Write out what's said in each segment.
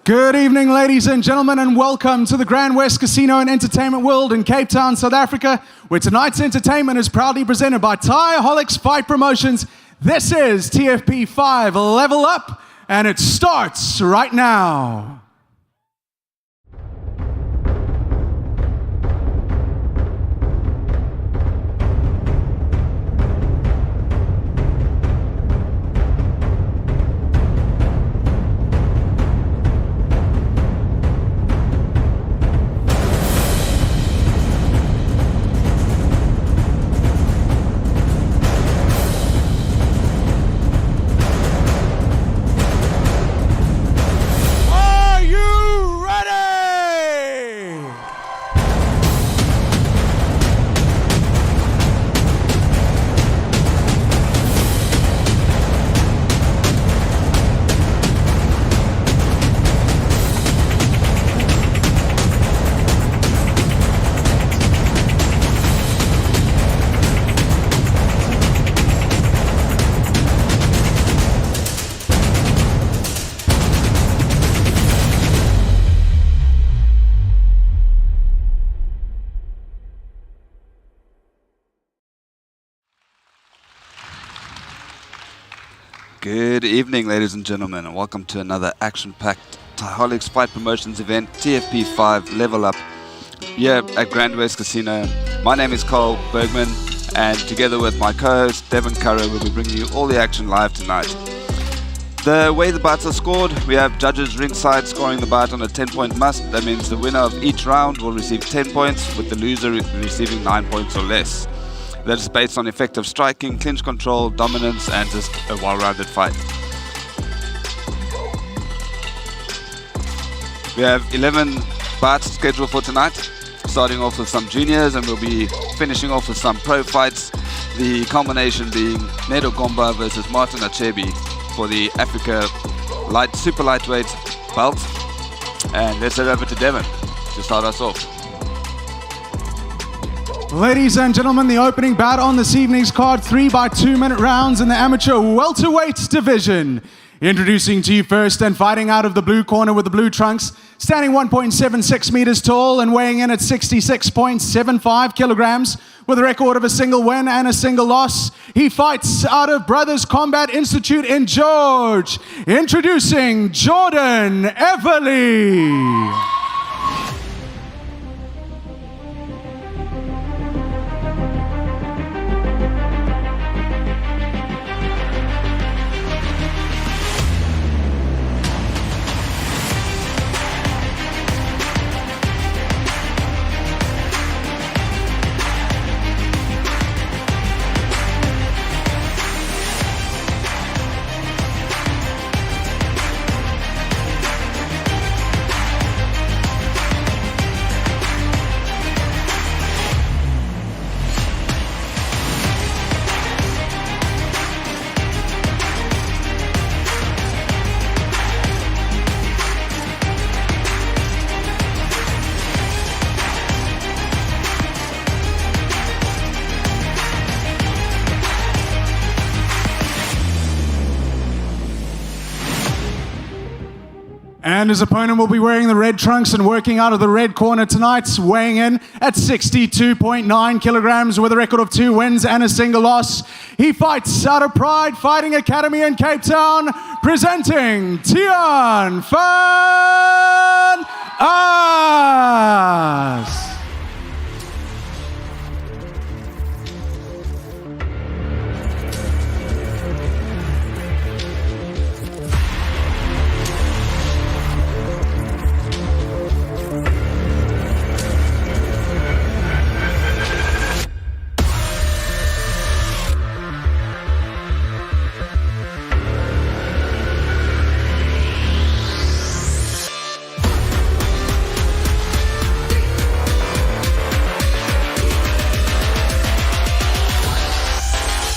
Good evening, ladies and gentlemen, and welcome to the Grand West Casino and Entertainment World in Cape Town, South Africa, where tonight's entertainment is proudly presented by Thaiholics Fight Promotions. This is TFP 5 Level Up, and it starts right now. Good evening, ladies and gentlemen, and welcome to another action-packed Thaiholics Fight Promotions event, TFP 5 Level Up, here at Grand West Casino. My name is Carl Bergman, and together with my co-host Devin Curra, we'll be bringing you all the action live tonight. The way the bouts are scored, we have judges ringside scoring the bout on a 10-point must. That means the winner of each round will receive 10 points, with the loser receiving 9 points or less. That is based on effective striking, clinch control, dominance, and just a well-rounded fight. We have 11 bouts scheduled for tonight, starting off with some juniors, and we'll be finishing off with some pro fights. The culmination being Ncedo Gomba versus Martin Achebi for the Africa super lightweight belt. And let's head over to Devon to start us off. Ladies and gentlemen, the opening bout on this evening's card, 3 by 2 minute rounds in the amateur welterweight division. Introducing to you first and fighting out of the blue corner with the blue trunks, standing 1.76 meters tall and weighing in at 66.75 kilograms with a record of a single win and a single loss. He fights out of Brothers Combat Institute in George. Introducing Jordan Everly. And his opponent will be wearing the red trunks and working out of the red corner tonight, weighing in at 62.9 kilograms with a record of 2 wins and a single loss. He fights out of Pride Fighting Academy in Cape Town, presenting Tiaan van Aas.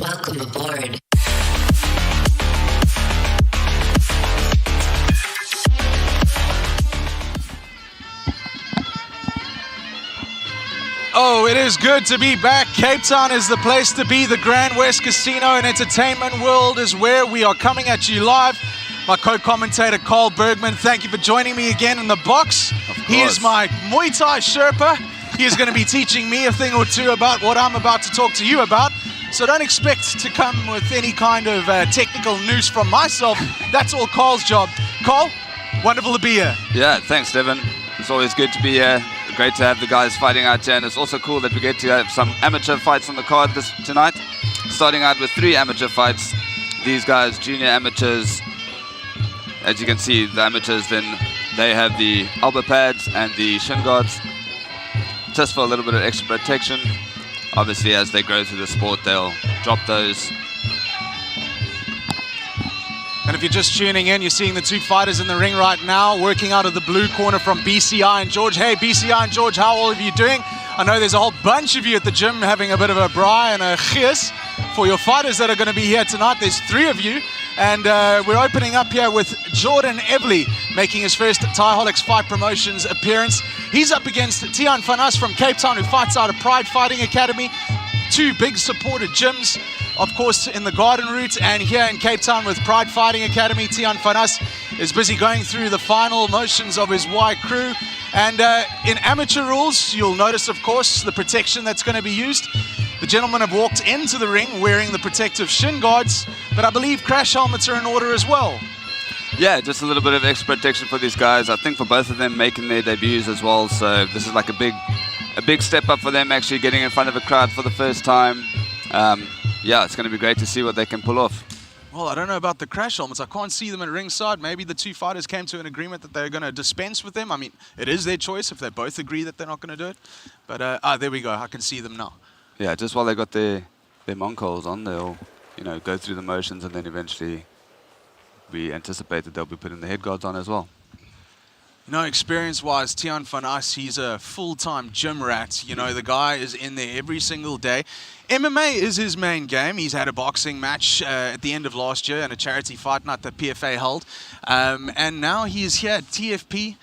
Welcome aboard. Oh, it is good to be back. Cape Town is the place to be. The Grand West Casino and Entertainment World is where we are coming at you live. My co-commentator, Cole Bergman, thank you for joining me again in the box. He is my Muay Thai Sherpa. He is going to be teaching me a thing or two about what I'm about to talk to you about. So don't expect to come with any kind of technical news from myself. That's all Cole's job. Cole, wonderful to be here. Yeah, thanks, Devon. It's always good to be here. Great to have the guys fighting out here, and it's also cool that we get to have some amateur fights on the card tonight. Starting out with 3 amateur fights. These guys, junior amateurs. As you can see, the amateurs, then they have the elbow pads and the shin guards, just for a little bit of extra protection. Obviously, as they grow through the sport, they'll drop those. And if you're just tuning in, you're seeing the 2 fighters in the ring right now, working out of the blue corner from BCI and George. Hey, BCI and George, how all of you doing? I know there's a whole bunch of you at the gym having a bit of a braai and a chias for your fighters that are going to be here tonight. There's 3 of you. And we're opening up here with Jordan Everly making his first Thaiholics Fight Promotions appearance. He's up against Tiaan van Aas from Cape Town, who fights out of Pride Fighting Academy. 2 big supported gyms, of course, in the Garden Route and here in Cape Town with Pride Fighting Academy. Tiaan van Aas is busy going through the final motions of his Y crew. And in amateur rules, you'll notice, of course, the protection that's going to be used. The gentlemen have walked into the ring wearing the protective shin guards, but I believe crash helmets are in order as well. Yeah, just a little bit of extra protection for these guys. I think for both of them making their debuts as well, so this is like a big step up for them, actually getting in front of a crowd for the first time. Yeah, it's going to be great to see what they can pull off. Well, I don't know about the crash helmets. I can't see them at ringside. Maybe the two fighters came to an agreement that they're going to dispense with them. I mean, it is their choice if they both agree that they're not going to do it. But, there we go. I can see them now. Yeah, just while they got their moncols on, they'll, go through the motions, and then eventually we anticipate that they'll be putting the head guards on as well. Experience-wise, Tiaan van As, he's a full-time gym rat. The guy is in there every single day. MMA is his main game. He's had a boxing match at the end of last year and a charity fight night that PFA held. And now he is here at TFP,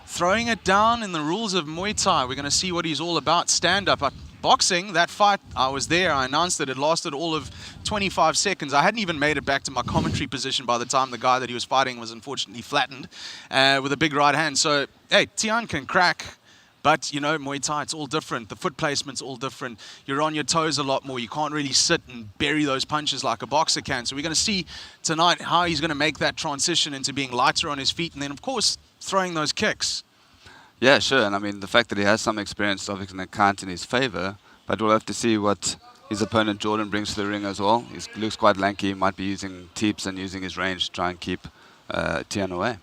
throwing it down in the rules of Muay Thai. We're going to see what he's all about. Stand-up. Boxing, that fight, I was there. I announced that it lasted all of 25 seconds. I hadn't even made it back to my commentary position by the time the guy that he was fighting was unfortunately flattened with a big right hand. So, hey, Tiaan can crack, but, Muay Thai, it's all different. The foot placement's all different. You're on your toes a lot more. You can't really sit and bury those punches like a boxer can. So we're going to see tonight how he's going to make that transition into being lighter on his feet and then, of course, throwing those kicks. Yeah, sure. And I mean, the fact that he has some experience obviously going to count in his favor, but we'll have to see what his opponent Jordan brings to the ring as well. He looks quite lanky. He might be using teeps and using his range to try and keep Tiaan away.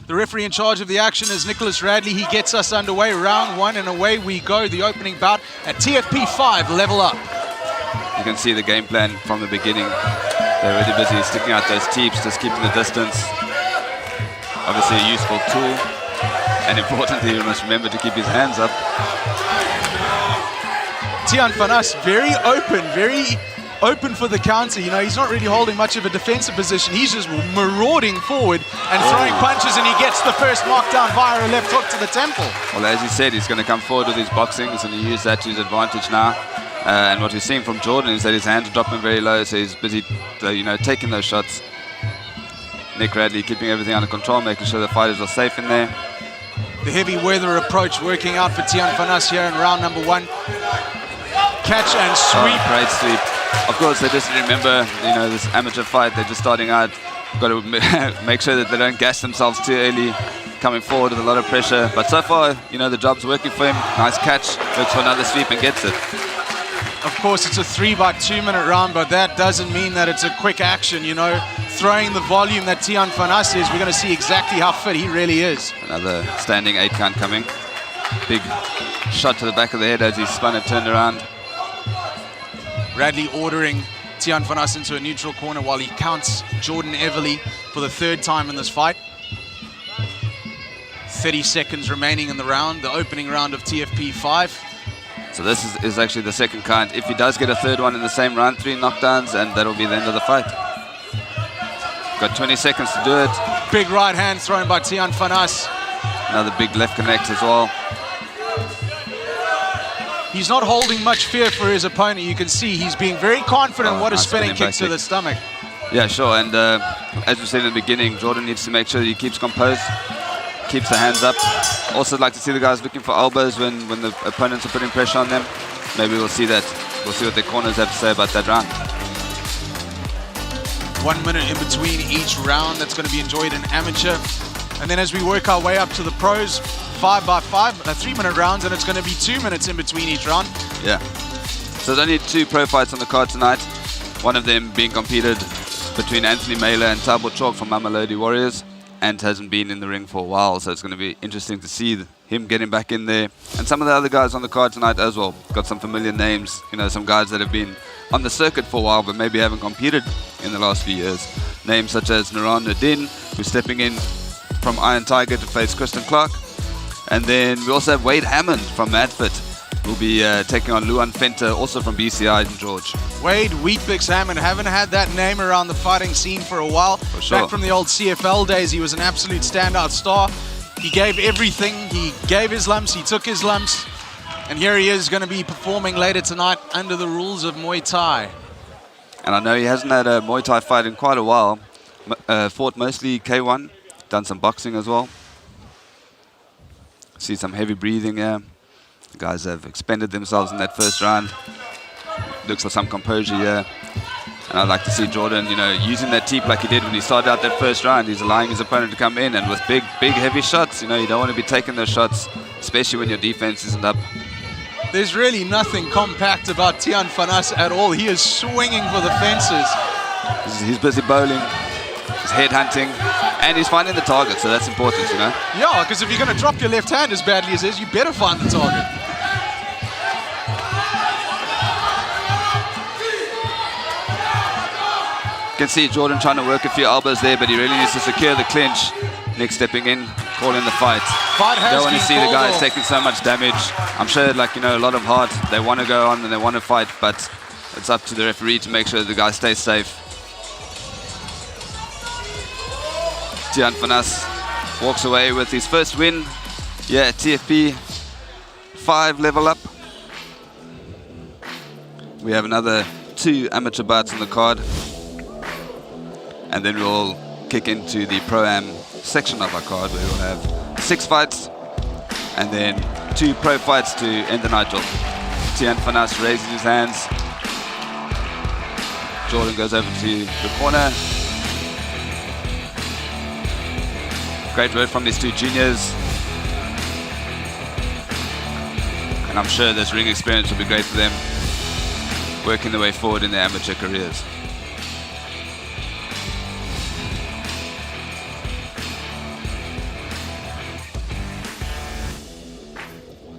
The referee in charge of the action is Nicholas Radley. He gets us underway. Round 1 and away we go. The opening bout at TFP 5, level up. You can see the game plan from the beginning. They're already busy sticking out those teeps, just keeping the distance. Obviously a useful tool. And importantly, you must remember to keep his hands up. Tiaan van As, very open for the counter. He's not really holding much of a defensive position. He's just marauding forward and throwing punches, and he gets the first knockdown via a left hook to the temple. Well, as you said, he's going to come forward with his boxings, and he use that to his advantage now. And what we're seeing from Jordan is that his hands are dropping very low, so he's busy, taking those shots. Nick Radley keeping everything under control, making sure the fighters are safe in there. The heavy weather approach working out for Tiaan van As here in round number 1. Catch and sweep. Oh, great sweep. Of course, they just remember, this amateur fight. They're just starting out. Got to make sure that they don't gas themselves too early. Coming forward with a lot of pressure. But so far, the job's working for him. Nice catch. Looks for another sweep and gets it. Of course, it's a 3-by-2-minute round, but that doesn't mean that it's a quick action, Throwing the volume that Tiaan van As is, we're going to see exactly how fit he really is. Another standing 8 count coming. Big shot to the back of the head as he spun and turned around. Radley ordering Tiaan van As into a neutral corner while he counts Jordan Everly for the 3rd time in this fight. 30 seconds remaining in the round, the opening round of TFP 5. So this is actually the 2nd count. If he does get a 3rd one in the same round, 3 knockdowns, and that'll be the end of the fight. Got 20 seconds to do it. Big right hand thrown by Tiaan van As. Another big left connect as well. He's not holding much fear for his opponent. You can see he's being very confident what a spinning kick to the stomach. Yeah, sure. And as we said in the beginning, Jordan needs to make sure that he keeps composed, keeps the hands up. Also like to see the guys looking for elbows when the opponents are putting pressure on them. Maybe we'll see that. We'll see what their corners have to say about that round. 1 minute in between each round. That's going to be enjoyed in amateur. And then as we work our way up to the pros, 5-by-5, 3-minute rounds, and it's going to be 2 minutes in between each round. Yeah. So there's only 2 pro fights on the card tonight. One of them being competed between Anthony Mailer and Thabo Chauke from Mamelodi Warriors. Ant hasn't been in the ring for a while, so it's going to be interesting to see him getting back in there. And some of the other guys on the card tonight as well. Got some familiar names, some guys that have been on the circuit for a while, but maybe haven't competed in the last few years. Names such as Nuraan, who's stepping in from Iron Tiger to face Kristin Clarke. And then we also have Wade Hammond from Madfit, who'll be taking on Luan also from BCI in George. Wade Wheatbix Hammond, haven't had that name around the fighting scene for a while. For sure. Back from the old CFL days, he was an absolute standout star. He gave everything. He gave his lumps, he took his lumps. And here he is going to be performing later tonight under the rules of Muay Thai. And I know he hasn't had a Muay Thai fight in quite a while. Fought mostly K1, done some boxing as well. See some heavy breathing here. The guys have expended themselves in that first round. Looks for some composure here. And I'd like to see Jordan, using that teep like he did when he started out that first round. He's allowing his opponent to come in, and with big, heavy shots, you don't want to be taking those shots, especially when your defense isn't up. There's really nothing compact about Tiaan van As at all. He is swinging for the fences. He's busy bowling, he's head hunting, and he's finding the target, so that's important, you know? Yeah, because if you're going to drop your left hand as badly as is, you better find the target. You can see Jordan trying to work a few elbows there, but he really needs to secure the clinch. Nick stepping in, calling the fight. Don't want to see the guys taking so much damage. I'm sure, like, you know, a lot of heart. They want to go on and they want to fight, but it's up to the referee to make sure the guy stays safe. Tiaan Vanas walks away with his first win. Yeah, TFP 5 level up. We have another 2 amateur bouts on the card. And then we'll kick into the Pro-Am section of our card where we'll have 6 fights and then 2 pro fights to end the night off. Tiaan Vanas raises his hands. Jordan goes over to the corner. Great work from these 2 juniors. And I'm sure this ring experience will be great for them, working their way forward in their amateur careers.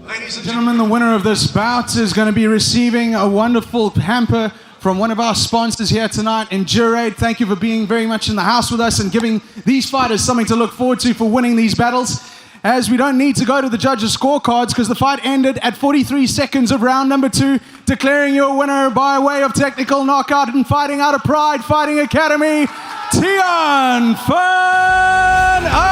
Ladies and gentlemen, the winner of this bout is going to be receiving a wonderful hamper from one of our sponsors here tonight, Endurade. Thank you for being very much in the house with us and giving these fighters something to look forward to for winning these battles. As we don't need to go to the judges' scorecards because the fight ended at 43 seconds of round number 2, declaring your winner by way of technical knockout and fighting out of Pride Fighting Academy, Tiaan Vanas.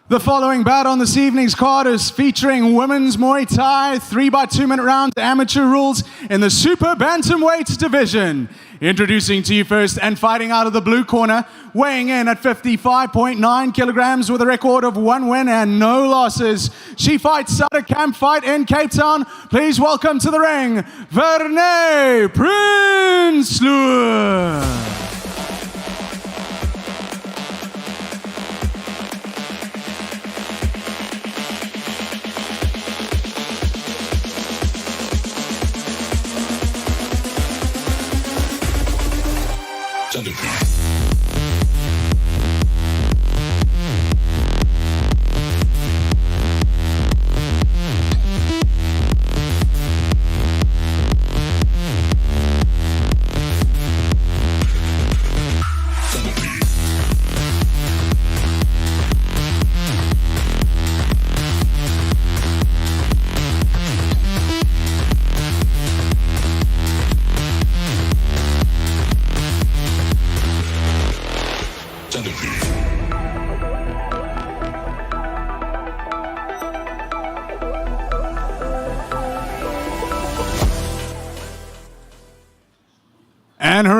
The following bout on this evening's card is featuring women's Muay Thai, 3x2-minute rounds, amateur rules in the super bantamweight division. Introducing to you first and fighting out of the blue corner, weighing in at 55.9 kilograms with a record of 1 win and no losses. She fights at a camp fight in Cape Town. Please welcome to the ring, Verne Prinsloo.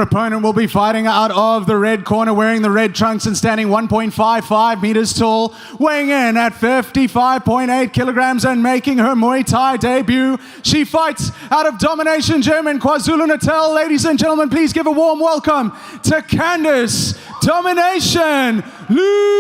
opponent will be fighting out of the red corner, wearing the red trunks and standing 1.55 meters tall, weighing in at 55.8 kilograms and making her Muay Thai debut. She fights out of Domination Gym in KwaZulu-Natal. Ladies and gentlemen, please give a warm welcome to Candice Domination Lewis.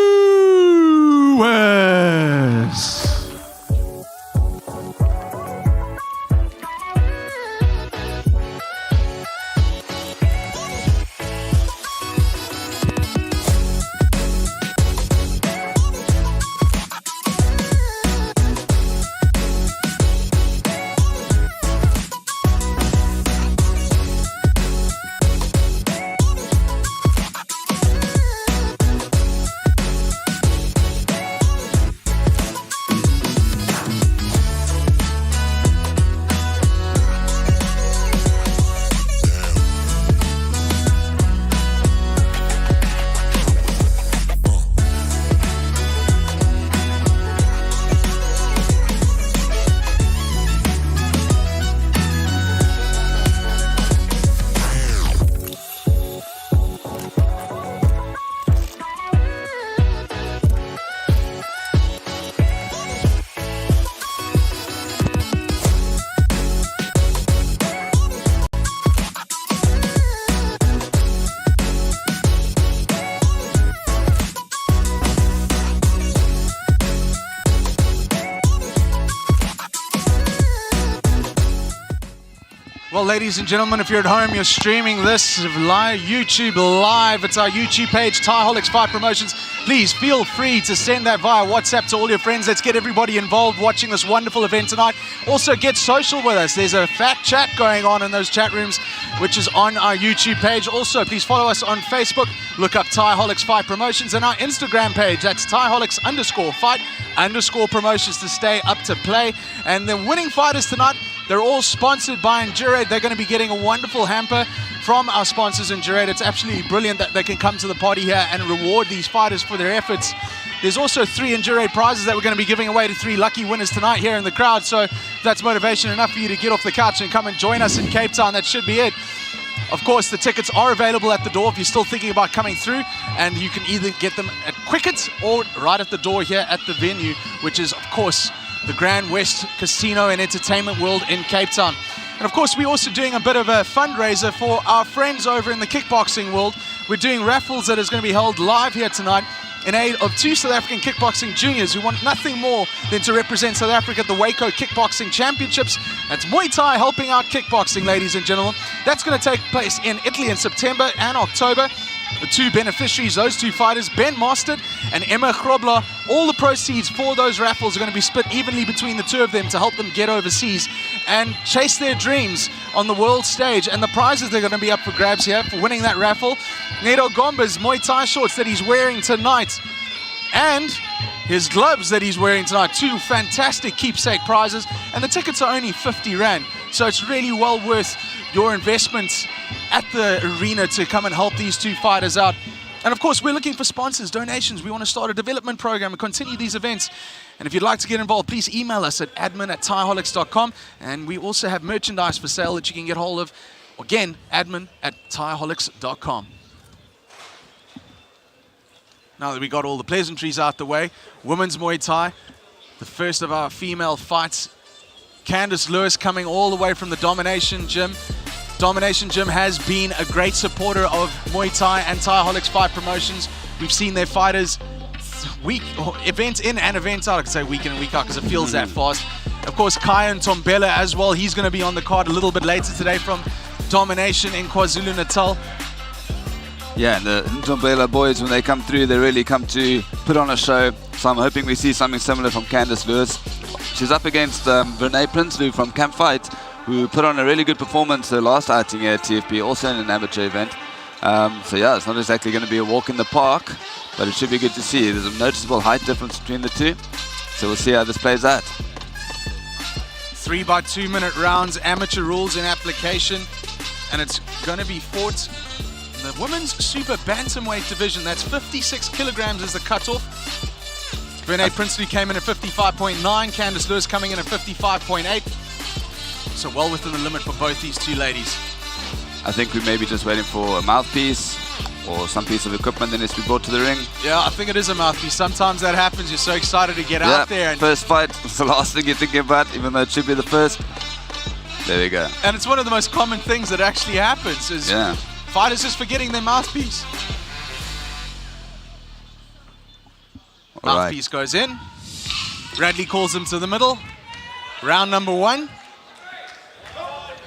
Well, ladies and gentlemen, if you're at home, you're streaming this live, YouTube live. It's our YouTube page, Thaiholics Fight Promotions. Please feel free to send that via WhatsApp to all your friends. Let's get everybody involved watching this wonderful event tonight. Also, get social with us. There's a fat chat going on in those chat rooms, which is on our YouTube page. Also, please follow us on Facebook. Look up Thaiholics Fight Promotions, and our Instagram page. That's Thaiholics_Fight_Promotions to stay up to play. And the winning fighters tonight, they're all sponsored by Ncedo. They're going to be getting a wonderful hamper from our sponsors in Ncedo. It's absolutely brilliant that they can come to the party here and reward these fighters for their efforts. There's also 3 Ncedo prizes that we're going to be giving away to 3 lucky winners tonight here in the crowd. So if that's motivation enough for you to get off the couch and come and join us in Cape Town, that should be it. Of course, the tickets are available at the door if you're still thinking about coming through, and you can either get them at Quicket or right at the door here at the venue, which is, of course, the Grand West Casino and Entertainment World in Cape Town. And of course, we're also doing a bit of a fundraiser for our friends over in the kickboxing world. We're doing raffles that is going to be held live here tonight in aid of 2 South African kickboxing juniors who want nothing more than to represent South Africa at the Waco Kickboxing Championships. That's Muay Thai helping out kickboxing, ladies and gentlemen. That's going to take place in Italy in September and October. The 2 beneficiaries, those 2 fighters, Ben Mostert and Emma Grobler, all the proceeds for those raffles are going to be split evenly between the 2 of them to help them get overseas and chase their dreams on the world stage. And the prizes that are going to be up for grabs here for winning that raffle: Ncedo Gomba's Muay Thai shorts that he's wearing tonight, and his gloves that he's wearing tonight. 2 fantastic keepsake prizes, and the tickets are only 50 Rand. So it's really well worth your investment at the arena to come and help these 2 fighters out. And of course, we're looking for sponsors, donations. We want to start a development program and continue these events. And if you'd like to get involved, please email us at admin@thaiholics.com. And we also have merchandise for sale that you can get hold of. Again, admin@thaiholics.com. Now that we got all the pleasantries out the way, women's Muay Thai, the first of our female fights. Candice Lewis coming all the way from the Domination Gym. Domination Gym has been a great supporter of Muay Thai and Thaiholics Fight Promotions. We've seen their fighters event in and event out. I could say week in and week out because it feels that fast. Of course, Khaya and Ntombela as well. He's going to be on the card a little bit later today from Domination in KwaZulu-Natal. Yeah, and the Ntombela boys, when they come through, they really come to put on a show. So I'm hoping we see something similar from Candice Lewis. She's up against Renee Prinsloo from Camp Fight, who put on a really good performance her last outing here at TFP, also in an amateur event. So yeah, it's not exactly going to be a walk in the park, but it should be good to see. There's a noticeable height difference between the 2, so we'll see how this plays out. 3 by 2 minute rounds, amateur rules in application, and it's going to be fought in the women's super bantamweight division. That's 56 kilograms is the cutoff. Renee Prinsloo came in at 55.9, Candice Lewis coming in at 55.8. So well within the limit for both these 2 ladies. I think we may be just waiting for a mouthpiece or some piece of equipment that needs to be brought to the ring. Yeah, I think it is a mouthpiece. Sometimes that happens. You're so excited to get out there. And first fight, it's the last thing you're thinking about, even though it should be the first. There we go. And it's one of the most common things that actually happens is fighters just forgetting their mouthpiece. Mouthpiece goes in. Radley calls him to the middle. Round number 1.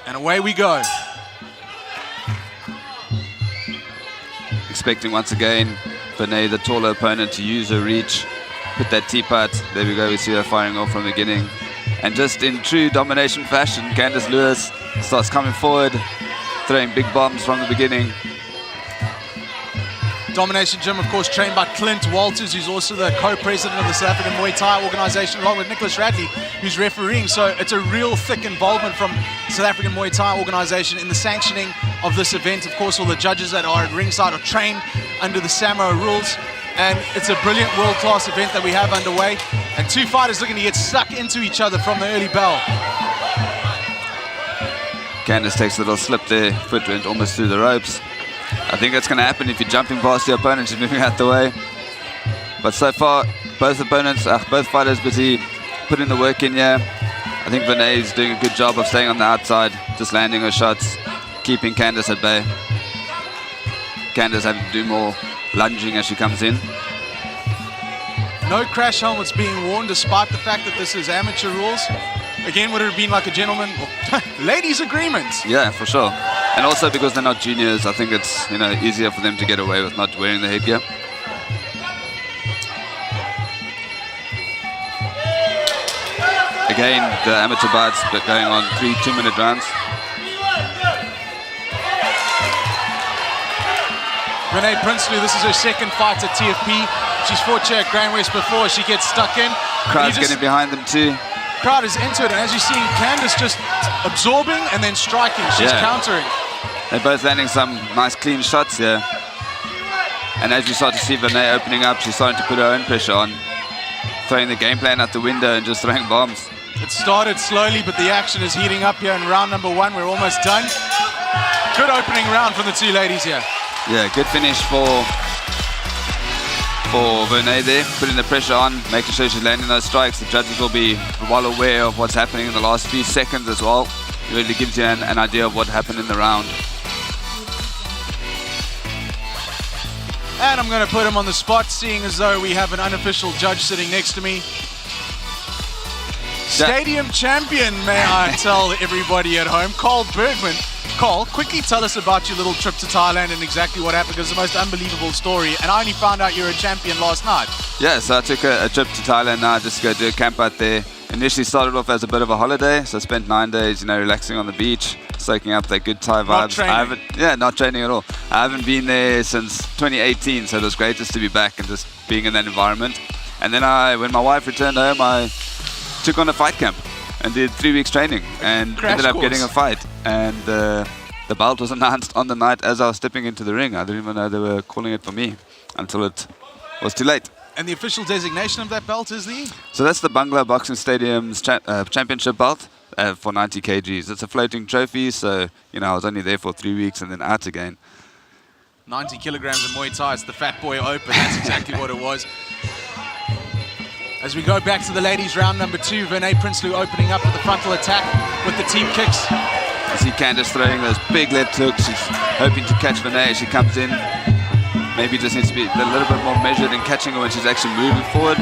And away we go. Expecting once again Vinay, the taller opponent, to use her reach, put that teapot. There we go, we see her firing off from the beginning. And just in true domination fashion, Candice Lewis starts coming forward, throwing big bombs from the beginning. Domination Gym, of course, trained by Clint Walters, who's also the co-president of the South African Muay Thai organization, along with Nicholas Radley, who's refereeing. So it's a real thick involvement from the South African Muay Thai organization in the sanctioning of this event. Of course, all the judges that are at ringside are trained under the SAMO rules. And it's a brilliant world-class event that we have underway. And two fighters looking to get stuck into each other from the early bell. Candice takes a little slip there, foot went almost through the ropes. I think that's going to happen if you're jumping past your opponent, she's moving out the way. But so far, both fighters busy putting the work in here. I think Vinay is doing a good job of staying on the outside, just landing her shots, keeping Candice at bay. Candice having to do more lunging as she comes in. No crash helmets being worn, despite the fact that this is amateur rules. Again, would it have been like a gentleman, ladies' agreement? Yeah, for sure. And also because they're not juniors, I think it's easier for them to get away with not wearing the headgear. Again, the amateur bouts going on 3 2-minute rounds. Renee Prinsloo, this is her second fight at TFP. She's fought here at Grand West before. She gets stuck in. Crowd's getting behind them too. Crowd is into it, and as you see, Candice just absorbing and then striking. She's countering. They're both landing some nice clean shots here. And as you start to see Vinay opening up, she's starting to put her own pressure on, throwing the game plan out the window and just throwing bombs. It started slowly, but the action is heating up here in round number 1. We're almost done. Good opening round from the two ladies here. Yeah, good finish for Vinay there, putting the pressure on, making sure she's landing those strikes. The judges will be well aware of what's happening in the last few seconds as well. It really gives you an idea of what happened in the round. And I'm going to put him on the spot, seeing as though we have an unofficial judge sitting next to me. Stadium champion, may I tell everybody at home, Carl Bergman. Carl, quickly tell us about your little trip to Thailand and exactly what happened, because it's the most unbelievable story. And I only found out you're a champion last night. Yeah, so I took a trip to Thailand now just to go do a camp out there. Initially started off as a bit of a holiday, so I spent 9 days, relaxing on the beach, soaking up that good Thai vibes. Not training. Not training at all. I haven't been there since 2018, so it was great just to be back and just being in that environment. And then when my wife returned home, I took on a fight camp and did 3 weeks training and ended up getting a fight. And the belt was announced on the night as I was stepping into the ring. I didn't even know they were calling it for me until it was too late. And the official designation of that belt is the? So that's the Bangla Boxing Stadium's championship belt for 90 kgs. It's a floating trophy, so I was only there for 3 weeks and then out again. 90 kilograms of Muay Thai, it's the Fat Boy Open, that's exactly what it was. As we go back to the ladies, round number 2, Vinay Prinsloo opening up with the frontal attack with the team kicks. You see Candice throwing those big left hooks. She's hoping to catch Vinay as she comes in. Maybe just needs to be a little bit more measured in catching her when she's actually moving forward.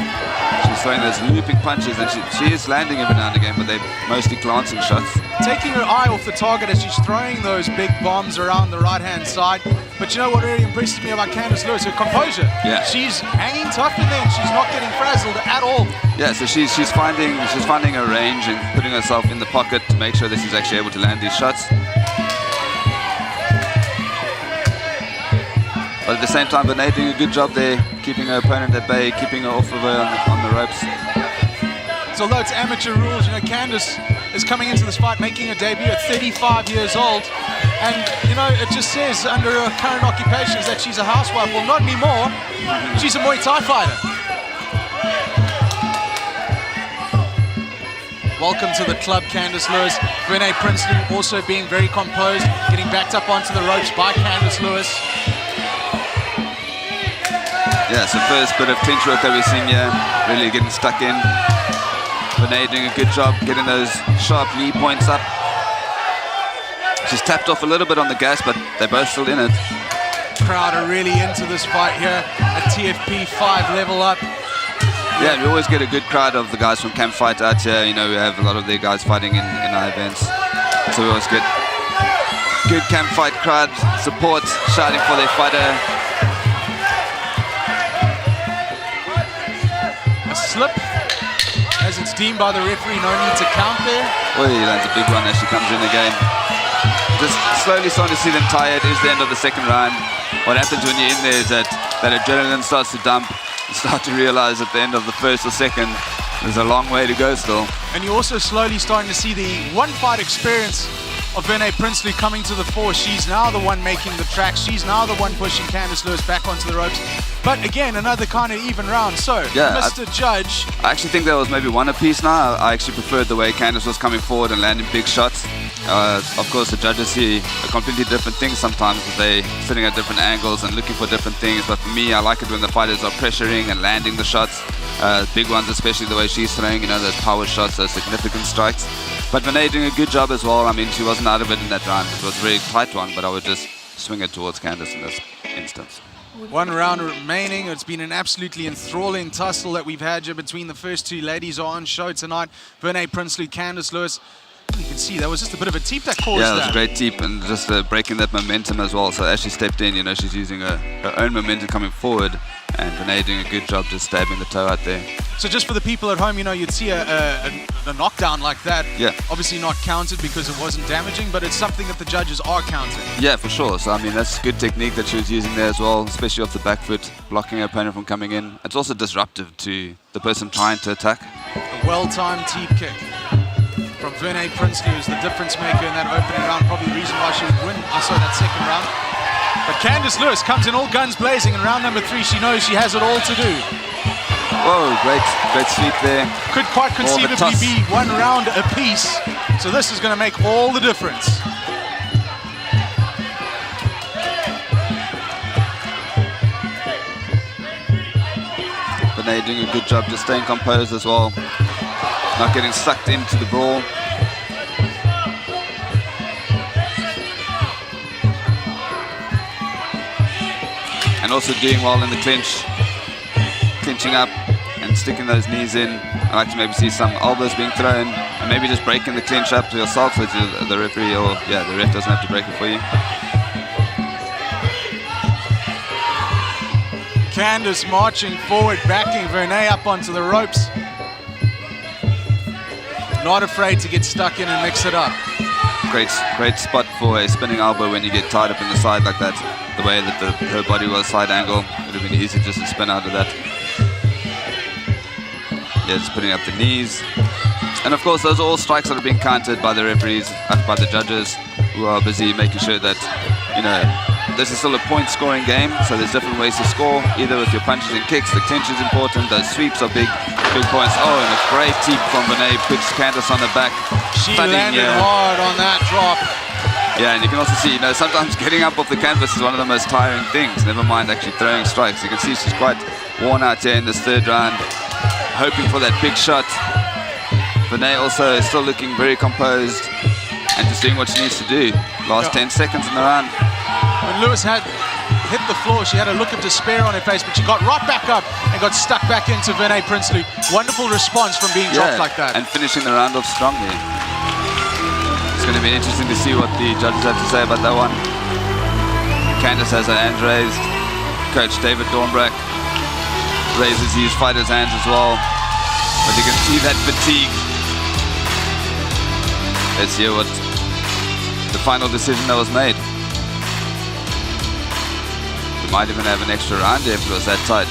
She's throwing those looping punches, and she is landing every now and again, but they're mostly glancing shots. Taking her eye off the target as she's throwing those big bombs around the right-hand side. But you know what really impresses me about Candice Lewis? Her composure. Yeah. She's hanging tough in there. She's not getting frazzled at all. Yeah, so she's finding her range and putting herself in the pocket to make sure that she's actually able to land these shots. But at the same time, Vinay doing a good job there, keeping her opponent at bay, keeping her off of her on the ropes. So although it's amateur rules, Candice is coming into this fight, making her debut at 35 years old. And, it just says under her current occupations that she's a housewife. Well, not anymore. She's a Muay Thai fighter. welcome to the club, Candice Lewis. Renee Princely also being very composed, getting backed up onto the ropes by Candice Lewis. Yeah, so first bit of clinch work that we've seen here, really getting stuck in. Renee doing a good job getting those sharp knee points up. She's tapped off a little bit on the gas, but they're both still in it. Crowd are really into this fight here at TFP 5 Level Up. Yeah, we always get a good crowd of the guys from Camp Fight out here. You know, we have a lot of their guys fighting in our events. So we always get good Camp Fight crowd support, shouting for their fighter. A slip, as it's deemed by the referee, no need to count there. Oh, he lands a big one as she comes in again. Just slowly starting to see them tired. It is the end of the second round. What happens when you're in there is that adrenaline starts to dump. You start to realize at the end of the first or second, there's a long way to go still. And you're also slowly starting to see the one-fight experience of Renee Princely coming to the fore. She's now the one making the tracks. She's now the one pushing Candice Lewis back onto the ropes. But again, another kind of even round. So, yeah, Mr. Judge. I actually think there was maybe one apiece now. I actually preferred the way Candice was coming forward and landing big shots. Of course, the judges see a completely different thing sometimes. They're sitting at different angles and looking for different things. But for me, I like it when the fighters are pressuring and landing the shots. Big ones, especially the way she's throwing, you know, those power shots, those significant strikes. But Renee doing a good job as well. I mean, she wasn't out of it in that round. It was a very tight one, but I would just swing it towards Candice in this instance. One round remaining. It's been an absolutely enthralling tussle that we've had here between the first two ladies on show tonight. Renee Princely, Candice Lewis. You can see that was just a bit of a teep that caused that. Yeah, it was a great teep and just breaking that momentum as well. So as she stepped in, you know, she's using her own momentum coming forward, and Renee doing a good job just stabbing the toe out there. So just for the people at home, you know, you'd see a knockdown like that. Yeah. Obviously not counted because it wasn't damaging, but it's something that the judges are counting. Yeah, for sure. So, I mean, that's good technique that she was using there as well, especially off the back foot, blocking her opponent from coming in. It's also disruptive to the person trying to attack. A well-timed teep kick from Renee Princely, who's the difference maker in that opening round, probably the reason why she would win, that second round. But Candice Lewis comes in all guns blazing in round number 3. She knows she has it all to do. Whoa, great sweep there. Could quite conceivably be one round apiece. So this is going to make all the difference. Renee doing a good job just staying composed as well. Not getting sucked into the brawl. And also doing well in the clinch. Clinching up and sticking those knees in. I like to maybe see some elbows being thrown and maybe just breaking the clinch up to yourself so the referee or the ref doesn't have to break it for you. Candice marching forward, backing Renee up onto the ropes. Not afraid to get stuck in and mix it up. Great spot for a spinning elbow when you get tied up in the side like that. The way that her body was side angle, it would have been easy just to spin out of that. Yeah, just putting up the knees. And of course, those are all strikes that are being counted by the referees, by the judges, who are busy making sure that, you know, this is still a point scoring game, so there's different ways to score, either with your punches and kicks. The clinch is important, those sweeps are big points. Oh, and a great teep from Renee, puts Candice on the back. She landed hard on that drop. Yeah, and you can also see, you know, sometimes getting up off the canvas is one of the most tiring things, never mind actually throwing strikes. You can see she's quite worn out here in this third round, hoping for that big shot. Renee also still looking very composed and just doing what she needs to do. Last 10 seconds in the round. When Lewis had hit the floor, she had a look of despair on her face, but she got right back up and got stuck back into Renee Princely. Wonderful response from being dropped like that. And finishing the round off strongly. It's going to be interesting to see what the judges have to say about that one. Candice has her hands raised. Coach David Dornbrack raises his fighters' hands as well. But you can see that fatigue. Let's hear what the final decision that was made. We might even have an extra round if it was that tight.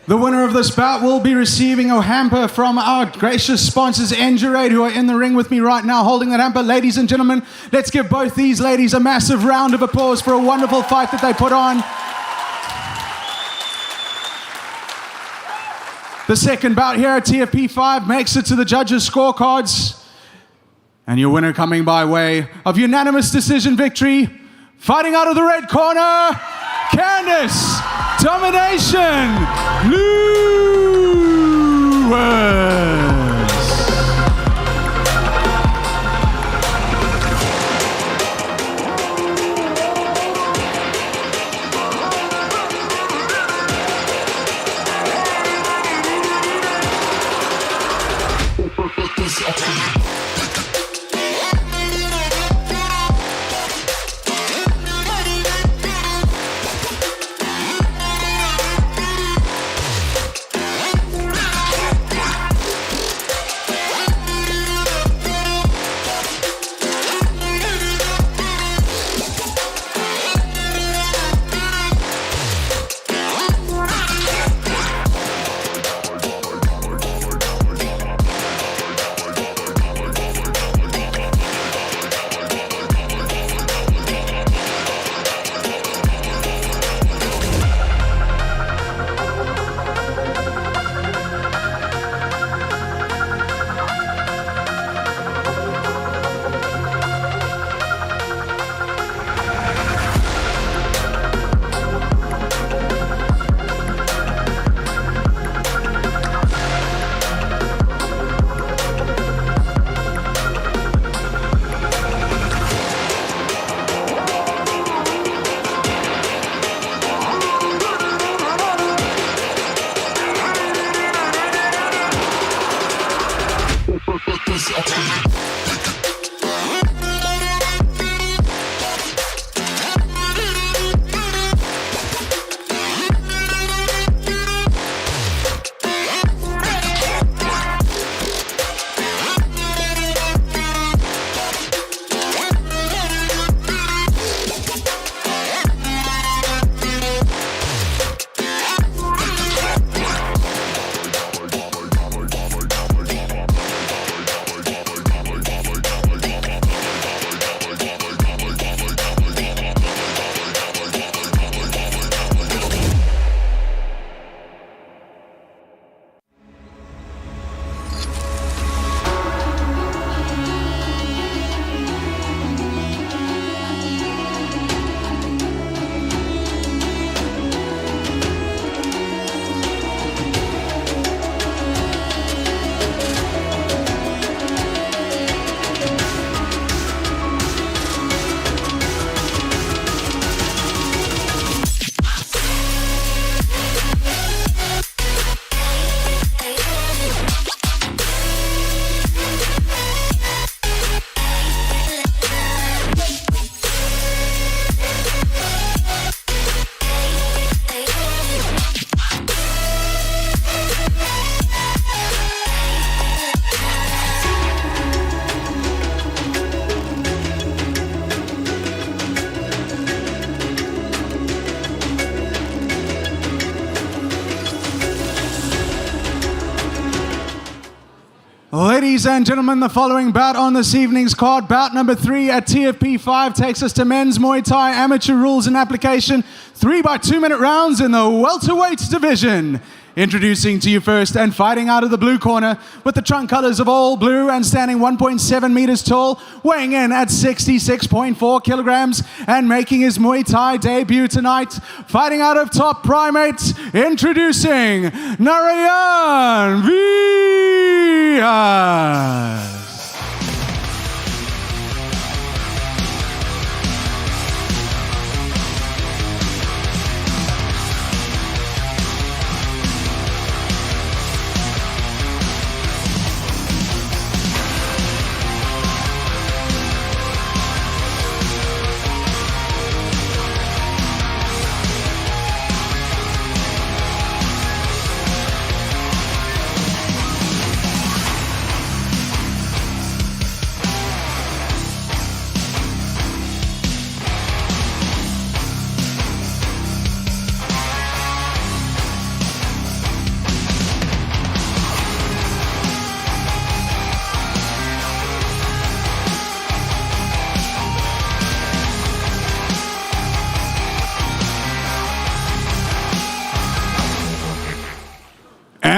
The winner of this bout will be receiving a hamper from our gracious sponsors, Endurade, who are in the ring with me right now holding that hamper. Ladies and gentlemen, let's give both these ladies a massive round of applause for a wonderful fight that they put on. The second bout here at TFP 5 makes it to the judges' scorecards. And your winner coming by way of unanimous decision victory, fighting out of the red corner, Candice Domination Luan. Ladies and gentlemen, the following bout on this evening's card, bout number 3 at TFP 5, takes us to men's Muay Thai amateur rules and application, 3 by 2 minute rounds in the welterweight division. Introducing to you first and fighting out of the blue corner with the trunk colors of all blue and standing 1.7 meters tall, weighing in at 66.4 kilograms and making his Muay Thai debut tonight, fighting out of Top Primates, introducing Nuraan Vias.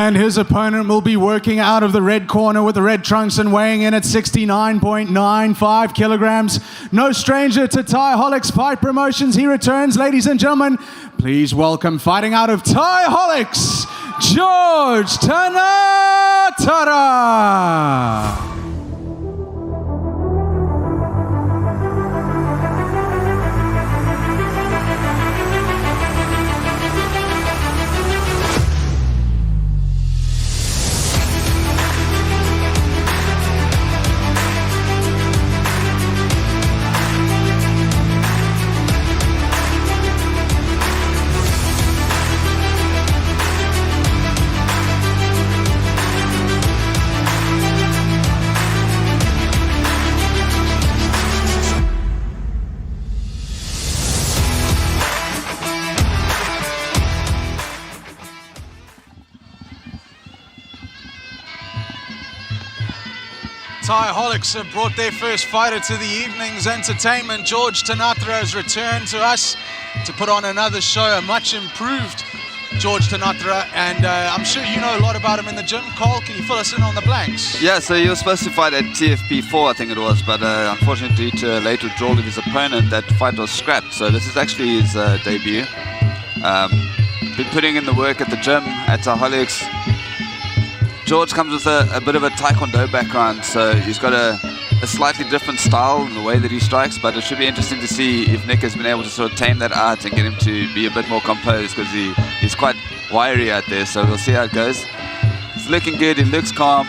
And his opponent will be working out of the red corner with the red trunks and weighing in at 69.95 kilograms. No stranger to Thaiholics Fight Promotions. He returns, ladies and gentlemen. Please welcome, fighting out of Thaiholics, George Tanatara. Thaiholics have brought their first fighter to the evening's entertainment. George Tanatara has returned to us to put on another show, a much improved George Tanatara, and I'm sure you know a lot about him in the gym. Cole, can you fill us in on the blanks? Yeah, so he was supposed to fight at TFP 4, I think it was, but unfortunately due to a late withdrawal of his opponent, that fight was scrapped. So this is actually his debut. Been putting in the work at the gym at Thaiholics. George comes with a bit of a taekwondo background, so he's got a slightly different style in the way that he strikes, but it should be interesting to see if Nick has been able to sort of tame that out and get him to be a bit more composed, because he's quite wiry out there, so we'll see how it goes. It's looking good, he looks calm.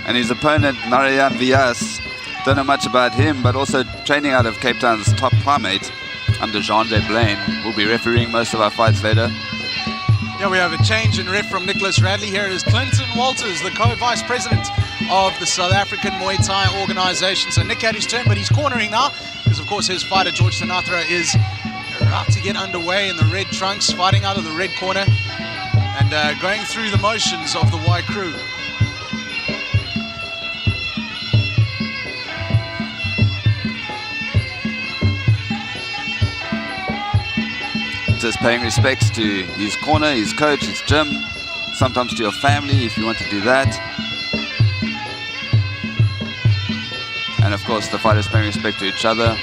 And his opponent, Nuraan Vias, don't know much about him, but also training out of Cape Town's top primate under Jean-Jay Blaine. We'll be refereeing most of our fights later. Yeah, we have a change in ref from Nicholas Radley. Here is Clinton Walters, the co-vice president of the South African Muay Thai organization. So Nick had his turn, but he's cornering now, because of course his fighter George Tanatara is about to get underway in the red trunks, fighting out of the red corner and going through the motions of the Y crew. Just paying respects to his corner, his coach, his gym, sometimes to your family if you want to do that. And of course the fighters paying respect to each other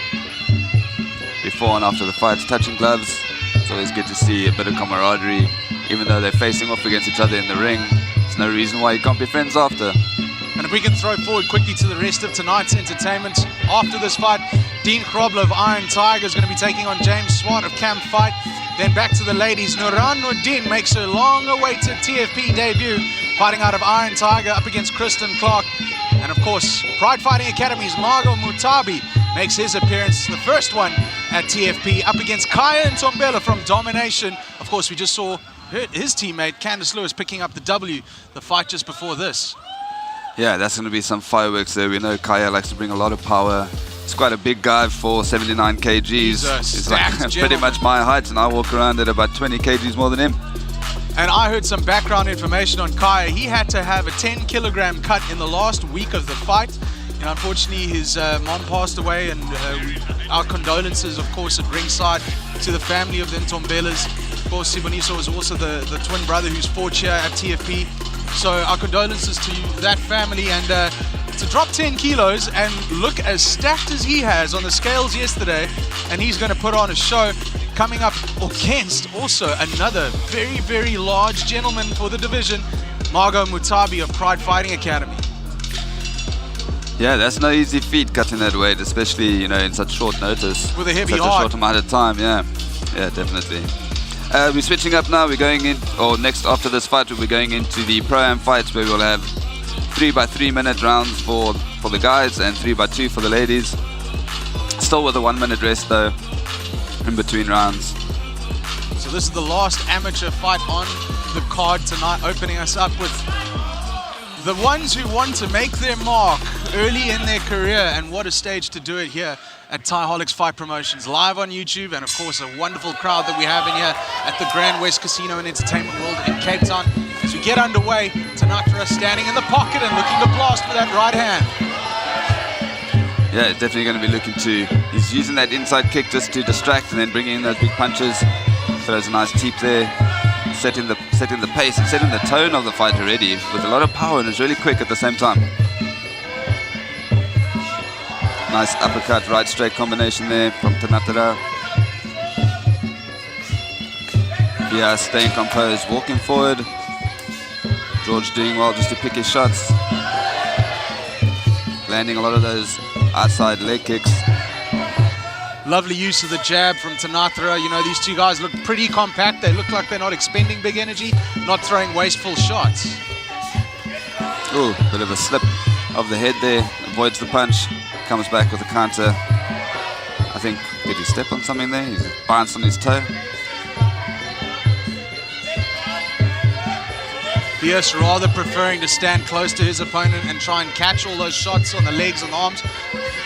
before and after the fights, touching gloves. It's always good to see a bit of camaraderie, even though they're facing off against each other in the ring. There's no reason why you can't be friends after. And if we can throw forward quickly to the rest of tonight's entertainment, after this fight, Dean Grobler of Iron Tiger is going to be taking on James Swart of Camp Fight. Then back to the ladies, Noordien makes her long-awaited TFP debut, fighting out of Iron Tiger up against Kristin, Clarke. And of course, Pride Fighting Academy's Mago Mutabi makes his appearance, the first one at TFP, up against Khaya and Ntombela from Domination. Of course, we just saw his teammate, Candice Lewis, picking up the W, the fight just before this. Yeah, that's going to be some fireworks there. We know Khaya likes to bring a lot of power. He's quite a big guy for 79 kgs. He's like pretty much my height, and I walk around at about 20 kgs more than him. And I heard some background information on Khaya. He had to have a 10-kilogram cut in the last week of the fight. And unfortunately, his mom passed away, and our condolences, of course, at ringside to the family of the Ntombelas. Of course, Siboniso was also the twin brother who's fought here at TFP. So our condolences to that family, and to drop 10 kilos and look as stacked as he has on the scales yesterday, and he's going to put on a show coming up against also another very, very large gentleman for the division, Mago Mutabi of Pride Fighting Academy. Yeah, that's no easy feat cutting that weight, especially, you know, in such short notice. With a heavy such heart. a short amount of time, yeah. Yeah, definitely. We're switching up now. We're going in, or next after this fight, we'll be going into the Pro-Am fights, where we'll have 3x3 minute rounds for the guys and 3x2 for the ladies. Still with a 1 minute rest though, in between rounds. So this is the last amateur fight on the card tonight, opening us up with the ones who want to make their mark early in their career, and what a stage to do it here at Thaiholics Fight Promotions, live on YouTube, and of course a wonderful crowd that we have in here at the Grand West Casino and Entertainment World in Cape Town. As we get underway, Tanatara standing in the pocket and looking to blast with that right hand. Yeah, definitely going to be looking to, he's using that inside kick just to distract and then bringing in those big punches. Throws a nice teep there. setting the pace and setting the tone of the fight already with a lot of power, and is really quick at the same time. Nice uppercut, right straight combination there from Tanatara. Yeah, staying composed, walking forward. George doing well just to pick his shots. Landing a lot of those outside leg kicks. Lovely use of the jab from Tanatara. You know, these two guys look pretty compact. They look like they're not expending big energy, not throwing wasteful shots. Ooh, bit of a slip of the head there. Avoids the punch. Comes back with a counter. I think, did he step on something there? He's bounced on his toe. Fierce rather preferring to stand close to his opponent and try and catch all those shots on the legs and the arms.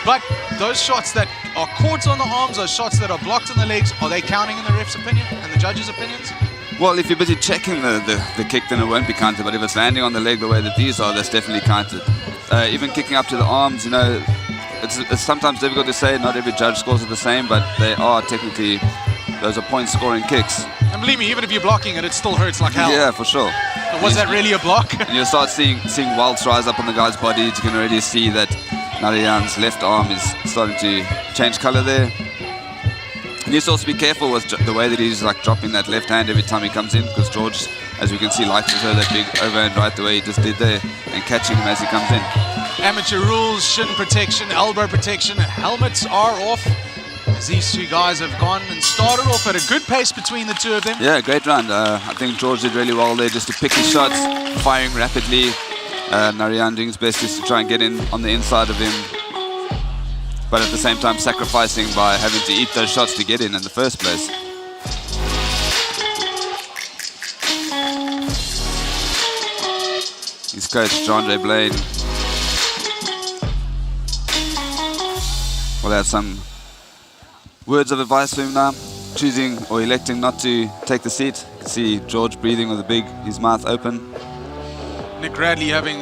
But those shots that are caught on the arms, those shots that are blocked on the legs, are they counting in the ref's opinion and the judges' opinions? Well, if you're busy checking the kick, then it won't be counted. But if it's landing on the leg the way that these are, that's definitely counted. Even kicking up to the arms, you know, it's sometimes difficult to say. Not every judge scores it the same, but they are technically, those are point-scoring kicks. And believe me, even if you're blocking it, it still hurts like hell. Yeah, for sure. But was that really a block? And you'll start seeing welts rise up on the guy's body. You can already see that Narayan's left arm is starting to change color there. He needs to also be careful with the way that he's like dropping that left hand every time he comes in, because George, as we can see, likes to throw that big overhand right the way he just did there, and catching him as he comes in. Amateur rules, shin protection, elbow protection, helmets are off, as these two guys have gone and started off at a good pace between the two of them. Yeah, great round. I think George did really well there just to pick his shots, firing rapidly. Narayan doing his best just to try and get in on the inside of him, but at the same time sacrificing by having to eat those shots to get in the first place. His coach, Jandre Blaine, will have some words of advice for him now, choosing or electing not to take the seat. You can see George breathing with his mouth open. Nick Radley having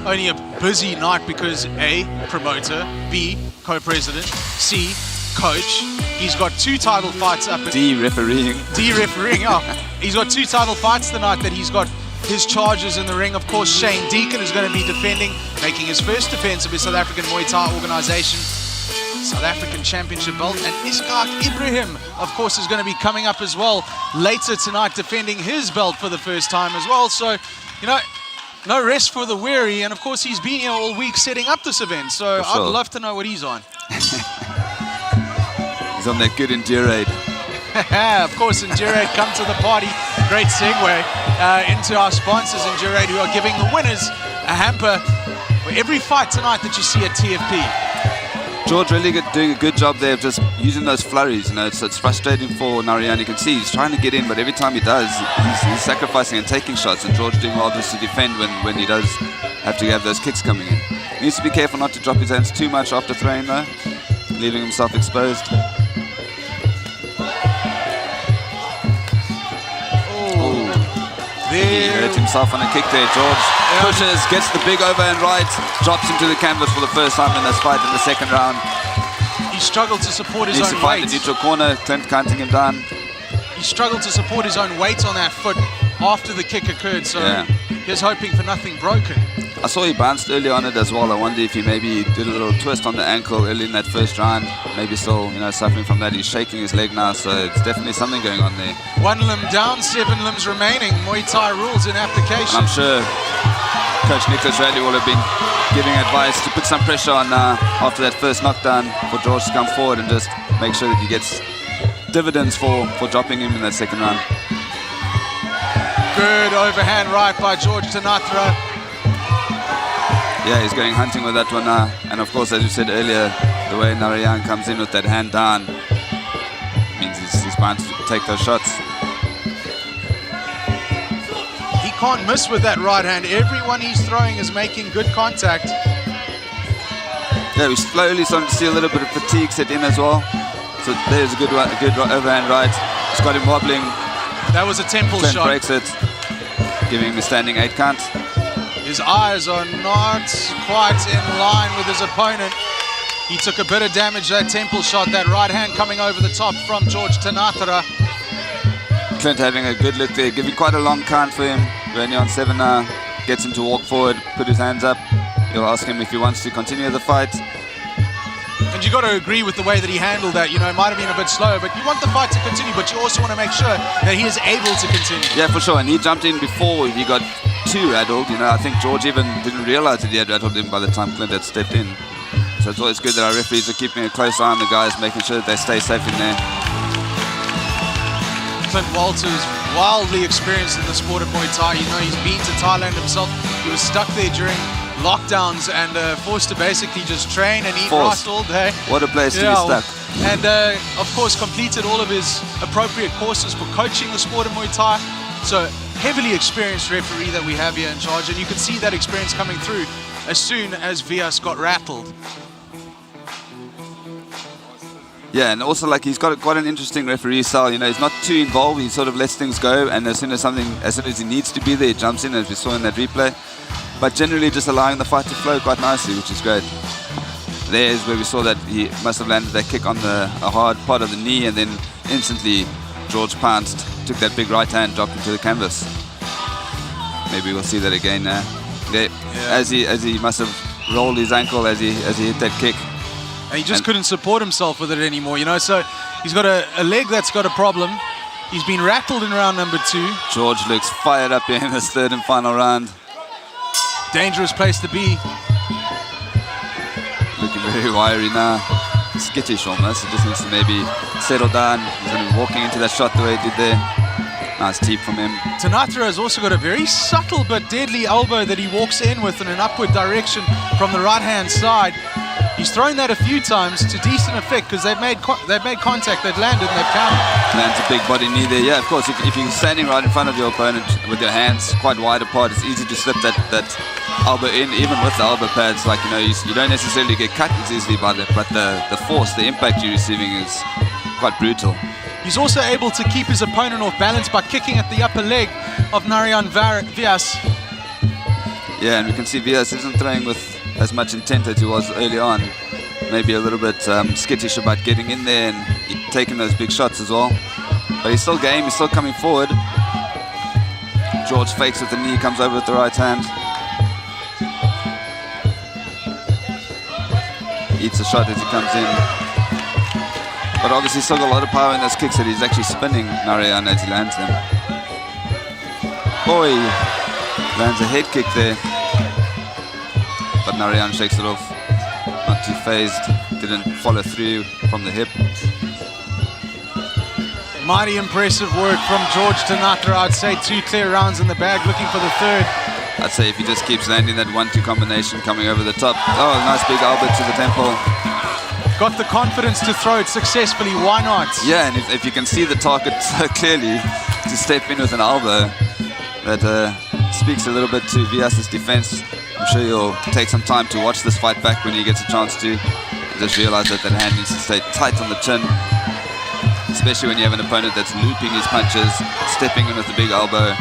only a busy night because A, promoter, B, co-president, C, coach. He's got 2 title fights up. D, refereeing. D, refereeing, yeah. He's got 2 title fights tonight that he's got his charges in the ring. Of course, Shane Deacon is going to be defending, making his first defense of his South African Muay Thai organization, South African Championship belt. And Isghaack Ebrahim, of course, is going to be coming up as well later tonight, defending his belt for the first time as well. So, you know, no rest for the weary. And of course, he's been here all week setting up this event. So For sure. I'd love to know what he's on. He's on that good Endurade. Of course, Endurade come to the party. Great segue into our sponsors, Endurade, who are giving the winners a hamper for every fight tonight that you see at TFP. George really doing a good job there of just using those flurries. You know, it's frustrating for Narayan. You can see he's trying to get in, but every time he does, he's sacrificing and taking shots. And George doing well just to defend when he does have to have those kicks coming in. He needs to be careful not to drop his hands too much after throwing though, leaving himself exposed. He hurt himself on a kick there. George pushes, gets the big overhand right, drops him to the canvas for the first time in this fight in the second round. He struggled to support his Needs own to find weight. the neutral corner, Clint counting him down. He struggled to support his own weight on that foot after the kick occurred, so he was hoping for nothing broken. I saw he bounced early on it as well. I wonder if he maybe did a little twist on the ankle early in that first round. Maybe still, you know, suffering from that. He's shaking his leg now, so it's definitely something going on there. 1 limb down, 7 limbs remaining. Muay Thai rules in application. And I'm sure Coach Nicholas Radley will have been giving advice to put some pressure on after that first knockdown for George to come forward and just make sure that he gets dividends for dropping him in that second round. Good overhand right by George Tanatara. Yeah, he's going hunting with that one now. And of course, as you said earlier, the way Narayan comes in with that hand down means he's bound to take those shots. He can't miss with that right hand. Everyone he's throwing is making good contact. Yeah, we're slowly starting to see a little bit of fatigue set in as well. So there's a good overhand right. It's got him wobbling. That was a temple Clint shot. breaks it, giving him a standing 8 count. His eyes are not quite in line with his opponent. He took a bit of damage, that temple shot, that right hand coming over the top from George Tanatara. Clint having a good look there, giving quite a long count for him. We're only on 7 now. Gets him to walk forward, put his hands up. He'll ask him if he wants to continue the fight. And you got to agree with the way that he handled that. You know, it might have been a bit slow, but you want the fight to continue, but you also want to make sure that he is able to continue. Yeah, for sure. And he jumped in before he got too rattled. You know, I think George even didn't realize that he had rattled him by the time Clint had stepped in. So it's always good that our referees are keeping a close eye on the guys, making sure that they stay safe in there. Clint Walters, wildly experienced in the sport of Muay Thai. You know, he's been to Thailand himself. He was stuck there during lockdowns and forced to basically just train and eat rice all day. What a place to be stuck. And of course completed all of his appropriate courses for coaching the sport of Muay Thai. So heavily experienced referee that we have here in charge, and you can see that experience coming through as soon as Vias got rattled. Yeah, and also like he's got quite an interesting referee style. You know, he's not too involved. He sort of lets things go, and as soon as he needs to be there, he jumps in, as we saw in that replay. But generally just allowing the fight to flow quite nicely, which is great. There is where we saw that he must have landed that kick on a hard part of the knee, and then instantly George pounced, took that big right hand, dropped into the canvas. Maybe we'll see that again now. Yeah. As he must have rolled his ankle as he hit that kick. And he just couldn't support himself with it anymore, you know. So he's got a leg that's got a problem. He's been rattled in round number 2. George looks fired up in this third and final round. Dangerous place to be. Looking very wiry now. Skittish almost. He just needs to maybe settle down. He's going to be walking into that shot the way he did there. Nice teep from him. Tanatra has also got a very subtle but deadly elbow that he walks in with in an upward direction from the right-hand side. He's thrown that a few times to decent effect because they've made contact, they've landed and they've countered. Lands a big body knee there. Yeah, of course, if you're standing right in front of your opponent with your hands quite wide apart, it's easy to slip that elbow in, even with the elbow pads. Like, you know, you don't necessarily get cut as easily by that, but the force, the impact you're receiving is quite brutal. He's also able to keep his opponent off balance by kicking at the upper leg of Nuraan Vias. Yeah, and we can see Vias isn't throwing with as much intent as he was early on. Maybe a little bit skittish about getting in there and taking those big shots as well. But he's still game, he's still coming forward. George fakes with the knee, comes over with the right hand. Eats a shot as he comes in. But obviously still got a lot of power in those kicks that he's actually spinning Nuraan as he lands them. Boy, lands a head kick there. But Nuraan shakes it off. Not too phased. Didn't follow through from the hip. Mighty impressive work from George Tanatra. I'd say 2 clear rounds in the bag, looking for the third. I'd say if he just keeps landing that 1-2 combination coming over the top. Oh, nice big elbow to the temple. Got the confidence to throw it successfully, why not? Yeah, and if you can see the target so clearly, to step in with an elbow, that speaks a little bit to Vias's defense. I'm sure he'll take some time to watch this fight back when he gets a chance to. And just realize that hand needs to stay tight on the chin, especially when you have an opponent that's looping his punches, stepping in with a big elbow.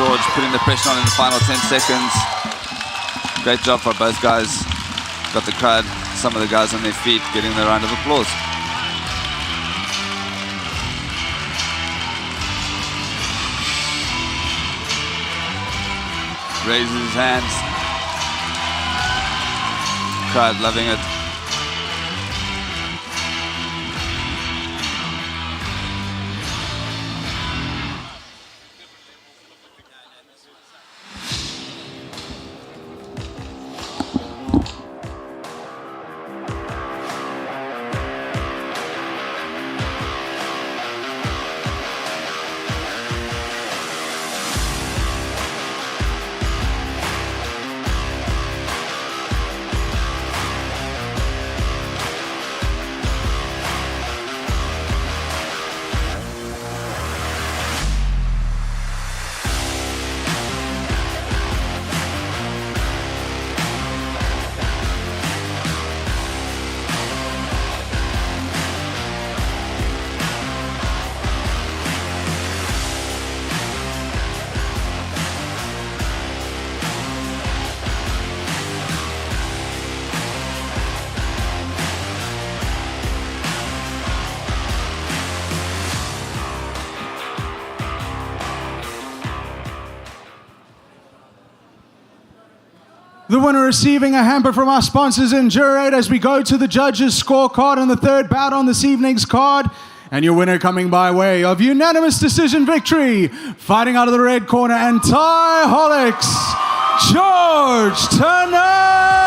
George putting the pressure on in the final 10 seconds. Great job for both guys. Got the crowd, some of the guys on their feet, getting the round of applause. Raises his hands. Crowd loving it. The winner receiving a hamper from our sponsors in Jurate as we go to the judges' scorecard on the third bout on this evening's card. And your winner coming by way of unanimous decision victory, fighting out of the red corner, and Thaiholics, George Tanatara.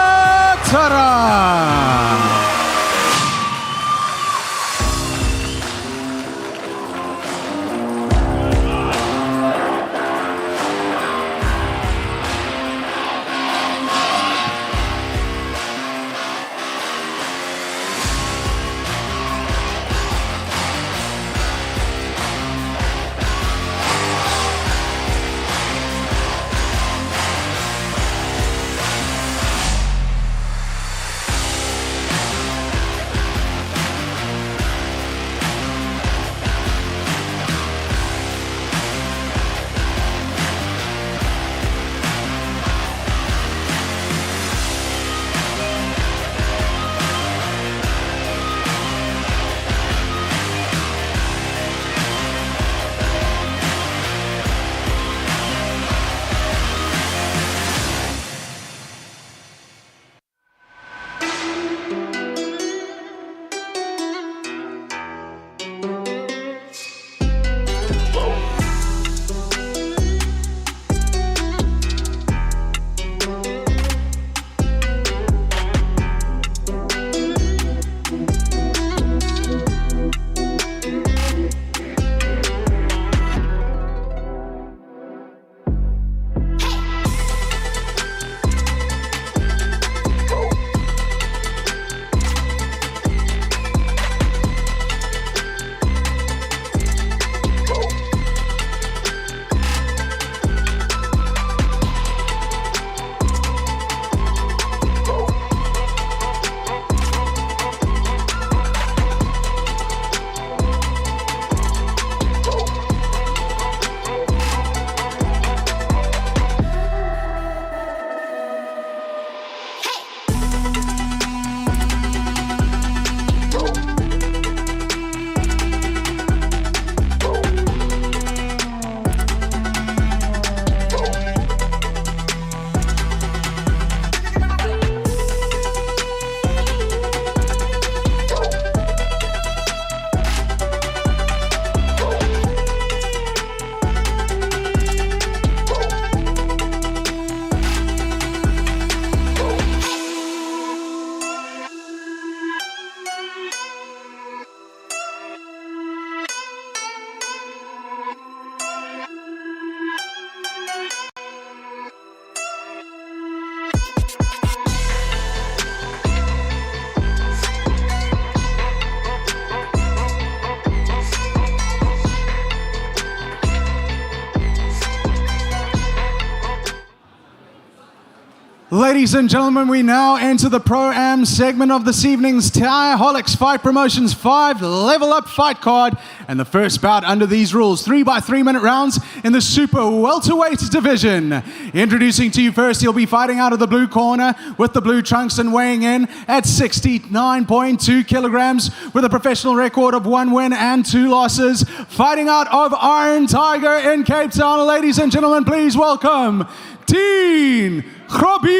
Ladies and gentlemen, we now enter the Pro-Am segment of this evening's Thaiholics Fight Promotions 5 Level Up Fight Card. And the first bout under these rules, 3 by 3 minute rounds in the Super Welterweight division. Introducing to you first, he'll be fighting out of the blue corner with the blue trunks and weighing in at 69.2 kilograms with a professional record of 1 win and 2 losses. Fighting out of Iron Tiger in Cape Town, ladies and gentlemen, please welcome Deacon Grobler.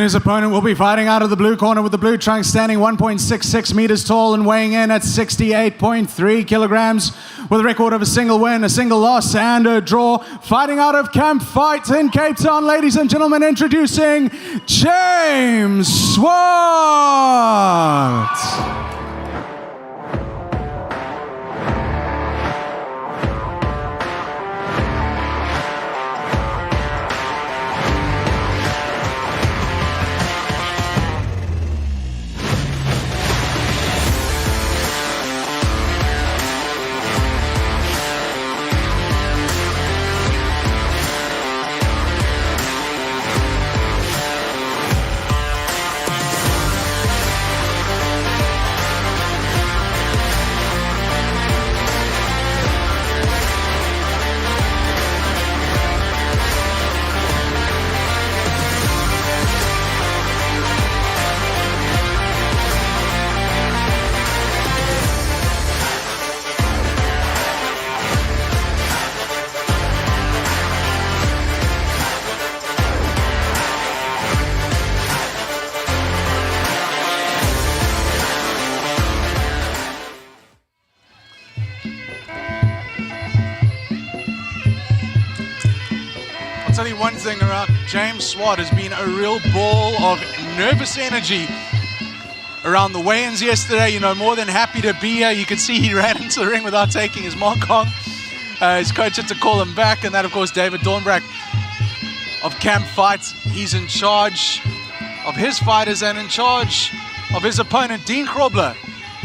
his opponent will be fighting out of the blue corner with the blue trunks, standing 1.66 meters tall and weighing in at 68.3 kilograms with a record of a single win, a single loss, and a draw. Fighting out of Camp Fight in Cape Town, ladies and gentlemen, introducing James Swart. I'll tell you one thing about James Swart has been a real ball of nervous energy around the weigh-ins yesterday. You know, more than happy to be here. You can see he ran into the ring without taking his mark on. His coach had to call him back, and that, of course, David Dornbrack of Camp Fight. He's in charge of his fighters and in charge of his opponent, Dean Grobler.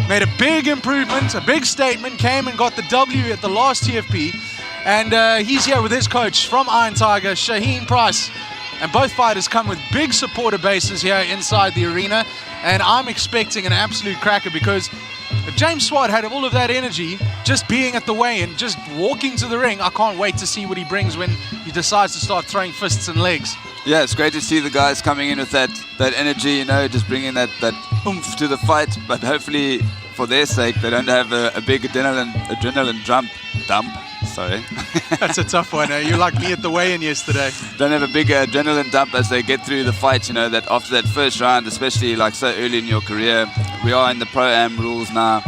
Made a big improvement, a big statement, came and got the W at the last TFP. And he's here with his coach from Iron Tiger, Shaheen Price. And both fighters come with big supporter bases here inside the arena. And I'm expecting an absolute cracker, because if James Swart had all of that energy just being at the weigh-in, just walking to the ring, I can't wait to see what he brings when he decides to start throwing fists and legs. Yeah, it's great to see the guys coming in with that energy, you know, just bringing that oomph to the fight. But hopefully, for their sake, they don't have a big adrenaline dump. Sorry. That's a tough one. You're like me at the weigh-in yesterday. Don't have a big adrenaline dump as they get through the fight, you know, that after that first round, especially like so early in your career. We are in the Pro-Am rules now,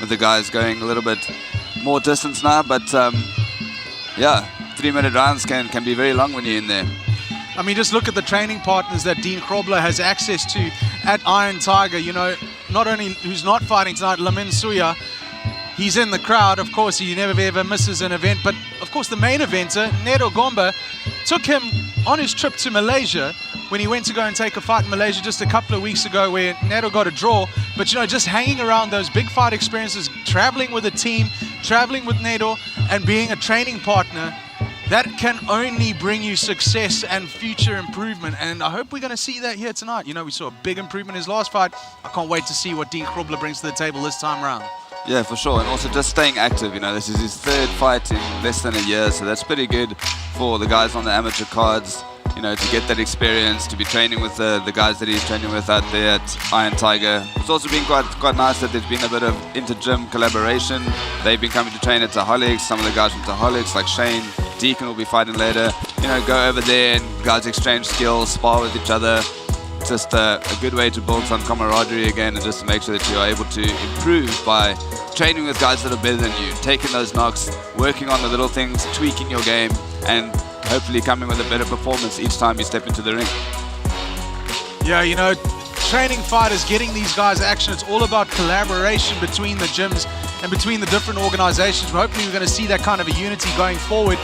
with the guys going a little bit more distance now. But yeah, 3-minute rounds can be very long when you're in there. I mean, just look at the training partners that Dean Grobler has access to at Iron Tiger. You know, not only who's not fighting tonight, Lamin Suya. He's in the crowd. Of course, he never ever misses an event. But of course, the main eventer, Ncedo Gomba, took him on his trip to Malaysia when he went to go and take a fight in Malaysia just a couple of weeks ago, where Ncedo got a draw. But you know, just hanging around those big fight experiences, traveling with a team, traveling with Ncedo, and being a training partner, that can only bring you success and future improvement. And I hope we're going to see that here tonight. You know, we saw a big improvement in his last fight. I can't wait to see what Dean Grobler brings to the table this time around. Yeah, for sure. And also just staying active, you know, this is his third fight in less than a year, so that's pretty good for the guys on the amateur cards, you know, to get that experience, to be training with the guys that he's training with out there at Iron Tiger. It's also been quite nice that there's been a bit of inter-gym collaboration. They've been coming to train at Thaiholics. Some of the guys from Thaiholics, like Shane, Deacon will be fighting later. You know, go over there and guys exchange skills, spar with each other. Just a good way to build some camaraderie again, and just to make sure that you are able to improve by training with guys that are better than you, taking those knocks, working on the little things, tweaking your game, and hopefully coming with a better performance each time you step into the ring. Yeah, you know, training fighters, getting these guys action, it's all about collaboration between the gyms and between the different organizations. Hopefully we're going to see that kind of a unity going forward.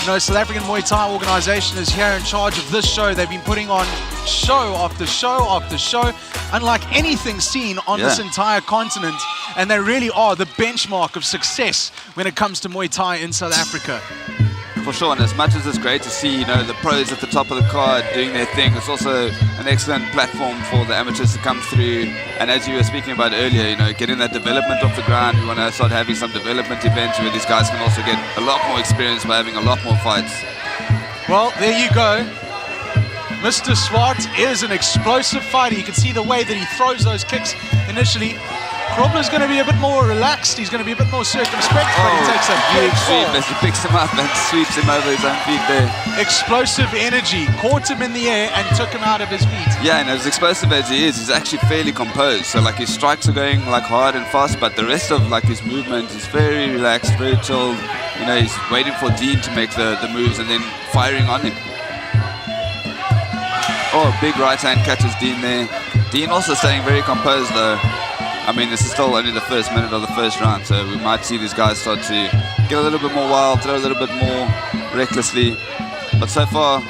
You know, South African Muay Thai organization is here in charge of this show. They've been putting on show after show after show, unlike anything seen on this entire continent. And they really are the benchmark of success when it comes to Muay Thai in South Africa. For sure, and as much as it's great to see, you know, the pros at the top of the card doing their thing, it's also an excellent platform for the amateurs to come through. And as you were speaking about earlier, you know, getting that development off the ground, we want to start having some development events where these guys can also get a lot more experience by having a lot more fights. Well, there you go. Mr. Swart is an explosive fighter. You can see the way that he throws those kicks initially. Grobler's going to be a bit more relaxed. He's going to be a bit more circumspect, but he takes a big huge sweep fall. as he picks him up and sweeps him over his own feet there. Explosive energy. Caught him in the air and took him out of his feet. Yeah, and as explosive as he is, he's actually fairly composed. So like his strikes are going like hard and fast, but the rest of like his movement is very relaxed, very chilled. You know, he's waiting for Dean to make the moves and then firing on him. Oh, big right hand catches Dean there. Dean also staying very composed though. I mean, this is still only the first minute of the first round, so we might see these guys start to get a little bit more wild, throw a little bit more recklessly. But so far,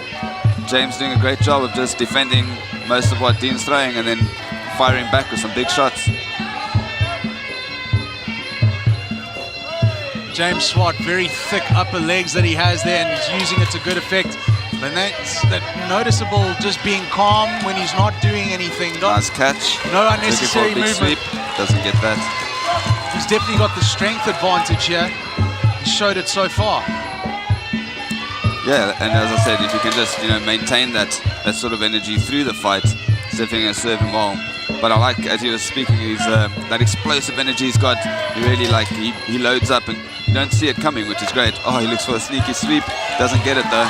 James doing a great job of just defending most of what Dean's throwing and then firing back with some big shots. James Swart, very thick upper legs that he has there, and he's using it to good effect. And that's that noticeable, just being calm when he's not doing anything. Nice catch. No unnecessary big movement. sweep. Doesn't get that. He's definitely got the strength advantage here. He showed it so far. Yeah, and as I said, if you can just maintain that sort of energy through the fight, it's definitely going to serve him well. But I like, as he was speaking, he's that explosive energy he's got. He really he loads up and you don't see it coming, which is great. Oh, he looks for a sneaky sweep. Doesn't get it though.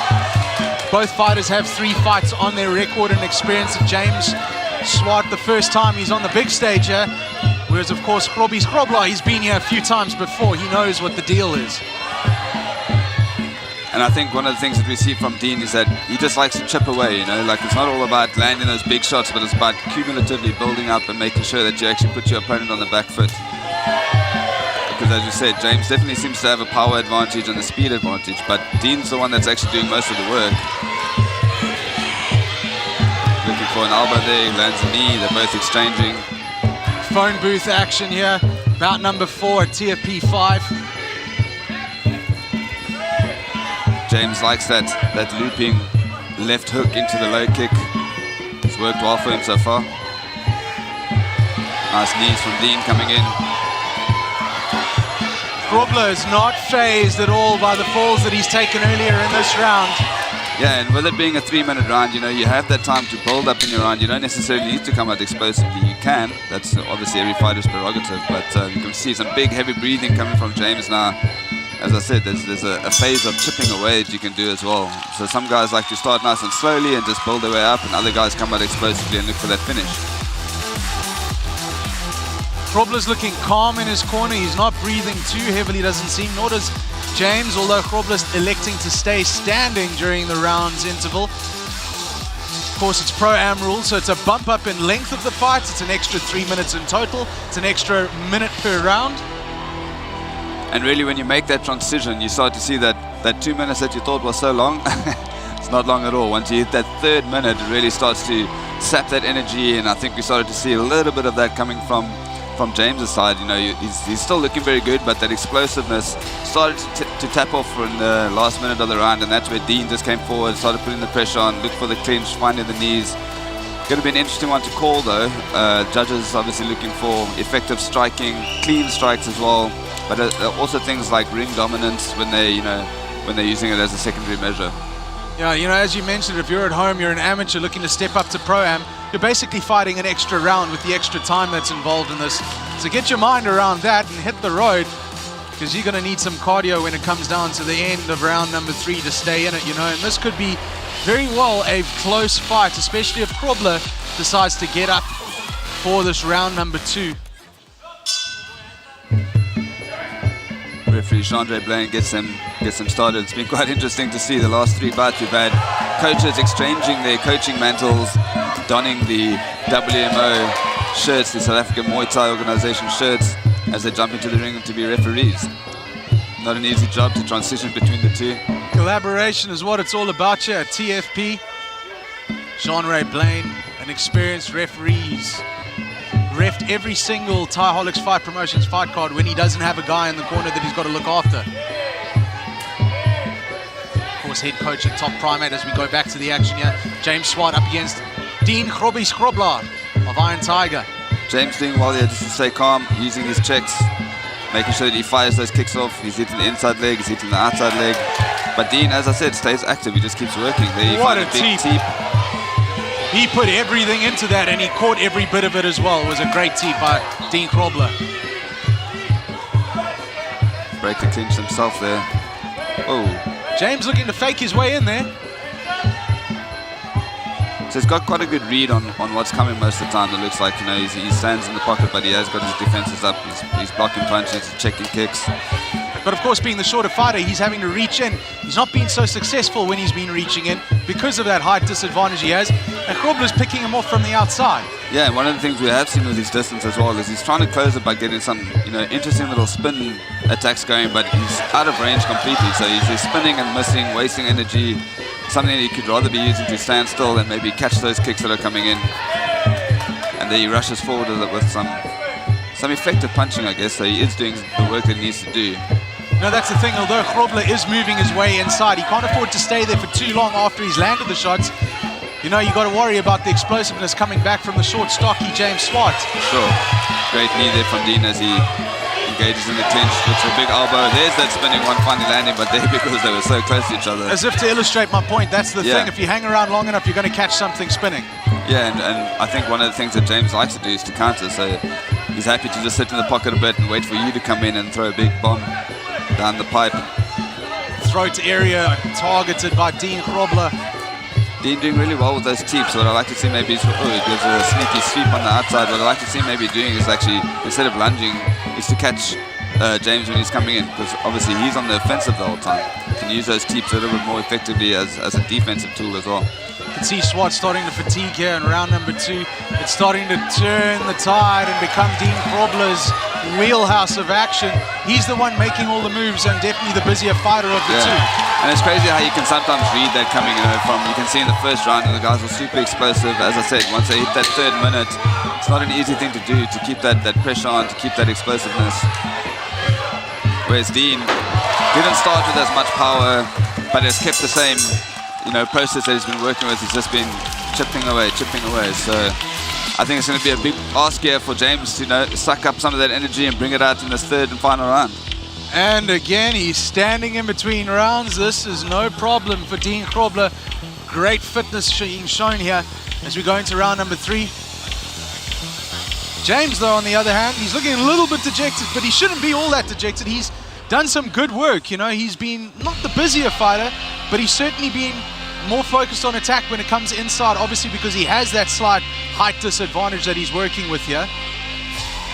Both fighters have 3 fights on their record and experience. Of James Swart, the first time he's on the big stage here, whereas of course Grobler, he's been here a few times before. He knows what the deal is. And I think one of the things that we see from Dean is that he just likes to chip away, like it's not all about landing those big shots, but it's about cumulatively building up and making sure that you actually put your opponent on the back foot. Because as you said, James definitely seems to have a power advantage and a speed advantage, but Dean's the one that's actually doing most of the work. Looking for an elbow there, he lands a knee, they're both exchanging. Phone booth action here, bout number 4 at TFP 5. James likes that looping left hook into the low kick. It's worked well for him so far. Nice knees from Dean coming in. Grobler is not phased at all by the falls that he's taken earlier in this round. Yeah, and with it being a 3-minute round, you have that time to build up in your round. You don't necessarily need to come out explosively. You can. That's obviously every fighter's prerogative. But you can see some big, heavy breathing coming from James now. As I said, there's a phase of chipping away that you can do as well. So some guys like to start nice and slowly and just build their way up, and other guys come out explosively and look for that finish. Grobler's looking calm in his corner. He's not breathing too heavily, doesn't seem, nor does James, although Grobler's electing to stay standing during the round's interval. Of course, it's Pro-Am rules, so it's a bump up in length of the fight. It's an extra 3 minutes in total. It's an extra minute per round. And really, when you make that transition, you start to see that 2 minutes that you thought was so long, it's not long at all. Once you hit that 3rd minute, it really starts to sap that energy, and I think we started to see a little bit of that coming from James's side. He's still looking very good, but that explosiveness started to tap off in the last minute of the round, and that's where Dean just came forward, started putting the pressure on, looked for the clinch, finding the knees. Going to be an interesting one to call though. Judges obviously looking for effective striking, clean strikes as well, but also things like ring dominance when they're using it as a secondary measure. Yeah, as you mentioned, if you're at home, you're an amateur looking to step up to Pro-Am, you're basically fighting an extra round with the extra time that's involved in this. So get your mind around that and hit the road, because you're going to need some cardio when it comes down to the end of round number 3 to stay in it, and this could be very well a close fight, especially if Grobler decides to get up for this round number 2. Referee Chandre Blaine gets them started. It's been quite interesting to see the last 3 bouts. We've had coaches exchanging their coaching mantles, donning the WMO shirts, the South African Muay Thai organization shirts, as they jump into the ring to be referees. Not an easy job to transition between the two. Collaboration is what it's all about here at TFP. Chandre Blaine, an experienced referees. Refed every single Thaiholics Fight Promotions fight card when he doesn't have a guy in the corner that he's got to look after. Of course, head coach at Top Primate as we go back to the action here. James Swart up against Dean Grobler of Iron Tiger. James doing well here just to stay calm, using his checks, making sure that he fires those kicks off. He's hitting the inside leg, he's hitting the outside leg. But Dean, as I said, stays active. He just keeps working. There you What find a big teep. He put everything into that, and he caught every bit of it as well. It was a great tee by Dean Grobler. Break the clinch himself there. Oh. James looking to fake his way in there. So he's got quite a good read on what's coming most of the time. It looks like, you know, he stands in the pocket, but he has got his defenses up. He's blocking punches, he's checking kicks. But of course, being the shorter fighter, he's having to reach in. He's not been so successful when he's been reaching in because of that height disadvantage he has. And Grobler's picking him off from the outside. Yeah, and one of the things we have seen with his distance as well is he's trying to close it by getting some, you know, interesting little spin attacks going, but he's out of range completely. So he's spinning and missing, wasting energy. Something that he could rather be using to stand still and maybe catch those kicks that are coming in. And then he rushes forward with some effective punching, I guess. So he is doing the work that he needs to do. No, that's the thing. Although Grobler is moving his way inside, he can't afford to stay there for too long after he's landed the shots. You know, you got to worry about the explosiveness coming back from the short, stocky James Swart. Sure. Great knee there from Dean as he engages in the clinch. Looks for a big elbow. There's that spinning one finally landing, but there because they were so close to each other. As if to illustrate my point, that's the thing. If you hang around long enough, you're going to catch something spinning. Yeah, and I think one of the things that James likes to do is to counter. So he's happy to just sit in the pocket a bit and wait for you to come in and throw a big bomb down the pipe. Throat area targeted by Dean Grobler. Dean doing really well with those teeps. What I like to see maybe is, he gives a sneaky sweep on the outside. What I like to see maybe doing is actually, instead of lunging, is to catch James when he's coming in, because obviously he's on the offensive the whole time. You can use those teeps a little bit more effectively as a defensive tool as well. You can see Swart starting to fatigue here in round number 2. It's starting to turn the tide and become Dean Grobler's wheelhouse of action. He's the one making all the moves and definitely the busier fighter of the two. And it's crazy how you can sometimes read that coming from, you can see in the first round the guys were super explosive. As I said, once they hit that 3rd minute, it's not an easy thing to do to keep that pressure on, to keep that explosiveness. Whereas Dean didn't start with as much power, but has kept the same, you know, process that he's been working with. He's just been chipping away. So I think it's going to be a big ask here for James to, you know, suck up some of that energy and bring it out in this 3rd and final round. And again, he's standing in between rounds. This is no problem for Dean Grobler. Great fitness being shown here as we go into round number 3. James, though, on the other hand, he's looking a little bit dejected, but he shouldn't be all that dejected. He's done some good work. You know, he's been not the busier fighter, but he's certainly been more focused on attack when it comes inside, obviously because he has that slight height disadvantage that he's working with here.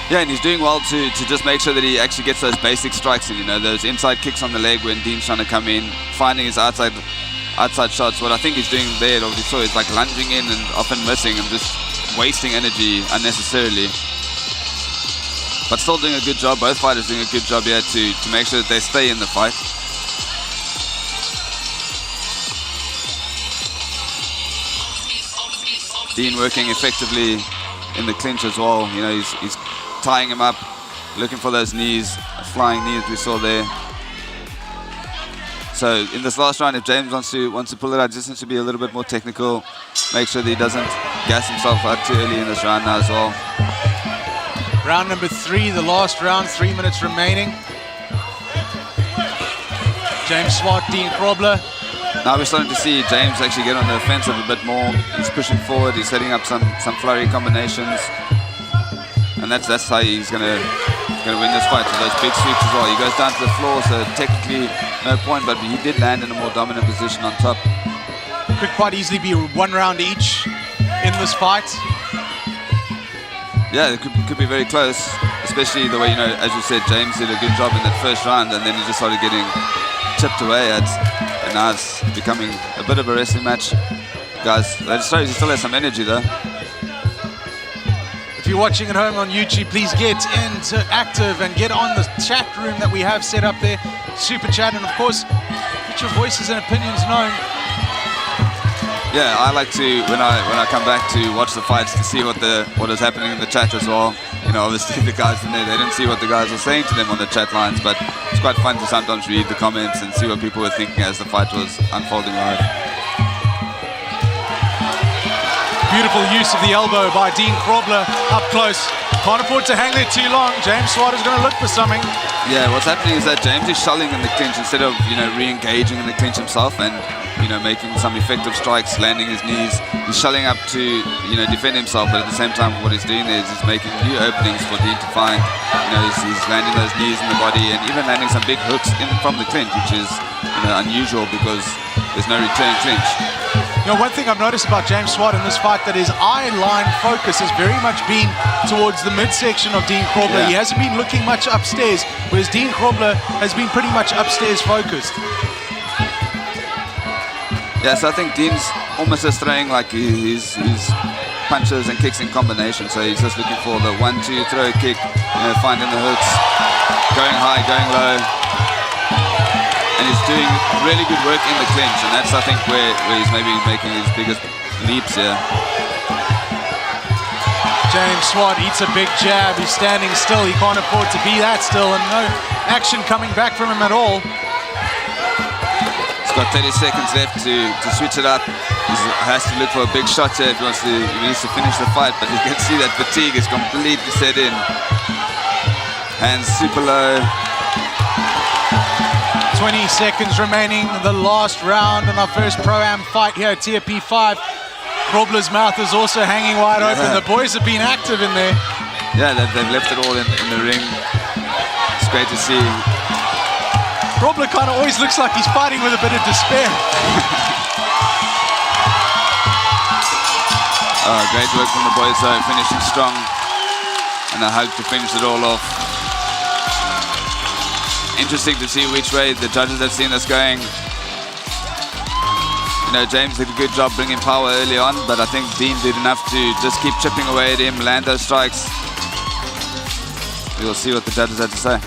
Yeah, and he's doing well to just make sure that he actually gets those basic strikes in, you know, those inside kicks on the leg when Dean's trying to come in, finding his outside shots. What I think he's doing there, obviously saw, is like lunging in and often missing and just wasting energy unnecessarily. But still doing a good job. Both fighters doing a good job here to make sure that they stay in the fight. Dean working effectively in the clinch as well. You know, he's tying him up, looking for those knees, flying knees we saw there. So in this last round, if James wants to pull it out, just needs to be a little bit more technical. Make sure that he doesn't gas himself out too early in this round now as well. Round number 3, the last round, 3 minutes remaining. James Swart, Dean Grobler. Now we're starting to see James actually get on the offensive a bit more. He's pushing forward, he's setting up some flurry combinations. And that's how he's gonna win this fight, with those big sweeps as well. He goes down to the floor, so technically no point, but he did land in a more dominant position on top. Could quite easily be 1 round each in this fight. Yeah, it could be very close, especially the way, you know, as you said, James did a good job in that first round, and then he just started getting chipped away at, and now it's becoming a bit of a wrestling match. Guys, that shows he still has some energy though. If you're watching at home on YouTube, please get active and get on the chat room that we have set up there, Super Chat, and of course, get your voices and opinions known. Yeah, I like to, when I come back to watch the fights, to see what is happening in the chat as well. You know, obviously the guys in there, they didn't see what the guys were saying to them on the chat lines, but it's quite fun to sometimes read the comments and see what people were thinking as the fight was unfolding live. Beautiful use of the elbow by Dean Grobler up close. Can't afford to hang there too long. James Swart is going to look for something. Yeah, what's happening is that James is shulling in the clinch instead of, re-engaging in the clinch himself and, making some effective strikes, landing his knees. He's shulling up to, defend himself, but at the same time what he's doing is he's making new openings for Dean to find. He's landing those knees in the body and even landing some big hooks in from the clinch, which is, unusual because there's no return clinch. One thing I've noticed about James Swart in this fight, that his eye line focus has very much been towards the midsection of Dean Grobler. Yeah. He hasn't been looking much upstairs, whereas Dean Grobler has been pretty much upstairs focused. Yeah, so I think Dean's almost just throwing like his punches and kicks in combination. So he's just looking for the 1-2 throw kick, finding the hooks, going high, going low. And he's doing really good work in the clinch, and that's, I think, where he's maybe making his biggest leaps here. James Swart eats a big jab. He's standing still. He can't afford to be that still, and no action coming back from him at all. He's got 30 seconds left to switch it up. He has to look for a big shot here if he needs to finish the fight, but you can see that fatigue is completely set in. Hands super low. 20 seconds remaining, the last round in our first Pro-Am fight here at TFP 5. Grobler's mouth is also hanging wide open. The boys have been active in there. Yeah, they've left it all in the ring. It's great to see. Grobler kind of always looks like he's fighting with a bit of despair. Great work from the boys though, finishing strong. And a hug to finish it all off. Interesting to see which way the judges have seen us going. James did a good job bringing power early on, but I think Dean did enough to just keep chipping away at him, land those strikes. We'll see what the judges have to say.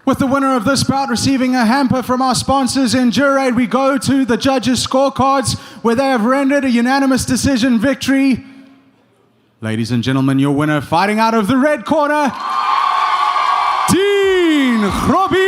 With the winner of this bout receiving a hamper from our sponsors Endurade, we go to the judges' scorecards where they have rendered a unanimous decision victory. Ladies and gentlemen, your winner fighting out of the red corner, Dean Grobler.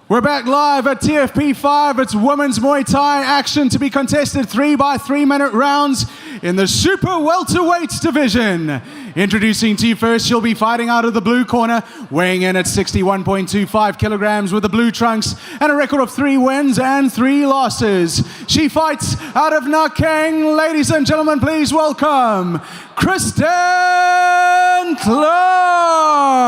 We're back live at TFP 5. It's women's Muay Thai action to be contested 3 by 3 minute rounds in the super welterweights division. Introducing to you first, she'll be fighting out of the blue corner, weighing in at 61.25 kilograms with the blue trunks and a record of 3 wins and 3 losses. She fights out of Nakang. Ladies and gentlemen, please welcome Kristin Clarke.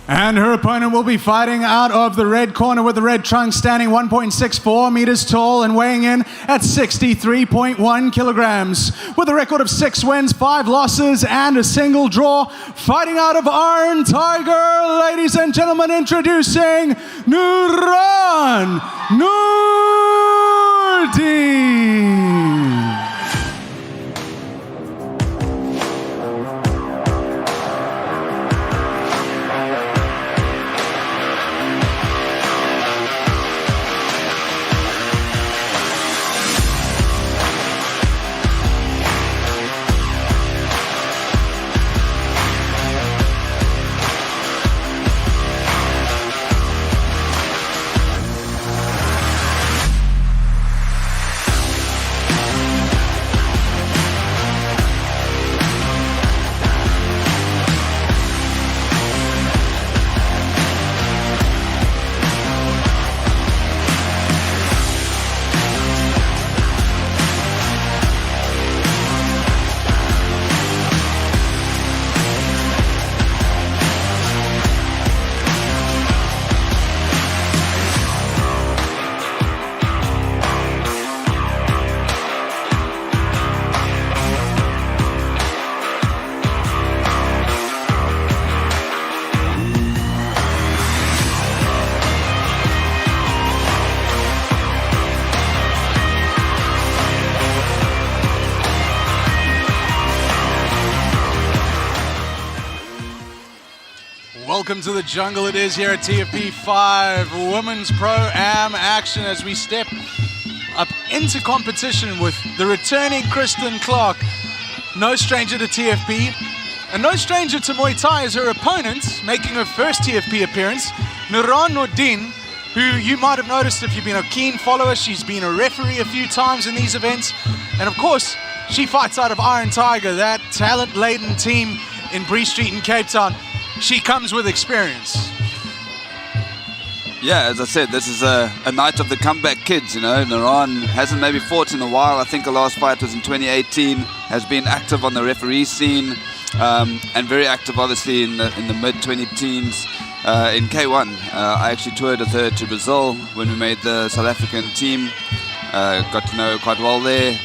And her opponent will be fighting out of the red corner with the red trunks, standing 1.64 meters tall and weighing in at 63.1 kilograms. With a record of 6 wins, 5 losses, and a single draw. Fighting out of Iron Tiger, ladies and gentlemen, introducing Nuraan Noordien. Welcome to the jungle. It is here at TFP 5 Women's Pro-Am action as we step up into competition with the returning Kristin Clarke. No stranger to TFP and no stranger to Muay Thai as her opponent, making her first TFP appearance, Nuraan, who you might have noticed if you've been a keen follower. She's been a referee a few times in these events. And of course, she fights out of Iron Tiger, that talent-laden team in Bree Street in Cape Town. She comes with experience. Yeah, as I said, this is a night of the comeback kids, you know. Nuraan hasn't maybe fought in a while. I think her last fight was in 2018. Has been active on the referee scene and very active, obviously, in the mid-20 teens in K1. I actually toured with her to Brazil when we made the South African team. Got to know her quite well there.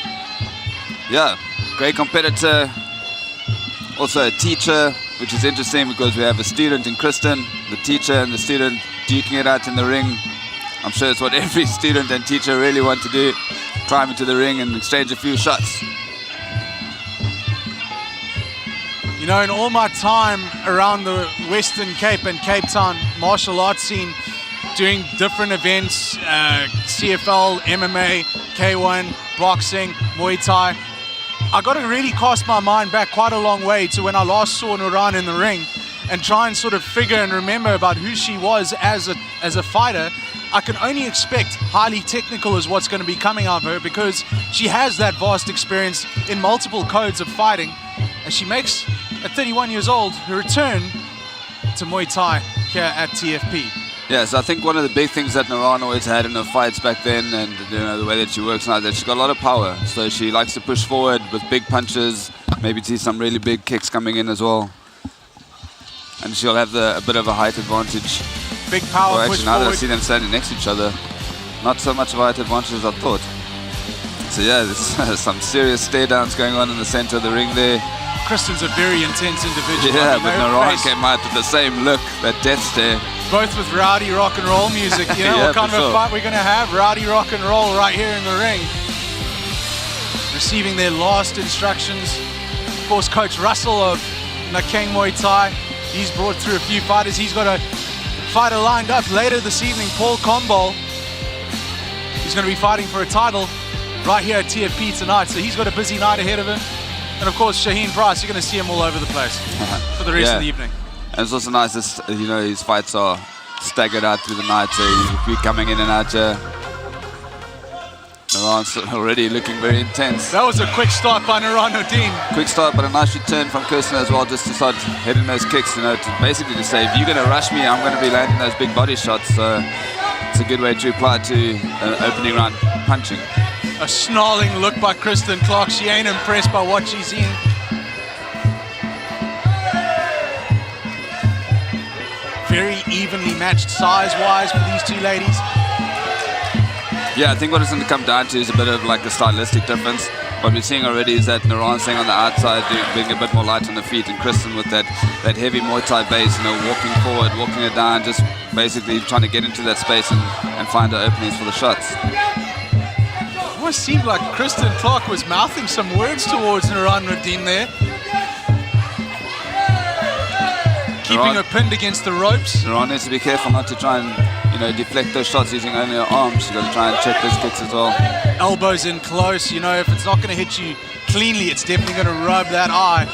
Yeah, great competitor. Also a teacher, which is interesting because we have a student in Kristin, the teacher and the student duking it out in the ring. I'm sure it's what every student and teacher really want to do, climb into the ring and exchange a few shots. You know, in all my time around the Western Cape and Cape Town martial arts scene, doing different events, CFL, MMA, K1, boxing, Muay Thai, I got to really cast my mind back quite a long way to when I last saw Nuraan in the ring and try and sort of figure and remember about who she was as a fighter. I can only expect highly technical is what's going to be coming out of her because she has that vast experience in multiple codes of fighting. And she makes, at 31 years old, her return to Muay Thai here at TFP. Yeah, so I think one of the big things that Nuraan always had in her fights back then, and the way that she works now, that she's got a lot of power. So she likes to push forward with big punches, maybe see some really big kicks coming in as well. And she'll have a bit of a height advantage. Big power Well, push actually, now that I forward. see them standing next to each other, not so much of a height advantage as I thought. So yeah, there's some serious stare downs going on in the center of the ring there. Kristin's a very intense individual. Yeah, I mean, but her Nuraan face, came out with the same look, that death stare. both with rowdy rock and roll music. You know Yeah, what kind for of a sure. fight we're going to have? Rowdy rock and roll right here in the ring. Receiving their last instructions. Of course, Coach Russell of Nakeng Muay Thai. He's brought through a few fighters. He's got a fighter lined up later this evening, Paul Kombol. He's going to be fighting for a title right here at TFP tonight. So he's got a busy night ahead of him. And of course, Shaheen Price, you're going to see him all over the place for the rest Yeah. of the evening. And it's also nice that, his fights are staggered out through the night, so he'll be coming in and out here. Nuraan's already looking very intense. That was a quick start by Noordien. Quick start, but a nice return from Kristin as well, just to start hitting those kicks, to basically to say, if you're going to rush me, I'm going to be landing those big body shots. So it's a good way to apply to opening round punching. A snarling look by Kristin Clarke. She ain't impressed by what she's seen. Very evenly matched size-wise for these two ladies. Yeah, I think what it's going to come down to is a bit of like a stylistic difference. What we're seeing already is that Nuraan's staying on the outside, being a bit more light on the feet, and Kristin with that heavy Muay Thai base, walking forward, walking it down, just basically trying to get into that space and find the openings for the shots. It almost seemed like Kristin Clarke was mouthing some words towards Noordien there. Keeping her pinned against the ropes. Nuraan needs to be careful not to try and, deflect those shots using only her arms. She's got to try and check those kicks as well. Elbows in close. If it's not going to hit you cleanly, it's definitely going to rub that eye.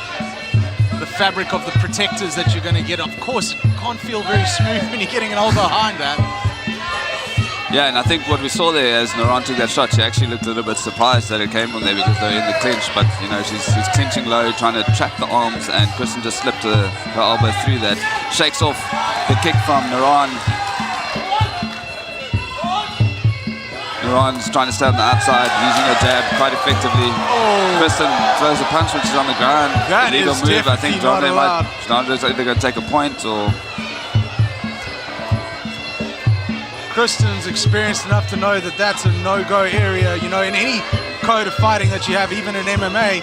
The fabric of the protectors that you're going to get. Of course, it can't feel very smooth when you're getting an elbow behind that. Yeah, and I think what we saw there as Nuraan took that shot, she actually looked a little bit surprised that it came from there because they were in the clinch. But, she's clinching low, trying to trap the arms, and Kristin just slipped her elbow through that. Shakes off the kick from Nuraan. Nuraan's trying to stay on the outside, using her jab quite effectively. Oh. Kristin throws a punch when she's on the ground. That Illegal is move. I think definitely not Jonde's either going to take a point or... Kristin's experienced enough to know that that's a no-go area. In any code of fighting that you have, even in MMA,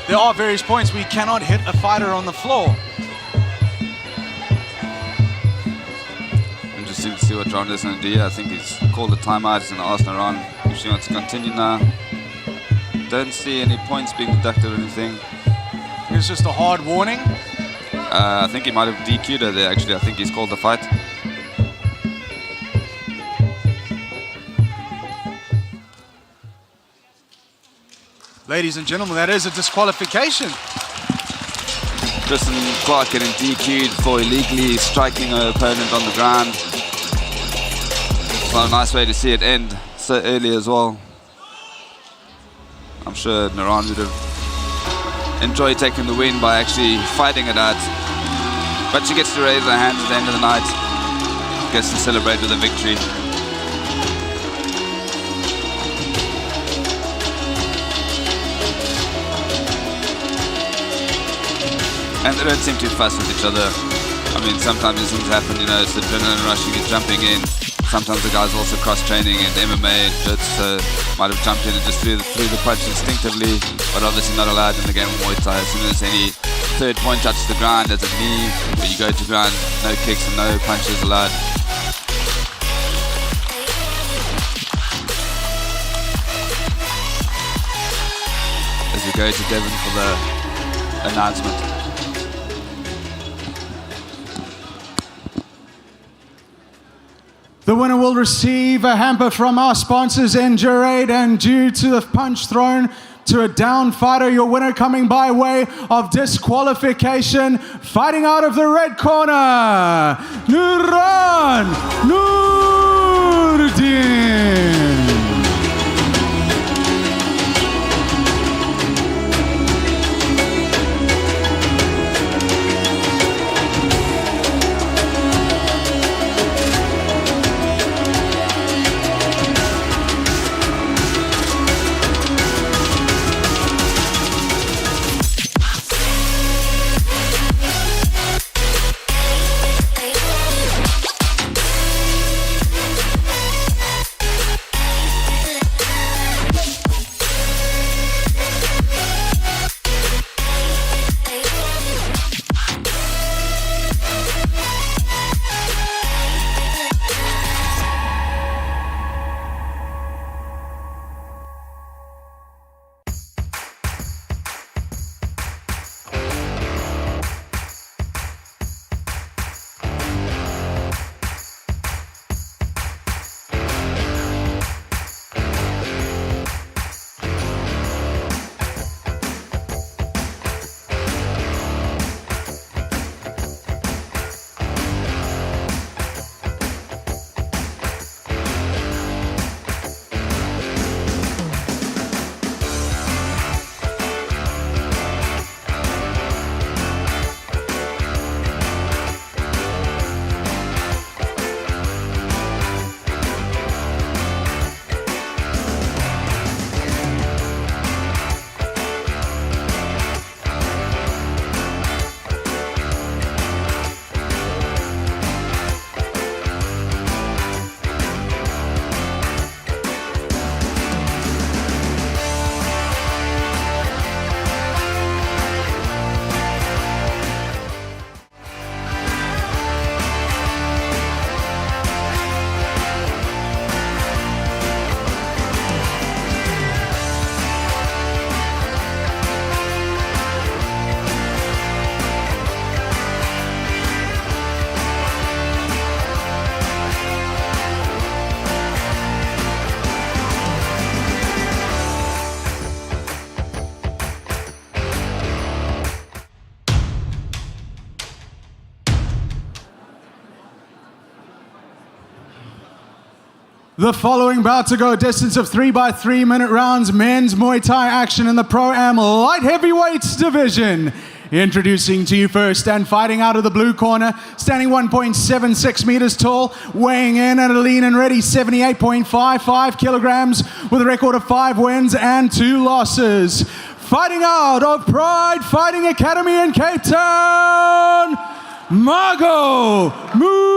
there are various points where you cannot hit a fighter on the floor. Interesting to see what Jonde's going to do. I think he's called a timeout. He's going to ask Nuraan if she wants to continue now. Don't see any points being deducted or anything. It's just a hard warning. I think he might have DQ'd her there, actually. I think he's called the fight. Ladies and gentlemen, that is a disqualification. Kristin Clarke getting DQ'd for illegally striking her opponent on the ground. It's not a nice way to see it end so early as well. I'm sure Nuraan would have enjoyed taking the win by actually fighting it out. But she gets to raise her hands at the end of the night. Gets to celebrate with a victory. And they don't seem to fuss with each other. I mean, sometimes these things happen, it's adrenaline rushing and jumping in. Sometimes the guys also cross-training in MMA and jiu-jitsu, so might have jumped in and just threw the punch instinctively, but obviously not allowed in the game of Muay Thai. As soon as any third point touches the ground, as a knee, where you go to ground, no kicks and no punches allowed. As we go to Devon for the announcement. The winner will receive a hamper from our sponsors, Endurade, and due to the punch thrown to a down fighter, your winner coming by way of disqualification, fighting out of the red corner, Nuraan Noordien. The following bout to go a distance of 3 by 3 minute rounds, men's Muay Thai action in the Pro-Am light heavyweights division. Introducing to you first and fighting out of the blue corner, standing 1.76 meters tall, weighing in at a lean and ready 78.55 kilograms with a record of 5 wins and 2 losses. Fighting out of Pride Fighting Academy in Cape Town, Mago Mutabi.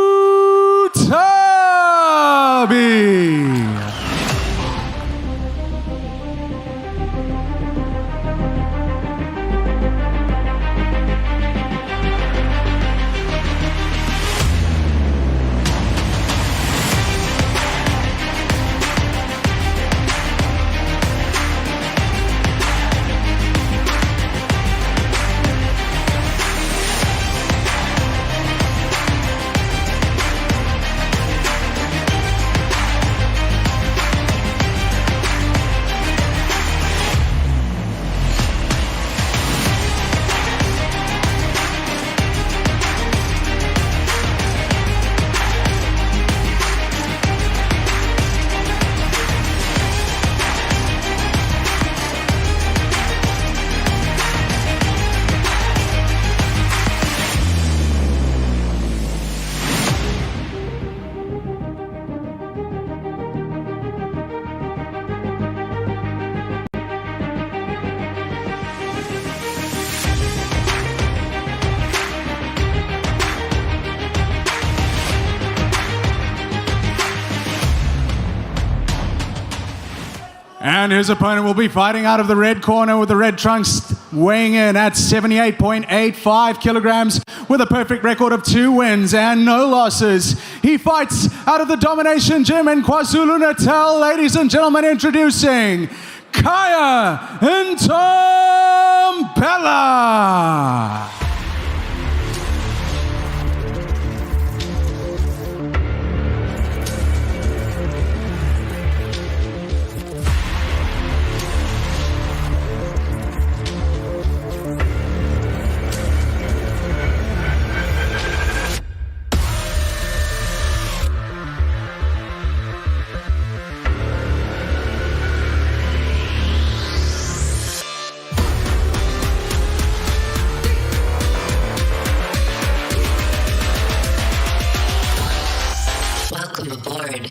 And his opponent will be fighting out of the red corner with the red trunks, weighing in at 78.85 kilograms with a perfect record of 2 wins and no losses. He fights out of the Domination Gym in KwaZulu-Natal. Ladies and gentlemen, introducing Khaya Ntombela. Welcome aboard.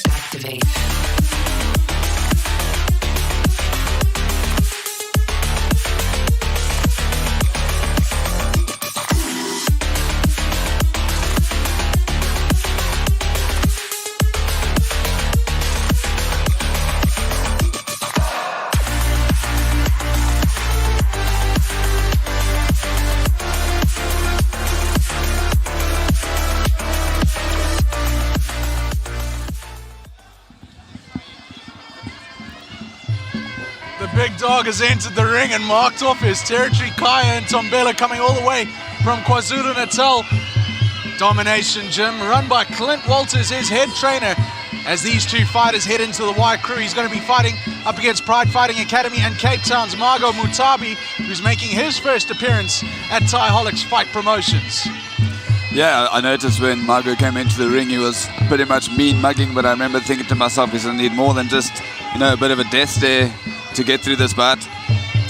Activate. The big dog has entered the ring and marked off his territory. Khaya Ntombela coming all the way from KwaZulu-Natal. Domination Gym, run by Clint Walters, his head trainer. As these two fighters head into the Y Crew, he's going to be fighting up against Pride Fighting Academy and Cape Town's Mago Mutabi, who's making his first appearance at Thaiholics Fight Promotions. Yeah, I noticed when Mago came into the ring, he was pretty much mean mugging, but I remember thinking to myself, he's going to need more than just, a bit of a death stare to get through this bout.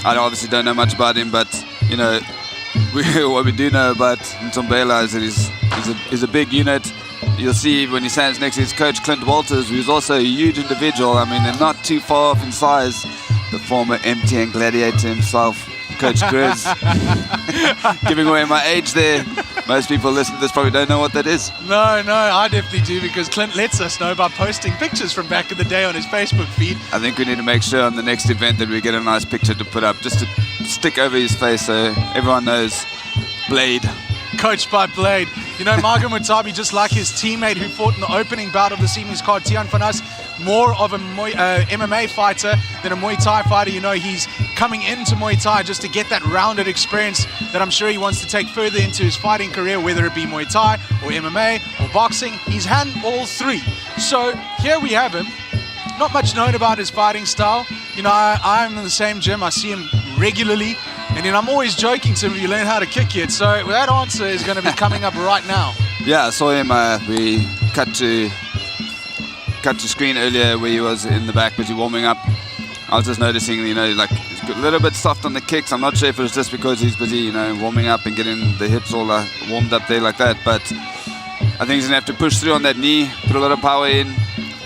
I obviously don't know much about him, but, what we do know about Ntombela is that he's a big unit. You'll see when he stands next to his coach, Clint Walters, who's also a huge individual. I mean, they're not too far off in size. The former MTN gladiator himself, Coach Grizz. Giving away my age there. Most people listening to this probably don't know what that is. No, I definitely do, because Clint lets us know by posting pictures from back in the day on his Facebook feed. I think we need to make sure on the next event that we get a nice picture to put up, just to stick over his face so everyone knows Blade. Coached by Blade. Mago Mutabi, just like his teammate who fought in the opening bout of this evening's card, Tian Van Us, more of a MMA fighter than a Muay Thai fighter. You know, he's coming into Muay Thai just to get that rounded experience that I'm sure he wants to take further into his fighting career, whether it be Muay Thai or MMA or boxing. He's had all three. So here we have him. Not much known about his fighting style. You know, I'm in the same gym. I see him regularly. And then I'm always joking to him, you learn how to kick yet? So that answer is going to be coming up right now. Yeah, I saw him. We cut to screen earlier where he was in the back, busy warming up. I was just noticing, you know, like he's a little bit soft on the kicks. I'm not sure if it was just because he's busy, you know, warming up and getting the hips all warmed up there like that. But I think he's going to have to push through on that knee, put a lot of power in.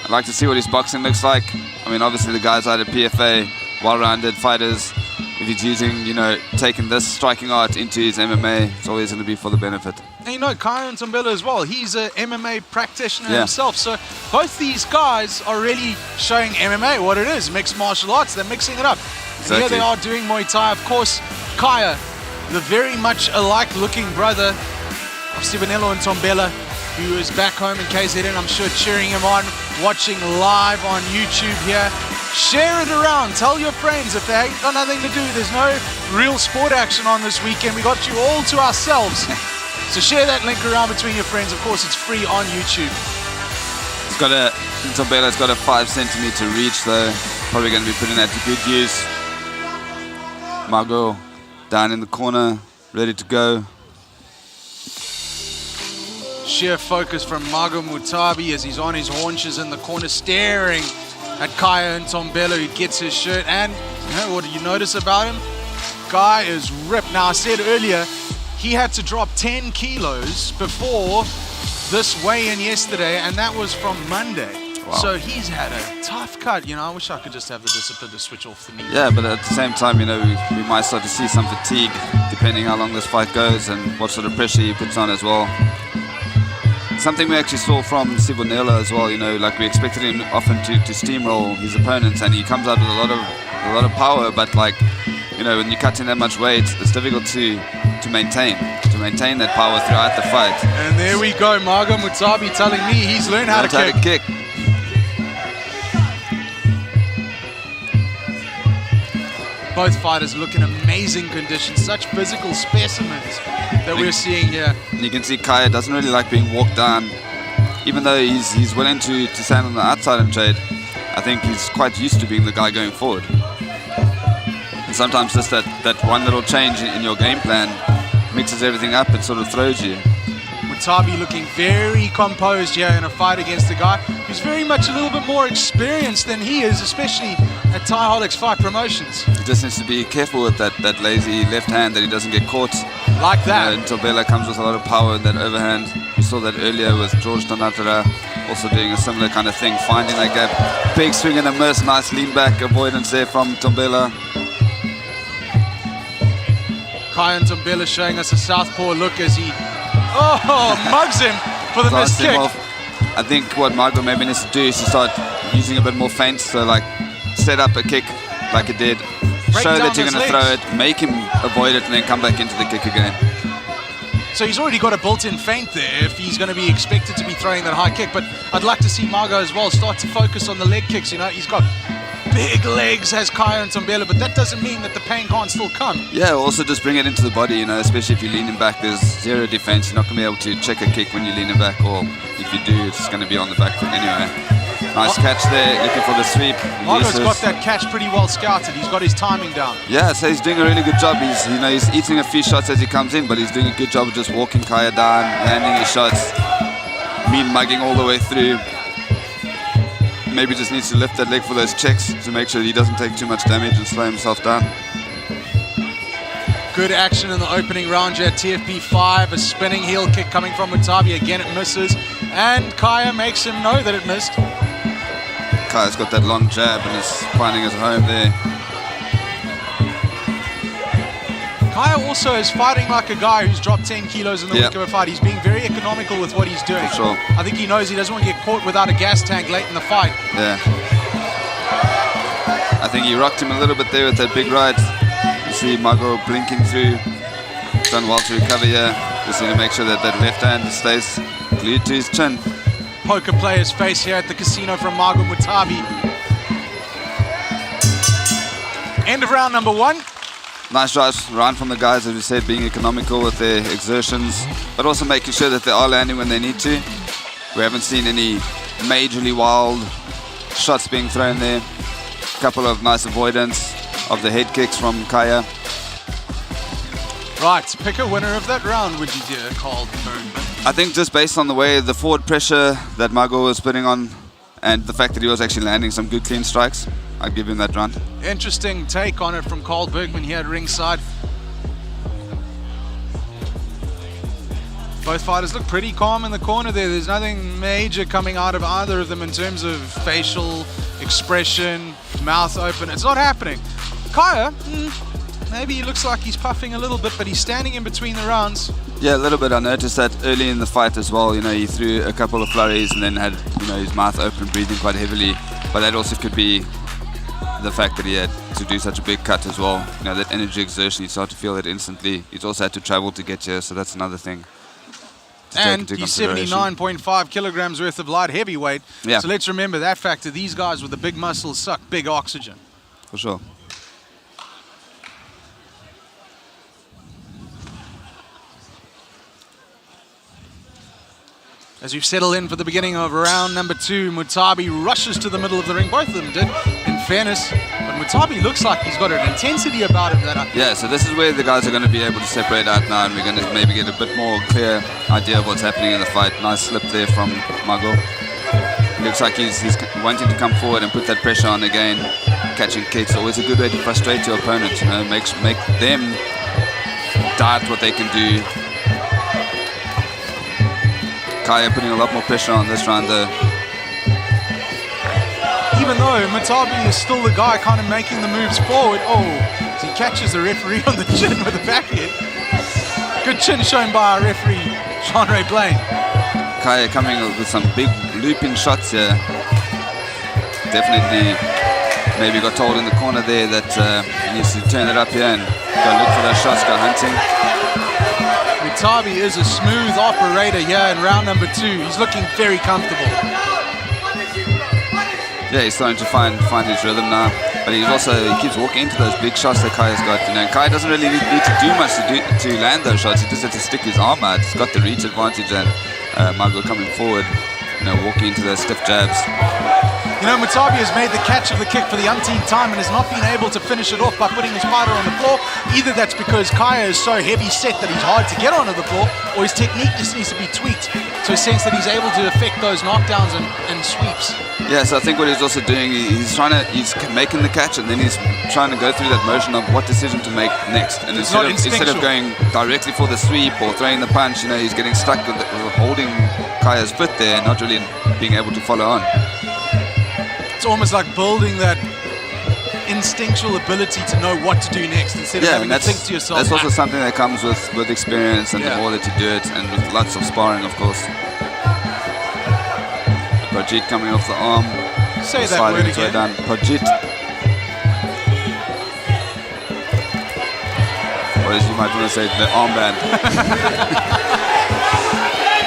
I'd like to see what his boxing looks like. I mean, obviously the guys out at PFA, well-rounded fighters. If he's using, you know, taking this striking art into his MMA, it's always going to be for the benefit. And you know, Khaya Ntombela as well, he's an MMA practitioner himself. So both these guys are really showing MMA what it is, mixed martial arts. They're mixing it up. Exactly. And here they are doing Muay Thai. Of course, Khaya, the very much alike-looking brother of Sibonelo Ntombela, who is back home in KZN, I'm sure cheering him on, watching live on YouTube here. Share it around. Tell your friends if they ain't got nothing to do. There's no real sport action on this weekend. We got you all to ourselves. So share that link around between your friends. Of course, it's free on YouTube. Ntombela's got a 5 centimeter reach though. Probably going to be putting that to good use. Mago down in the corner, ready to go. Sheer focus from Mago Mutabi as he's on his haunches in the corner, staring at Khaya Ntombela, who gets his shirt. And you know what do you notice about him? Guy is ripped. Now, I said earlier, he had to drop 10 kilos before this weigh-in yesterday, and that was from Monday. Wow. So he's had a tough cut. You know, I wish I could just have the discipline to switch off the knee. Yeah, but at the same time, you know, we might start to see some fatigue depending how long this fight goes and what sort of pressure he puts on as well. Something we actually saw from Sibonelo as well, you know, like we expected him often to steamroll his opponents, and he comes out with a lot of power, but like, you know, when you're cutting that much weight, it's difficult to maintain that power throughout the fight. And there we go, Mago Mutabi telling me he's learned how to kick. Both fighters look in amazing condition, such physical specimens that we're seeing here. And you can see Khaya doesn't really like being walked down, even though he's willing to stand on the outside and trade. I think he's quite used to being the guy going forward. And sometimes just that one little change in your game plan mixes everything up and sort of throws you. Mutabi looking very composed here in a fight against a guy who's very much a little bit more experienced than he is, especially at Thaiholics Fight Promotions. He just needs to be careful with that lazy left hand that he doesn't get caught. Like that. Ntombela comes with a lot of power in that overhand. We saw that earlier with George Donatara also doing a similar kind of thing, finding that gap. Big swing and a miss, nice lean back avoidance there from Ntombela. Khaya Ntombela showing us a southpaw look as he mugs him for the missed kick. I think what Mago maybe needs to do is to start using a bit more feints, so like set up a kick like it did, show that you're going to throw it, make him avoid it, and then come back into the kick again. So he's already got a built-in feint there if he's going to be expected to be throwing that high kick, but I'd like to see Mago as well start to focus on the leg kicks. You know, he's got big legs, has Khaya Ntombela, but that doesn't mean that the pain can't still come. Yeah, also just bring it into the body, you know, especially if you're leaning back, there's zero defense. You're not going to be able to check a kick when you're leaning back, or if you do, it's going to be on the back foot anyway. Nice catch there, looking for the sweep. Mago's got that catch pretty well scouted. He's got his timing down. Yeah, so he's doing a really good job. He's eating a few shots as he comes in, but he's doing a good job of just walking Khaya down, landing his shots, mean mugging all the way through. Maybe just needs to lift that leg for those checks to make sure he doesn't take too much damage and slow himself down. Good action in the opening round here. TFP 5, a spinning heel kick coming from Mutabi. Again, it misses, and Khaya makes him know that it missed. Khaya's got that long jab and he's finding his home there. Khaya also is fighting like a guy who's dropped 10 kilos in the week of a fight. He's being very economical with what he's doing. For sure. I think he knows he doesn't want to get caught without a gas tank late in the fight. Yeah. I think he rocked him a little bit there with that big right. You see Mago blinking through. Done well to recover here. Just need to make sure that that left hand stays glued to his chin. poker players face here at the casino from Mago Mutabi. End of round number 1. Nice drives around from the guys, as we said, being economical with their exertions, but also making sure that they are landing when they need to. We haven't seen any majorly wild shots being thrown there. A couple of nice avoidance of the head kicks from Khaya. Right, pick a winner of that round, would you dear, Carl Bergman? I think just based on the way the forward pressure that Mago was putting on and the fact that he was actually landing some good clean strikes, I'd give him that round. Interesting take on it from Carl Bergman here at ringside. Both fighters look pretty calm in the corner there. There's nothing major coming out of either of them in terms of facial expression, mouth open. It's not happening. Khaya, maybe he looks like he's puffing a little bit, but he's standing in between the rounds. Yeah, a little bit. I noticed that early in the fight as well. You know, he threw a couple of flurries and then had, you know, his mouth open, breathing quite heavily. But that also could be the fact that he had to do such a big cut as well. You know, that energy exertion, you start to feel it instantly. He's also had to travel to get here, so that's another thing. And he's 79.5 kilograms worth of light heavyweight. Yeah. So let's remember that factor. These guys with the big muscles suck big oxygen. For sure. As we've settled in for the beginning of round number 2, Mutabi rushes to the middle of the ring. Both of them did, in fairness. But Mutabi looks like he's got an intensity about him that yeah, so this is where the guys are going to be able to separate out now, and we're going to maybe get a bit more clear idea of what's happening in the fight. Nice slip there from Mago. Looks like he's wanting to come forward and put that pressure on again. Catching kicks, always a good way to frustrate your opponent, you know, make them doubt what they can do. Khaya putting a lot more pressure on this round though. Even though Mutabi is still the guy kind of making the moves forward. Oh, he catches the referee on the chin with a back hit. Good chin shown by our referee, Jean-Ray Blaine. Khaya coming with some big looping shots here. Definitely maybe got told in the corner there that he needs to turn it up here and go look for those shots, go hunting. Mutabi is a smooth operator here in round number 2. He's looking very comfortable. Yeah, he's starting to find his rhythm now, but he keeps walking into those big shots that Khaya's got. You know, Khaya doesn't really need to do much to land those shots. He just has to stick his arm out. He's got the reach advantage, and Mago coming forward, you know, walking into those stiff jabs. You know, Mutabi has made the catch of the kick for the umpteenth time and has not been able to finish it off by putting his fighter on the floor. Either that's because Khaya is so heavy set that he's hard to get onto the floor, or his technique just needs to be tweaked to a sense that he's able to affect those knockdowns and sweeps. Yeah, so I think what he's also doing, he's making the catch and then he's trying to go through that motion of what decision to make next. And instead of going directly for the sweep or throwing the punch, you know, he's getting stuck with holding Khaya's foot there and not really being able to follow on. It's almost like building that instinctual ability to know what to do next instead of having to think to yourself. That's also something that comes with experience and the more that you do it, and with lots of sparring, of course. Pajit coming off the arm. Say that word again. Down. Pajit. Or as you might want to say, the armband.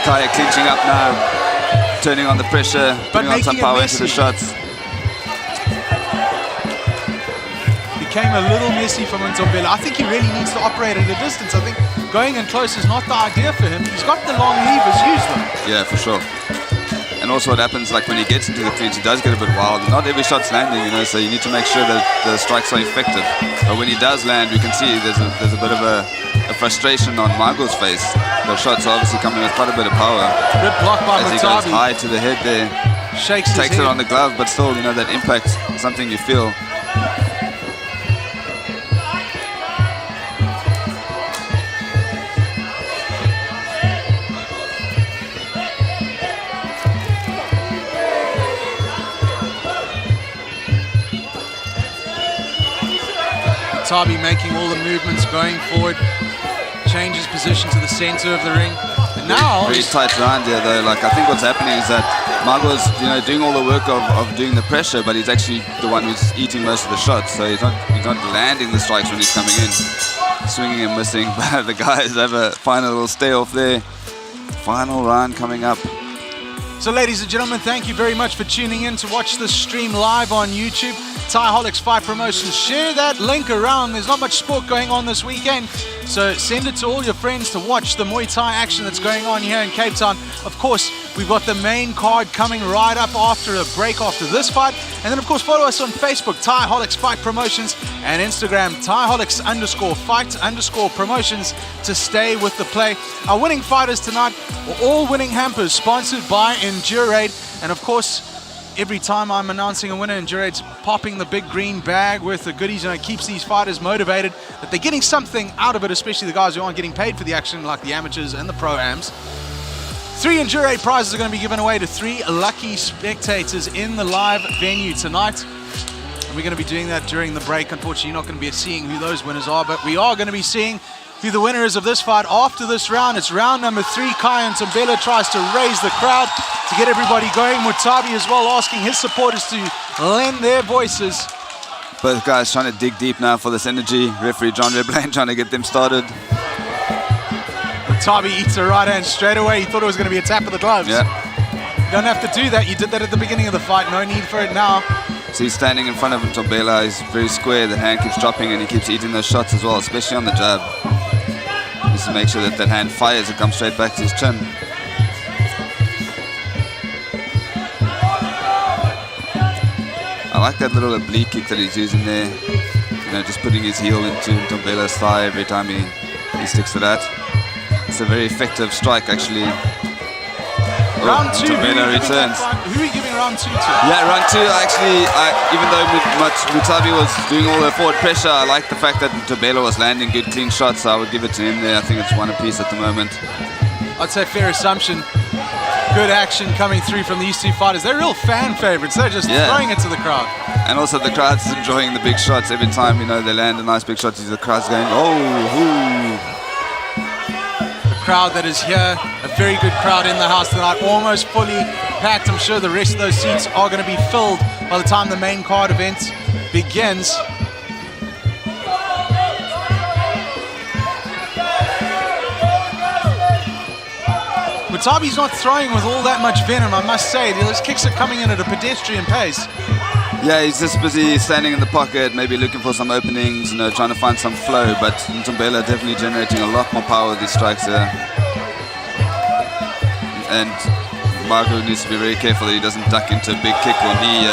Khaya clinching up now, turning on the pressure, putting on some power into the shots. Became a little messy for Ntombela. I think he really needs to operate at a distance. I think going in close is not the idea for him. He's got the long levers, use them. Yeah, for sure. And also what happens, like when he gets into the clinch, he does get a bit wild. Not every shot's landing, you know, so you need to make sure that the strikes are effective. But when he does land, we can see there's a bit of a frustration on Mago's face. The shots are obviously coming with quite a bit of power. Good block by Mutabi. As he goes high to the head there. Takes it on the glove, but still, you know, that impact is something you feel. Mutabi making all the movements, going forward, changes position to the center of the ring. And now very tight round here though. Like I think what's happening is that Mago's, you know, doing all the work of doing the pressure, but he's actually the one who's eating most of the shots. So he's not landing the strikes when he's coming in, swinging and missing. But the guys have a final little stay off there. Final round coming up. So ladies and gentlemen, thank you very much for tuning in to watch this stream live on YouTube. Thaiholics Fight Promotions. Share that link around. There's not much sport going on this weekend, so send it to all your friends to watch the Muay Thai action that's going on here in Cape Town. Of course, we've got the main card coming right up after a break after this fight. And then of course follow us on Facebook, Thaiholics Fight Promotions, and Instagram, Thaiholics_fight_promotions to stay with the play. Our winning fighters tonight were all winning hampers sponsored by Endurade. And of course, every time I'm announcing a winner, Endurade's popping the big green bag with the goodies, and it keeps these fighters motivated that they're getting something out of it, especially the guys who aren't getting paid for the action like the amateurs and the pro-ams. 3 Endurade prizes are going to be given away to 3 lucky spectators in the live venue tonight. And we're going to be doing that during the break. Unfortunately, you're not going to be seeing who those winners are, but we are going to be seeing who the winner is of this fight after this round. It's round number 3. Khaya and Ntombela tries to raise the crowd to get everybody going. Mutabi as well asking his supporters to lend their voices. Both guys trying to dig deep now for this energy. Referee John Ebrahim trying to get them started. Mutabi eats a right hand straight away. He thought it was going to be a tap of the gloves. Yeah. You don't have to do that. You did that at the beginning of the fight. No need for it now. So he's standing in front of Ntombela. He's very square. The hand keeps dropping and he keeps eating those shots as well, especially on the jab. Just to make sure that that hand fires and comes straight back to his chin. I like that little oblique kick that he's using there. You know, just putting his heel into Ntombela's thigh every time he sticks to that. It's a very effective strike, actually. Round 2, Ntombela returns. Who are you giving round 2 to? Yeah, round 2, actually, even though Mutabi was doing all the forward pressure, I like the fact that Ntombela was landing good, clean shots, so I would give it to him there. I think it's 1 apiece at the moment. I'd say fair assumption. Good action coming through from these 2 fighters. They're real fan favorites. They're just throwing it to the crowd. And also the crowd's enjoying the big shots. Every time, you know, they land a nice big shot, the crowd's going, oh, hoo. Crowd that is here, a very good crowd in the house tonight, almost fully packed. I'm sure the rest of those seats are going to be filled by the time the main card event begins. Mutabi's not throwing with all that much venom, I must say. Those kicks are coming in at a pedestrian pace. Yeah, he's just busy standing in the pocket, maybe looking for some openings, you know, trying to find some flow, but Ntombela definitely generating a lot more power with these strikes there. And Mago needs to be very careful that he doesn't duck into a big kick or knee.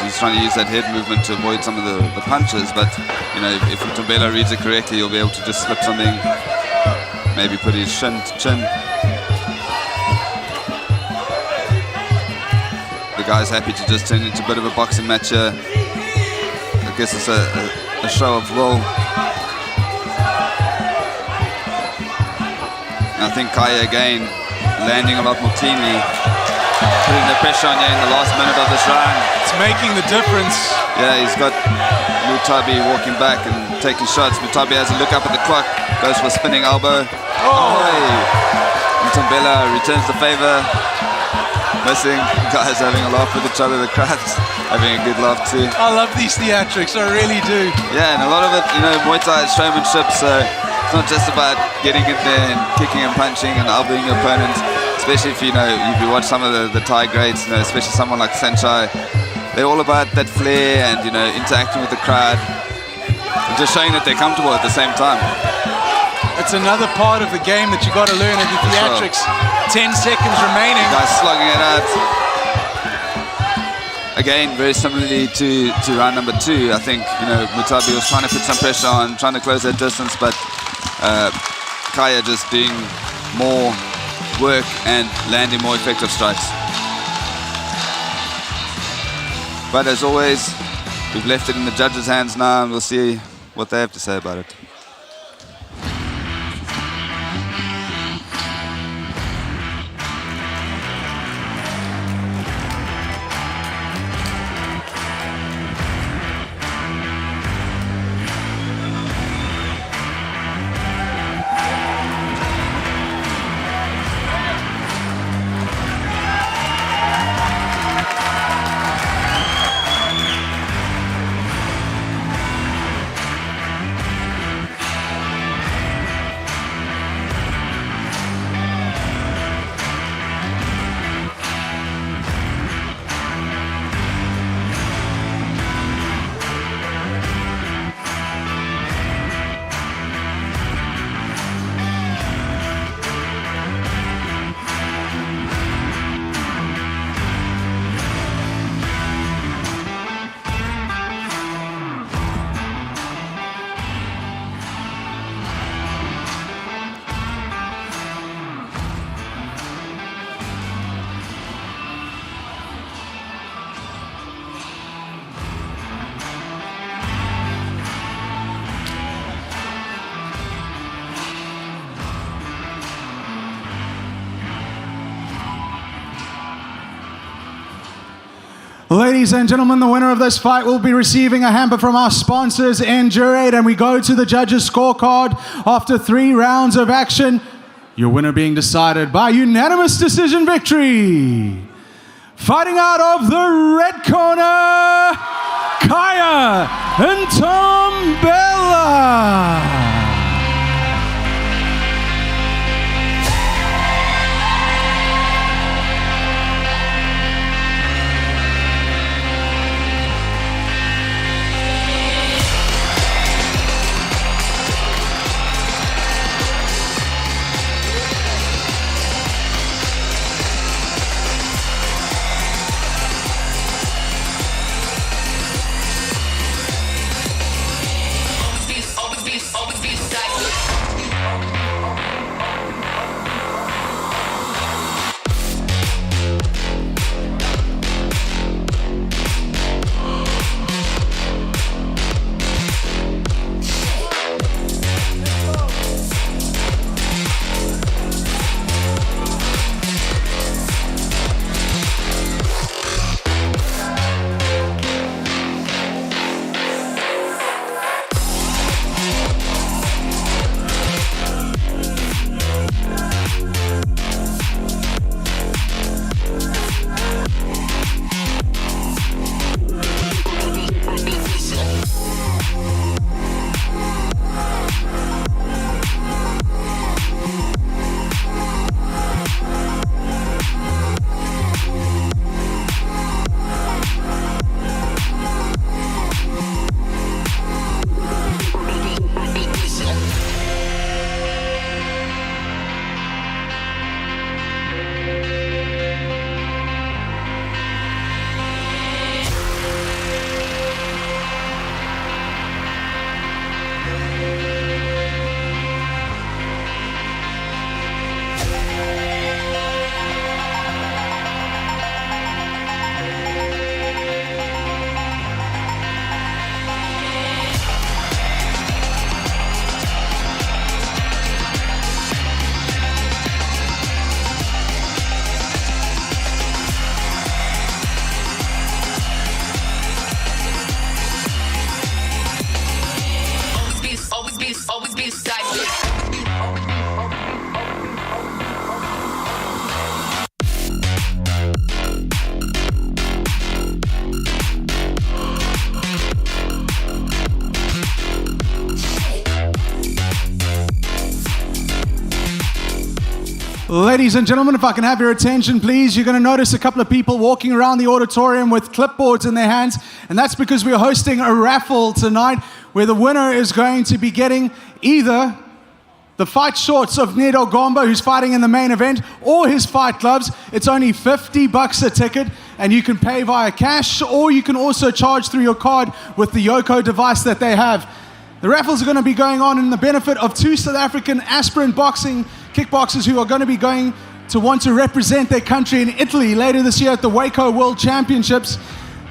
He's trying to use that head movement to avoid some of the punches, but, you know, if Ntombela reads it correctly, he'll be able to just slip something, maybe put his shin to chin. The guy's happy to just turn into a bit of a boxing match here. I guess it's a show of will. And I think Khaya again landing a lot more cleanly, putting the pressure on you in the last minute of this round. It's making the difference. Yeah, he's got Mutabi walking back and taking shots. Mutabi has a look up at the clock, goes for a spinning elbow. Oh! Ntombela returns the favor. Missing. Guys having a laugh with each other. The crowd's having a good laugh too. I love these theatrics, I really do. Yeah, and a lot of it, you know, Muay Thai is showmanship, so it's not just about getting in there and kicking and punching and elbowing your opponent. Especially if, you know, if you watch some of the Thai greats, you know, especially someone like Sanchai, they're all about that flair and, you know, interacting with the crowd and just showing that they're comfortable at the same time. It's another part of the game that you got to learn at the theatrics. 10 seconds remaining. Guys slugging it out. Again, very similarly to round number 2, I think, you know, Mutabi was trying to put some pressure on, trying to close that distance, but Khaya just doing more work and landing more effective strikes. But as always, we've left it in the judges' hands now, and we'll see what they have to say about it. Ladies and gentlemen, the winner of this fight will be receiving a hamper from our sponsors, Endurate, and we go to the judges' scorecard after 3 rounds of action. Your winner being decided by unanimous decision victory. Fighting out of the red corner, Khaya Ntombela. Ladies and gentlemen, if I can have your attention, please. You're going to notice a couple of people walking around the auditorium with clipboards in their hands, and that's because we're hosting a raffle tonight where the winner is going to be getting either the fight shorts of Ncedo Gomba, who's fighting in the main event, or his fight gloves. It's only $50 a ticket, and you can pay via cash, or you can also charge through your card with the Yoko device that they have. The raffles are going to be going on in the benefit of 2 South African aspirant kickboxers who are going to be going to want to represent their country in Italy later this year at the Waco World Championships.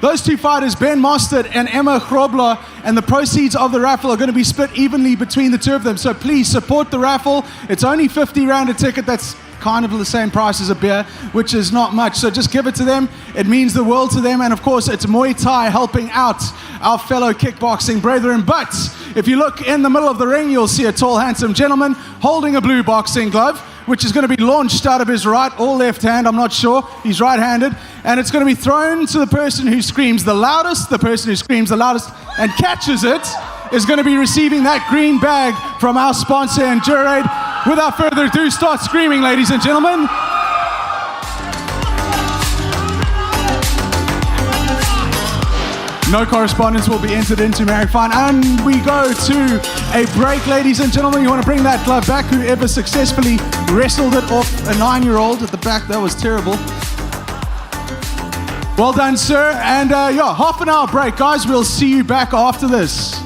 Those 2 fighters, Ben Mostert and Emma Grobler, and the proceeds of the raffle are going to be split evenly between the 2 of them. So please support the raffle. It's only 50 rand a ticket. That's kind of the same price as a beer, which is not much. So just give it to them. It means the world to them. And of course, it's Muay Thai helping out our fellow kickboxing brethren. But if you look in the middle of the ring, you'll see a tall, handsome gentleman holding a blue boxing glove, which is going to be launched out of his right or left hand. I'm not sure. He's right-handed. And it's going to be thrown to the person who screams the loudest. The person who screams the loudest and catches it is going to be receiving that green bag from our sponsor, Endurate. Without further ado, start screaming, ladies and gentlemen. No correspondence will be entered into Marifan. And we go to a break, ladies and gentlemen. You want to bring that glove back. Whoever successfully wrestled it off a 9-year-old at the back, that was terrible. Well done, sir. And yeah, half an hour break, guys. We'll see you back after this.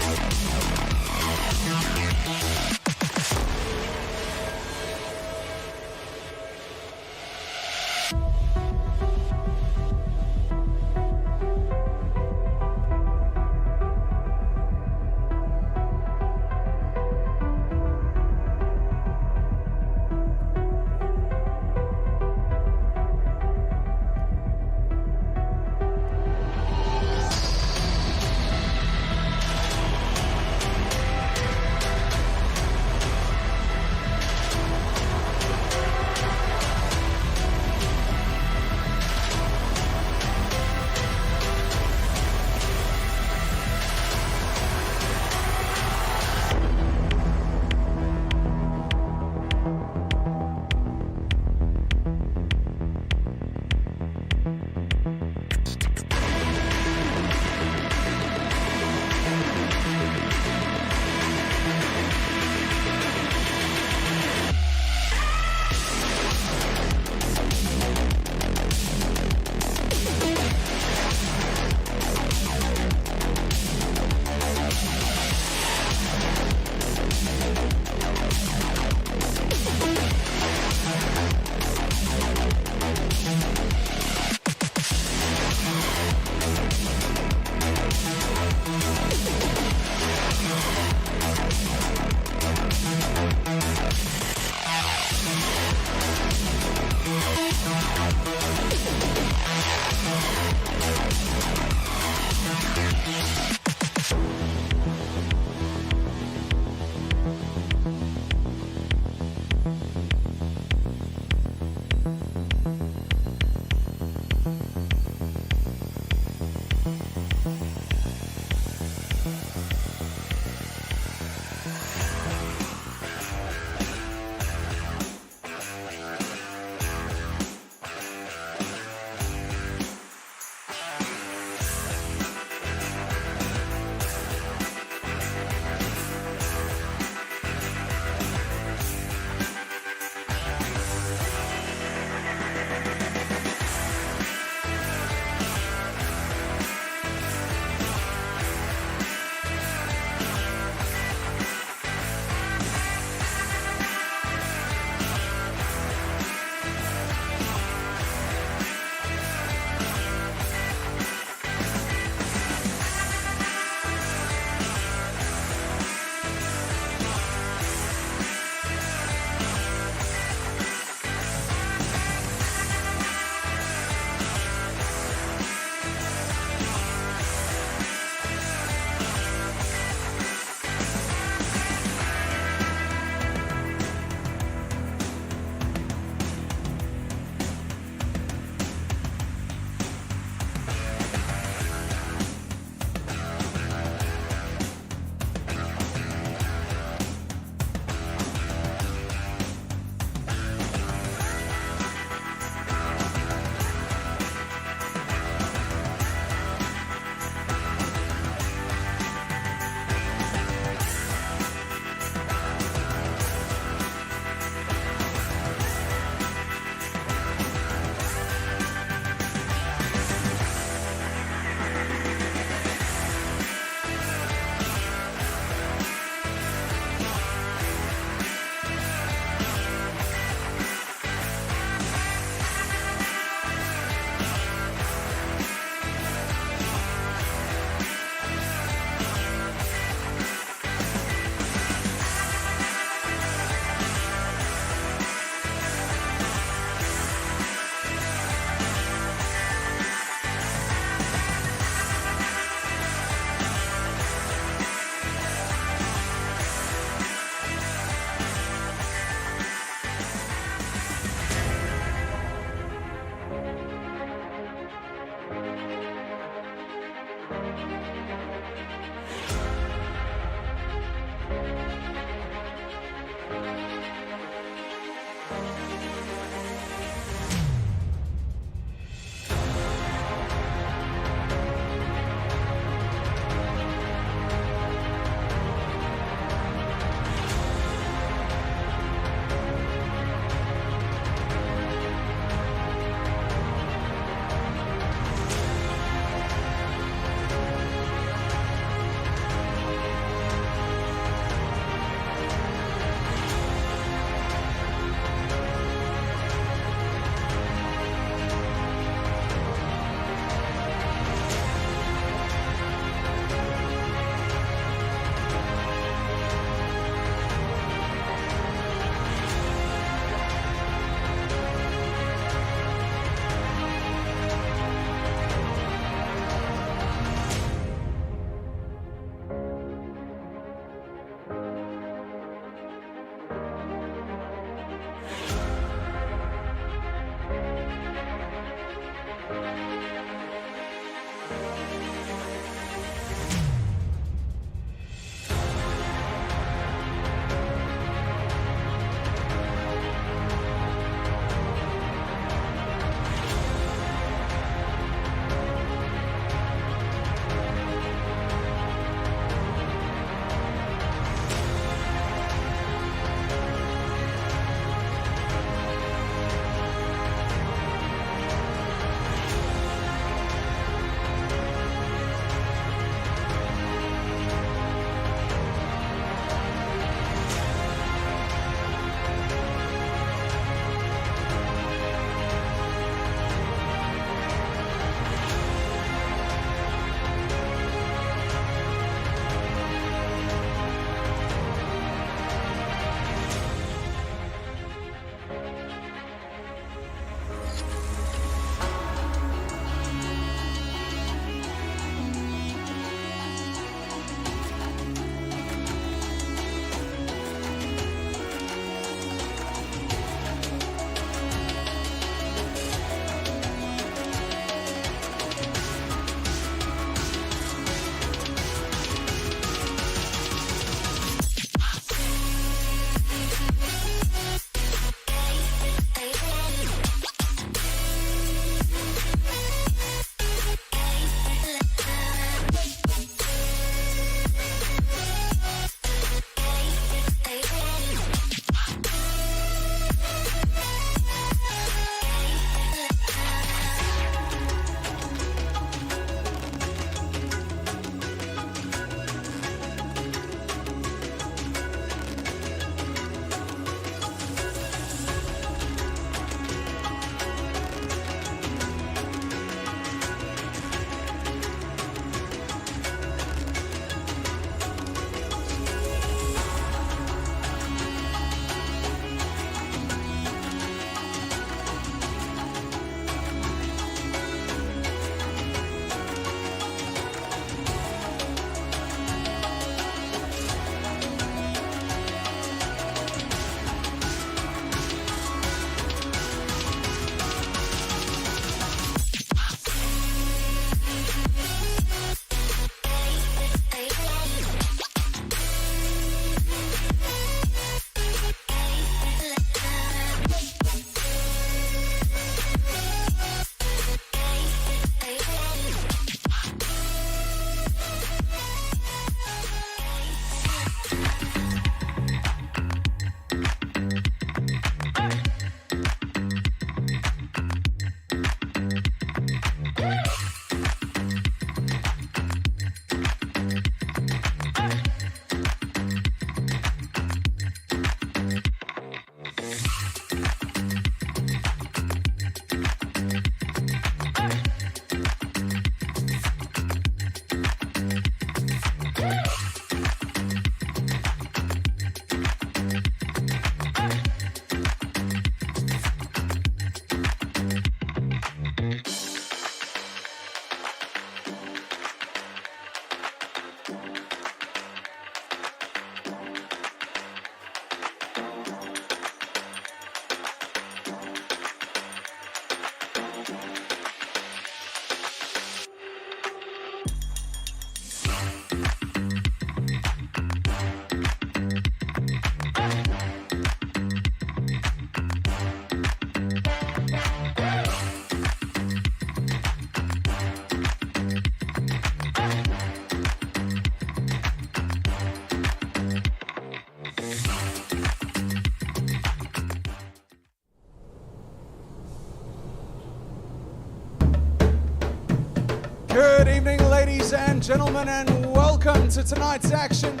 Good evening, ladies and gentlemen, and welcome to tonight's action.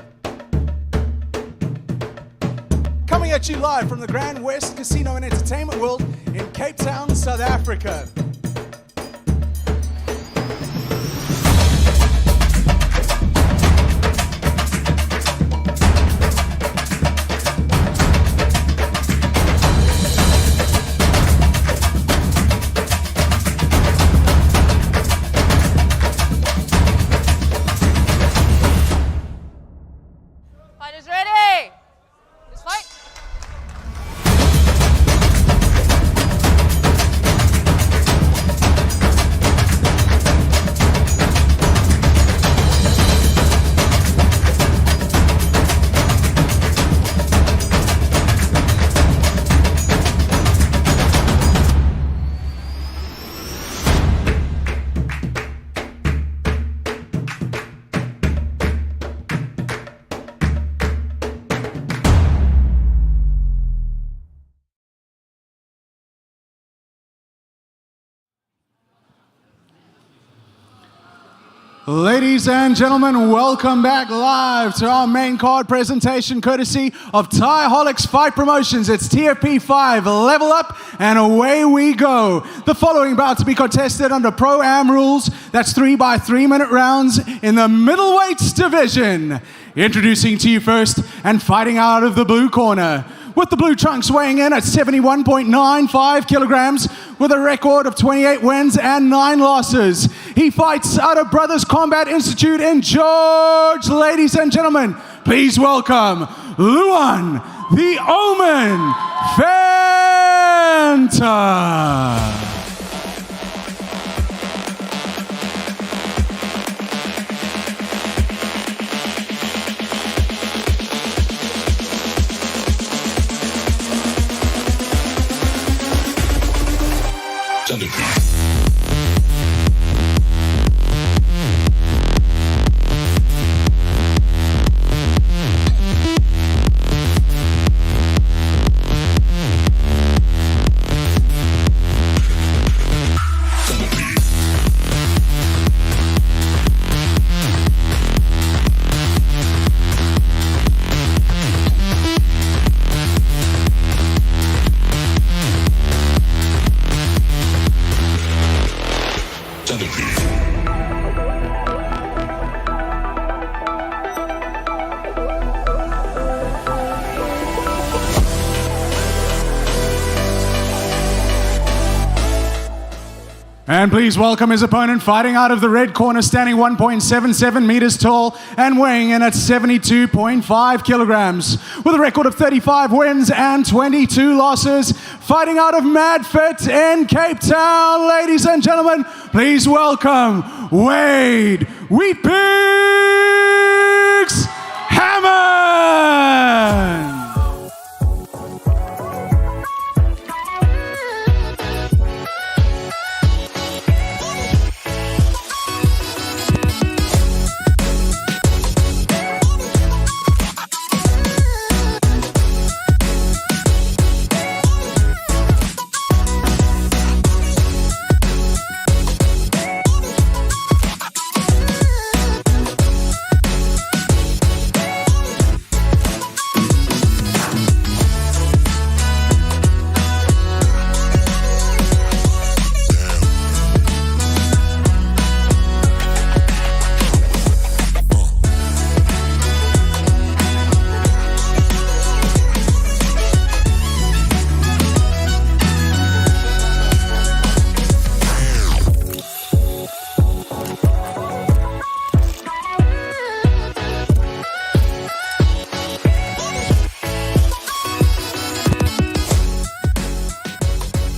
Coming at you live from the Grand West Casino and Entertainment World in Cape Town, South Africa. Ladies and gentlemen, welcome back live to our main card presentation courtesy of Thaiholics Fight Promotions. It's TFP 5, level up, and away we go. The following bout to be contested under Pro-Am rules. That's 3 by 3 minute rounds in the middleweights division. Introducing to you first and fighting out of the blue corner, with the blue trunks weighing in at 71.95 kilograms with a record of 28 wins and 9 losses. He fights out of Brothers Combat Institute in George. Ladies and gentlemen, please welcome Luan, the Omen Fanta. And please welcome his opponent, fighting out of the red corner, standing 1.77 meters tall and weighing in at 72.5 kilograms. With a record of 35 wins and 22 losses, fighting out of Madfit in Cape Town. Ladies and gentlemen, please welcome Wade Wheatpigs Hammond.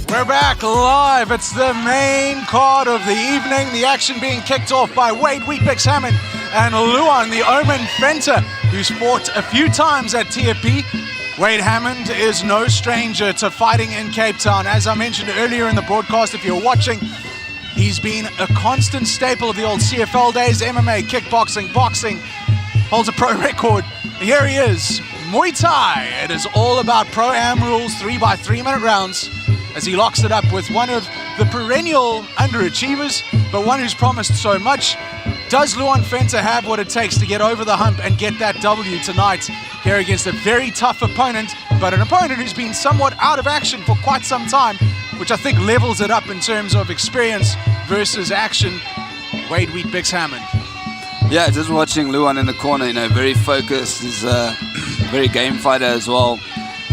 We're back live. It's the main card of the evening. The action being kicked off by Wade Wheatpigs Hammond and Luan, the Omen Fenta, who's fought a few times at TFP. Wade Hammond is no stranger to fighting in Cape Town. As I mentioned earlier in the broadcast, if you're watching, he's been a constant staple of the old CFL days, MMA, kickboxing, boxing, holds a pro record. Here he is, Muay Thai. It is all about Pro-Am rules, 3 by 3 minute rounds, as he locks it up with one of the perennial underachievers, but one who's promised so much. Does Luan Venter have what it takes to get over the hump and get that W tonight here against a very tough opponent, but an opponent who's been somewhat out of action for quite some time, which I think levels it up in terms of experience versus action. Wade Weet-Bix Hammond. Yeah, just watching Luan in the corner, very focused. He's a very game fighter as well.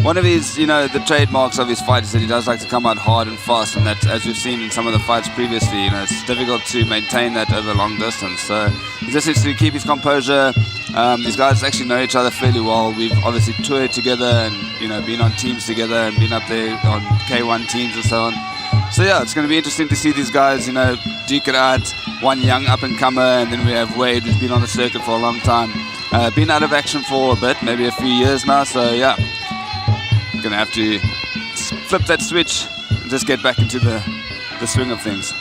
One of his, the trademarks of his fight is that he does like to come out hard and fast, and that, as we've seen in some of the fights previously, it's difficult to maintain that over long distance. So he just needs to keep his composure. These guys actually know each other fairly well. We've obviously toured together and, been on teams together and been up there on K1 teams and so on. So yeah, it's going to be interesting to see these guys, duke it out. One young up-and-comer, and then we have Wade, who's been on the circuit for a long time. Been out of action for a bit, maybe a few years now, so yeah. Gonna have to flip that switch and just get back into the swing of things.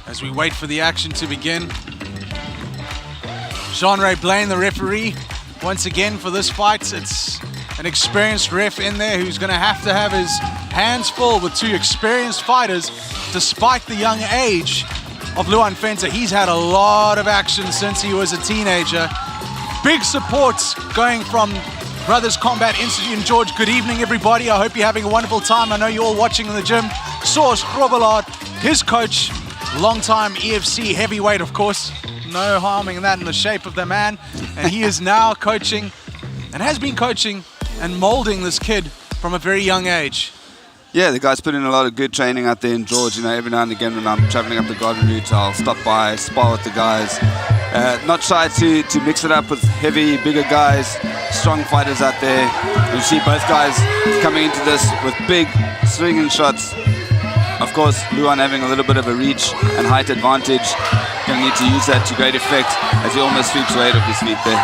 As we wait for the action to begin, Jean-Ray Blaine, the referee, once again for this fight. It's an experienced ref in there who's going to have his hands full with two experienced fighters. Despite the young age of Luan Venter, he's had a lot of action since he was a teenager. Big support going from Brothers Combat Institute in George. Good evening, everybody. I hope you're having a wonderful time. I know you're all watching in the gym. Source Grobler, his coach, long-time EFC heavyweight, of course. No harming in that in the shape of the man. And he is now coaching and has been coaching and molding this kid from a very young age. Yeah, the guys put in a lot of good training out there in George. Every now and again when I'm traveling up the garden route, I'll stop by, spar with the guys. Not shy to mix it up with heavy, bigger guys, strong fighters out there. You see both guys coming into this with big swinging shots. Of course, Luan having a little bit of a reach and height advantage. Going to need to use that to great effect as he almost sweeps Wade off his feet there.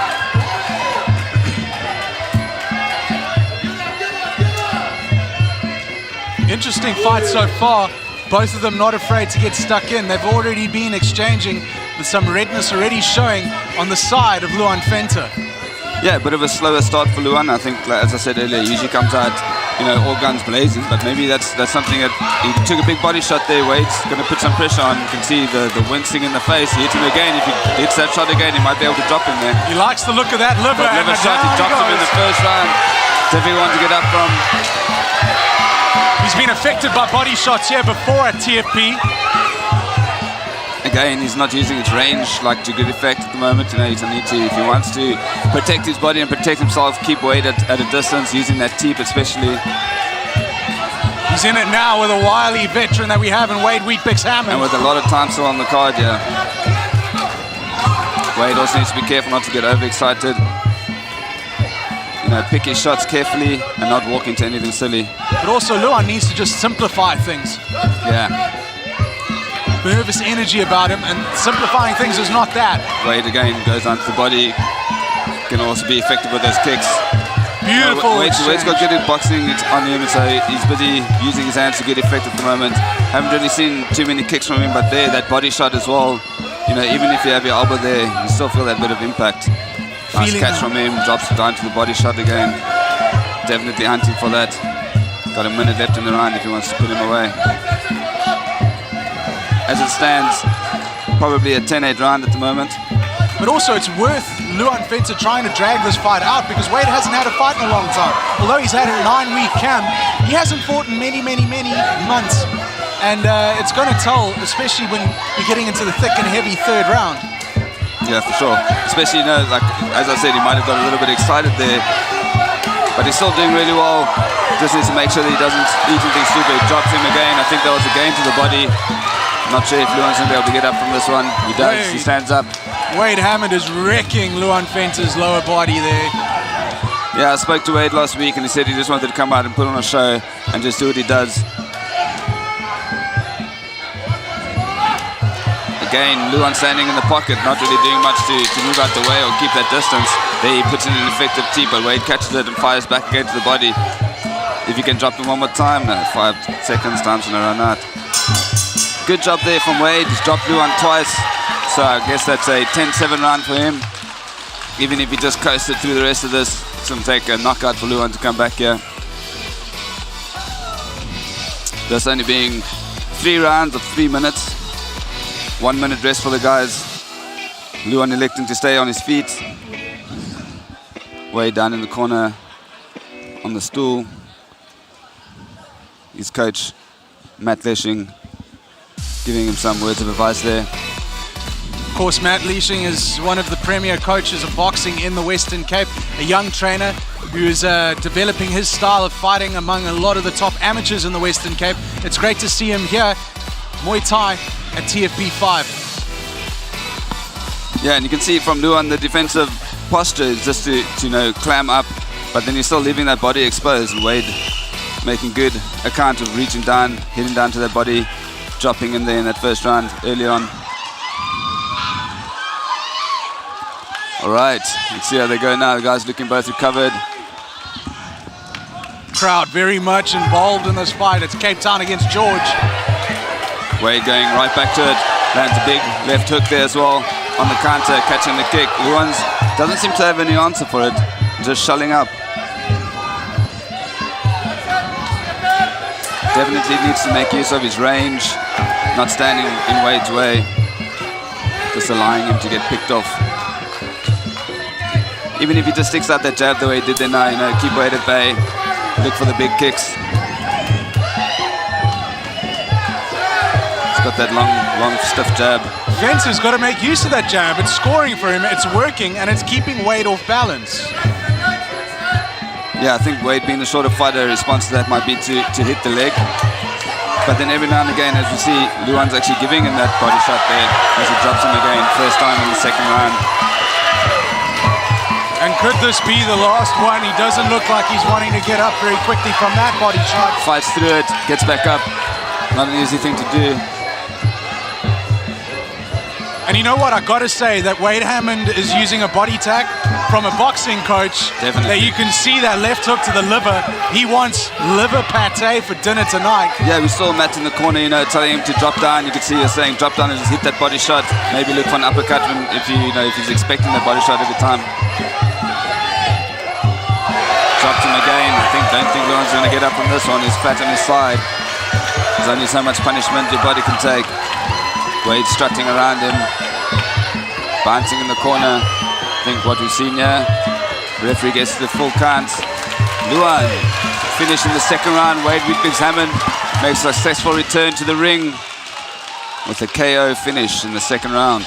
Interesting fight so far. Both of them not afraid to get stuck in. They've already been exchanging with some redness already showing on the side of Luan Venter. Yeah, a bit of a slower start for Luan. I think, as I said earlier, he usually comes out, all guns blazing. But maybe that's something that he took a big body shot there. Wade's going to put some pressure on. You can see the wincing in the face. He hits him again. If he hits that shot again, he might be able to drop him there. He likes the look of that liver. That liver shot, he dropped him in the first round. Difficult one to get up from. He's been affected by body shots here before at TFP. Again, he's not using his range like to good effect at the moment. He's going to need to, if he wants to protect his body and protect himself, keep Wade at a distance, using that teep especially. He's in it now with a wily veteran that we have in Wade Weet-Bix Hammond. And with a lot of time still on the card, yeah. Wade also needs to be careful not to get overexcited. Pick his shots carefully and not walk into anything silly. But also Luan needs to just simplify things. Yeah. Nervous energy about him, and simplifying things is not that. Wade again goes onto the body. Can also be effective with those kicks. Beautiful. Wade's got good at boxing on him, so he's busy using his hands to good effect at the moment. Haven't really seen too many kicks from him, but there, that body shot as well. Even if you have your elbow there, you still feel that bit of impact. Nice catch from him, drops it down to the body shot again. Definitely hunting for that. Got a minute left in the round if he wants to put him away. As it stands, probably a 10-8 round at the moment. But also it's worth Luan Venter trying to drag this fight out, because Wade hasn't had a fight in a long time. Although he's had a 9-week camp, he hasn't fought in many months. And it's going to tell, especially when you're getting into the thick and heavy third round. Yeah, for sure. Especially, like as I said, he might have got a little bit excited there, but he's still doing really well. Just needs to make sure that he doesn't eat anything stupid. Drops him again. I think that was a gain to the body. Not sure if Luan's going to be able to get up from this one. He does. He stands up. Wade Hammond is wrecking Luan Venter's lower body there. Yeah, I spoke to Wade last week, and he said he just wanted to come out and put on a show and just do what he does. Again, Luan standing in the pocket, not really doing much to move out the way or keep that distance. There he puts in an effective tee, but Wade catches it and fires back again to the body. If you can drop him one more time, 5 seconds, time's gonna run out. Good job there from Wade. He's dropped Luan twice, So I guess that's a 10-7 round for him. Even if he just coasted through the rest of this, it's going to take a knockout for Luan to come back here. This only being 3 rounds of 3 minutes. 1 minute rest for the guys. Luan electing to stay on his feet. Way down in the corner on the stool. His coach, Matt Leshing, giving him some words of advice there. Of course, Matt Leshing is one of the premier coaches of boxing in the Western Cape, a young trainer who is developing his style of fighting among a lot of the top amateurs in the Western Cape. It's great to see him here, Muay Thai at TFP 5. Yeah, and you can see from Luan the defensive posture is just to clam up, but then he's still leaving that body exposed. And Wade making good account of reaching down, hitting down to that body, dropping in there in that first round early on. All right, let's see how they go now. The guys looking both recovered. Crowd very much involved in this fight. It's Cape Town against George. Wade going right back to it. Lands a big left hook there as well. On the counter, catching the kick. Luan doesn't seem to have any answer for it. Just shelling up. Definitely needs to make use of his range. Not standing in Wade's way. Just allowing him to get picked off. Even if he just sticks out that jab the way he did there now, keep Wade at bay. Look for the big kicks. He's got that long, stiff jab. Vince has got to make use of that jab. It's scoring for him, it's working, and it's keeping Wade off balance. Yeah, I think Wade being the shorter fighter, response to that might be to hit the leg. But then every now and again, as we see, Luan's actually giving him that body shot there as he drops him again, first time in the second round. And could this be the last one? He doesn't look like he's wanting to get up very quickly from that body shot. Fights through it, gets back up. Not an easy thing to do. And you know what? I got to say that Wade Hammond is using a body tack from a boxing coach. Definitely. That you can see that left hook to the liver. He wants liver pate for dinner tonight. Yeah, we saw Matt in the corner, telling him to drop down. You could see her saying drop down and just hit that body shot. Maybe look for an uppercut if he's expecting that body shot every time. Dropped him again. Don't think Luan's going to get up from this one. He's flat on his side. There's only so much punishment your body can take. Wade strutting around him, bouncing in the corner. I think what we've seen here, referee gets the full count. Luan finished in the second round. Wade weakens Hammond, makes a successful return to the ring with a KO finish in the second round.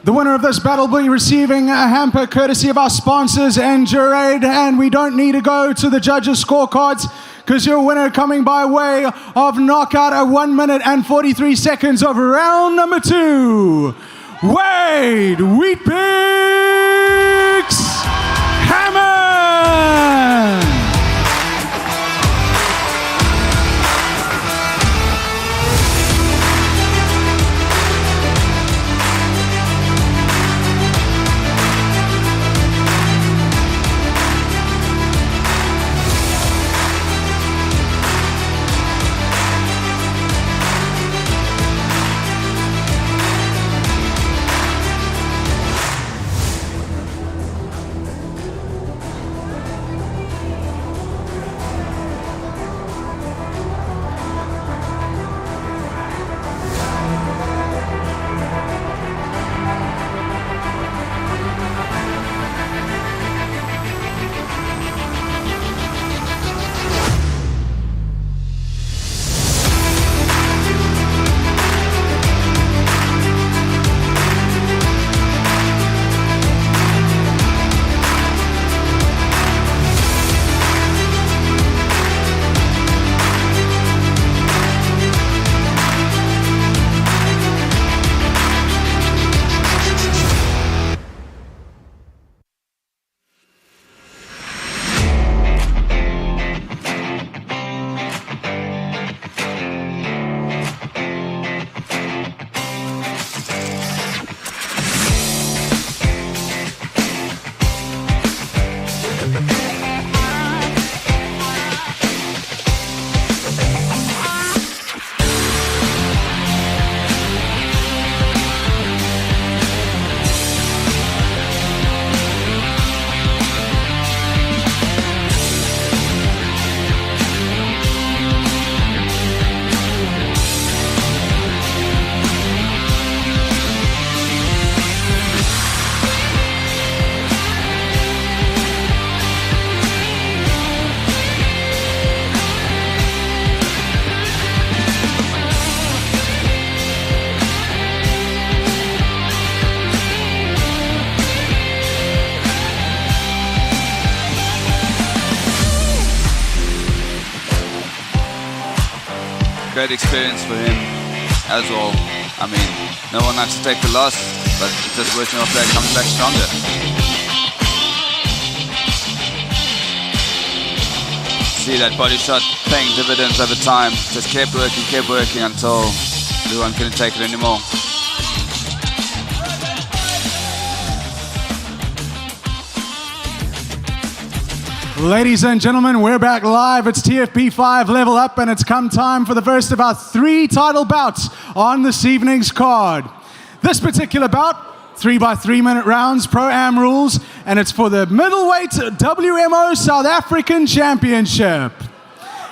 The winner of this battle will be receiving a hamper courtesy of our sponsors and Jurade, and we don't need to go to the judges' scorecards because your winner coming by way of knockout at 1 minute and 43 seconds of round number 2, Wade Wheatpix Hammond. great experience for him as well. I mean, no one likes to take the loss, but just working off that, comes back stronger. See that body shot paying dividends over time. Just kept working until Luan couldn't take it anymore. Ladies and gentlemen, we're back live. It's TFP 5 Level Up, and it's come time for the first of our 3 title bouts on this evening's card. This particular bout, 3 by 3 minute rounds, Pro-Am rules, and it's for the middleweight WMO South African Championship.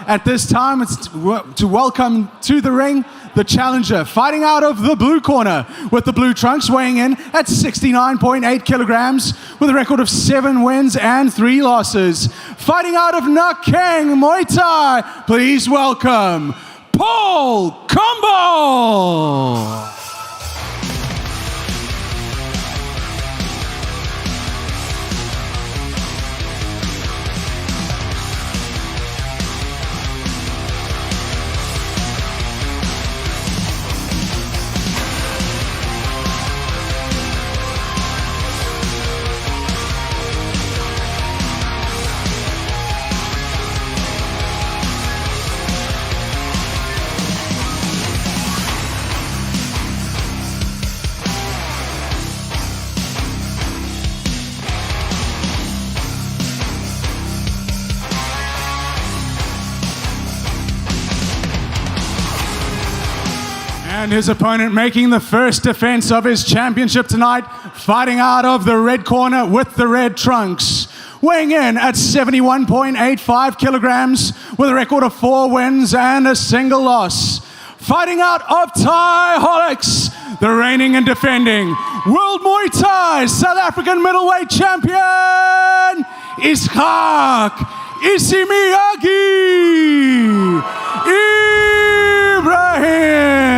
At this time, it's to welcome to the ring the challenger, fighting out of the blue corner with the blue trunks, weighing in at 69.8 kilograms with a record of 7 wins and 3 losses. Fighting out of Nakeng Muay Thai, please welcome Paul Kombol. And his opponent making the first defense of his championship tonight, fighting out of the red corner with the red trunks. Weighing in at 71.85 kilograms with a record of 4 wins and a single loss. Fighting out of Thaiholics, the reigning and defending World Muay Thai South African middleweight champion, Isghaack Isimiyagi Ebrahim.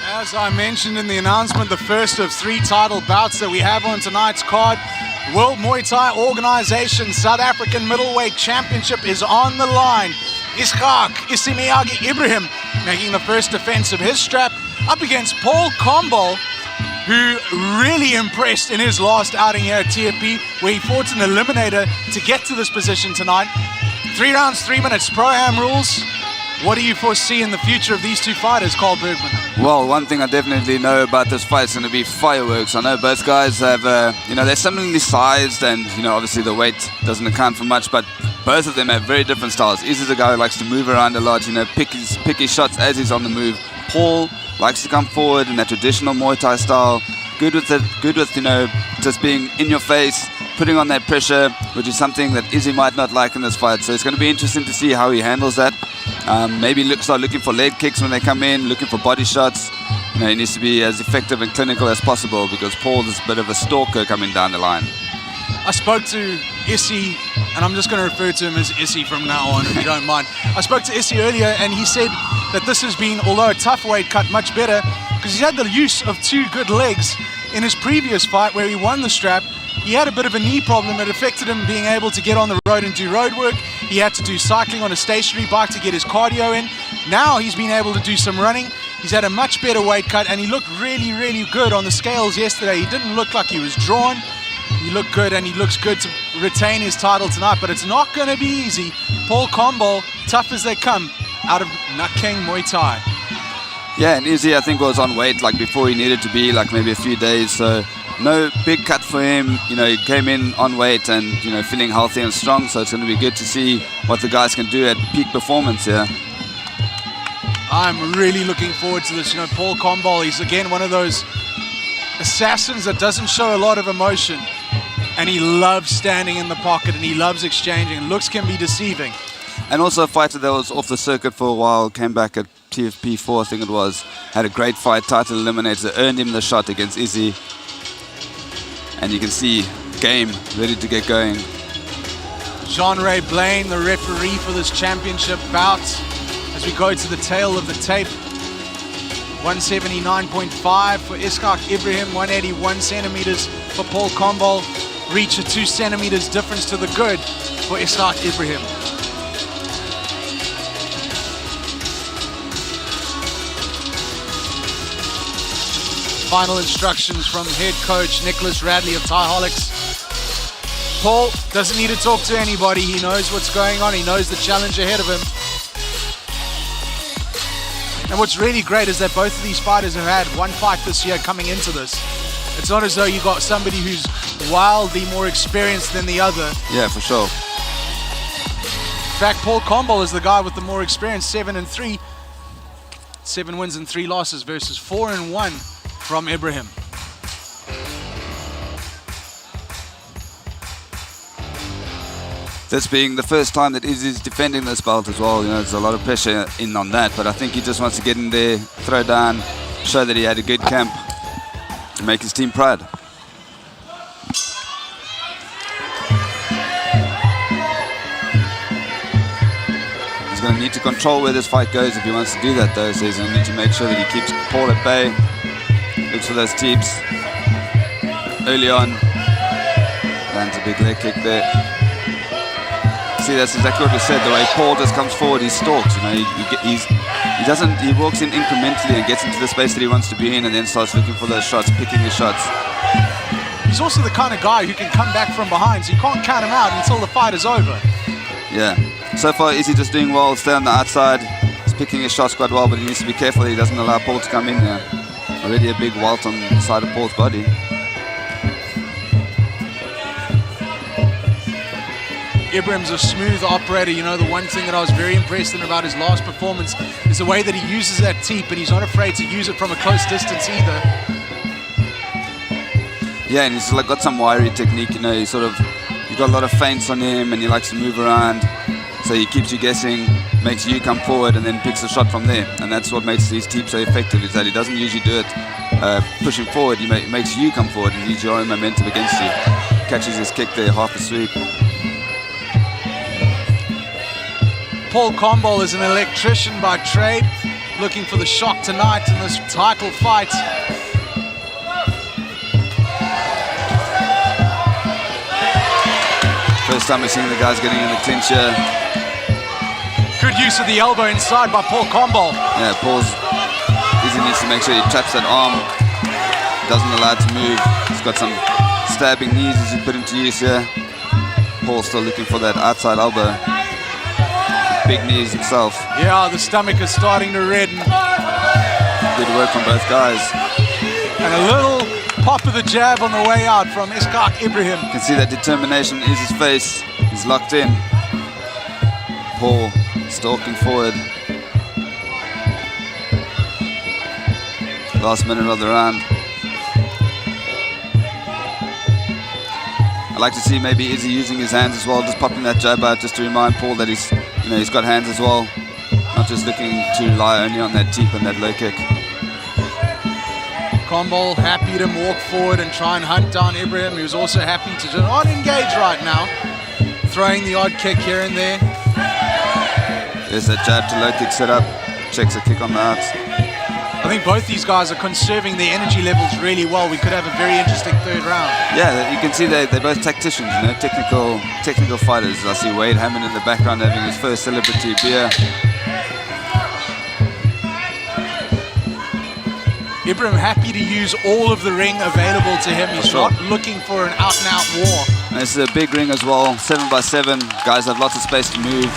As I mentioned in the announcement, the first of 3 title bouts that we have on tonight's card. World Muay Thai Organization South African Middleweight Championship is on the line. Isghaack Isimiyagi Ebrahim making the first defense of his strap up against Paul Kombol, who really impressed in his last outing here at TFP, where he fought an eliminator to get to this position tonight. 3 rounds, 3 minutes, Pro-Am rules. What do you foresee in the future of these 2 fighters, Carl Bergman? Well, one thing I definitely know about this fight is going to be fireworks. I know both guys have, they're similarly sized, and, obviously the weight doesn't account for much, but both of them have very different styles. Izzy's a guy who likes to move around a lot, pick his shots as he's on the move. Paul likes to come forward in that traditional Muay Thai style. Good with just being in your face, putting on that pressure, which is something that Izzy might not like in this fight. So it's going to be interesting to see how he handles that. Maybe start looking for leg kicks when they come in, looking for body shots. He needs to be as effective and clinical as possible, because Paul is a bit of a stalker coming down the line. I spoke to Issy, and I'm just going to refer to him as Issy from now on, if you don't mind. I spoke to Issy earlier, and he said that this has been, although a tough weight cut, much better, because he's had the use of 2 good legs in his previous fight where he won the strap. He had a bit of a knee problem. It affected him being able to get on the road and do road work. He had to do cycling on a stationary bike to get his cardio in. Now he's been able to do some running. He's had a much better weight cut, and he looked really, really good on the scales yesterday. He didn't look like he was drawn. He looked good, and he looks good to retain his title tonight, but it's not going to be easy. Paul Kombol, tough as they come, out of Nakeng Muay Thai. Yeah, and Izzy, I think, was on weight like before he needed to be, like maybe a few days. So no big cut for him. You know, he came in on weight and, you know, feeling healthy and strong. So it's going to be good to see what the guys can do at peak performance here. I'm really looking forward to this. You know, Paul Kombol, he's again one of those assassins that doesn't show a lot of emotion. And he loves standing in the pocket and he loves exchanging. And looks can be deceiving. And also a fighter that was off the circuit for a while, came back at TFP 4, I think it was, had a great fight, title eliminator, earned him the shot against Izzy. And you can see game ready to get going. Jean-Ray Blaine, the referee for this championship bout. As we go to the tail of the tape, 179.5 for Isghaack Ebrahim, 181 centimeters for Paul Kombol. Reach of 2 centimeters difference to the good for Isghaack Ebrahim. Final instructions from head coach Nicholas Radley of Thaiholics. Paul doesn't need to talk to anybody. He knows what's going on. He knows the challenge ahead of him. And what's really great is that both of these fighters have had one fight this year coming into this. It's not as though you got somebody who's wildly more experienced than the other. Yeah, for sure. In fact, Paul Kombol is the guy with the more experience, 7-3. 7 wins and 3 losses versus 4-1 from Ebrahim. This being the first time that Izzy's defending this belt as well, you know, there's a lot of pressure in on that, but I think he just wants to get in there, throw down, show that he had a good camp, to make his team proud. He's going to need to control where this fight goes if he wants to do that though, so he's going to need to make sure that he keeps Paul at bay, looks for those teeps early on, lands a big leg kick there. See, that's exactly what we said. The way Paul just comes forward, he stalks. You know, he walks in incrementally and gets into the space that he wants to be in, and then starts looking for those shots, picking his shots. He's also the kind of guy who can come back from behind, so you can't count him out until the fight is over. Yeah. So far, Izzy just doing well. Stay on the outside. He's picking his shots quite well, but he needs to be careful that he doesn't allow Paul to come in there. Already a big welt on the side of Paul's body. Ebrahim's a smooth operator. You know, the one thing that I was very impressed in about his last performance is the way that he uses that teep, and he's not afraid to use it from a close distance either. Yeah, and he's like got some wiry technique, you know, he's got a lot of feints on him and he likes to move around. So he keeps you guessing, makes you come forward and then picks the shot from there. And that's what makes his teep so effective, is that he doesn't usually do it pushing forward, he makes you come forward and use your own momentum against you. Catches his kick there, half a sweep. Paul Kombol is an electrician by trade, looking for the shock tonight in this title fight. First time we're seeing the guys getting in the clinch here. Good use of the elbow inside by Paul Kombol. Yeah, Izzy needs to make sure he traps that arm, doesn't allow it to move. He's got some stabbing knees as he put into use here. Paul's still looking for that outside elbow. Big knees himself. Yeah, the stomach is starting to redden. Good work from both guys. And a little pop of the jab on the way out from Isghaack Ebrahim. You can see that determination in his face. He's locked in. Paul stalking forward. Last minute of the round. I'd like to see maybe Izzy using his hands as well, just popping that jab out just to remind Paul that he's got hands as well, not just looking to rely only on that teep and that low kick. Kombol happy to walk forward and try and hunt down Ebrahim. He was also happy to not engage right now, throwing the odd kick here and there. There's that jab to low kick set up, checks a kick on the outs. I think both these guys are conserving their energy levels really well. We could have a very interesting third round. Yeah, you can see they're both tacticians, you know, technical fighters. I see Wade Hammond in the background having his first celebrity beer. Ebrahim happy to use all of the ring available to him. He's not looking for an out-and-out war. And this is a big ring as well, 7x7. Guys have lots of space to move.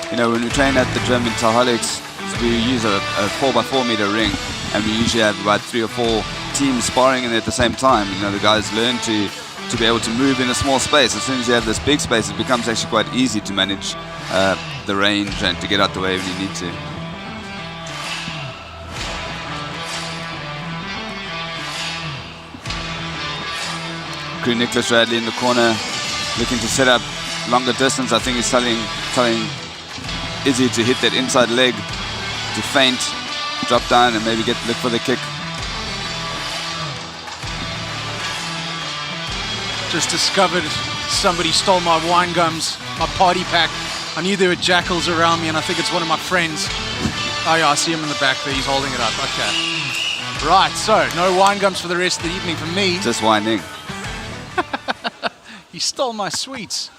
You know, when we train at the gym in Thaiholics, we use a 4x4 meter ring, and we usually have about 3 or 4 teams sparring in it at the same time. You know, the guys learn to be able to move in a small space. As soon as you have this big space, it becomes actually quite easy to manage the range and to get out the way when you need to. Crew Nicholas Radley in the corner, looking to set up longer distance. I think he's telling Izzy to hit that inside leg, to feint, drop down, and maybe look for the kick. Just discovered somebody stole my wine gums, my party pack. I knew there were jackals around me, and I think it's one of my friends. Oh yeah, I see him in the back there. He's holding it up. Okay. Right, so no wine gums for the rest of the evening for me. Just whining. He stole my sweets.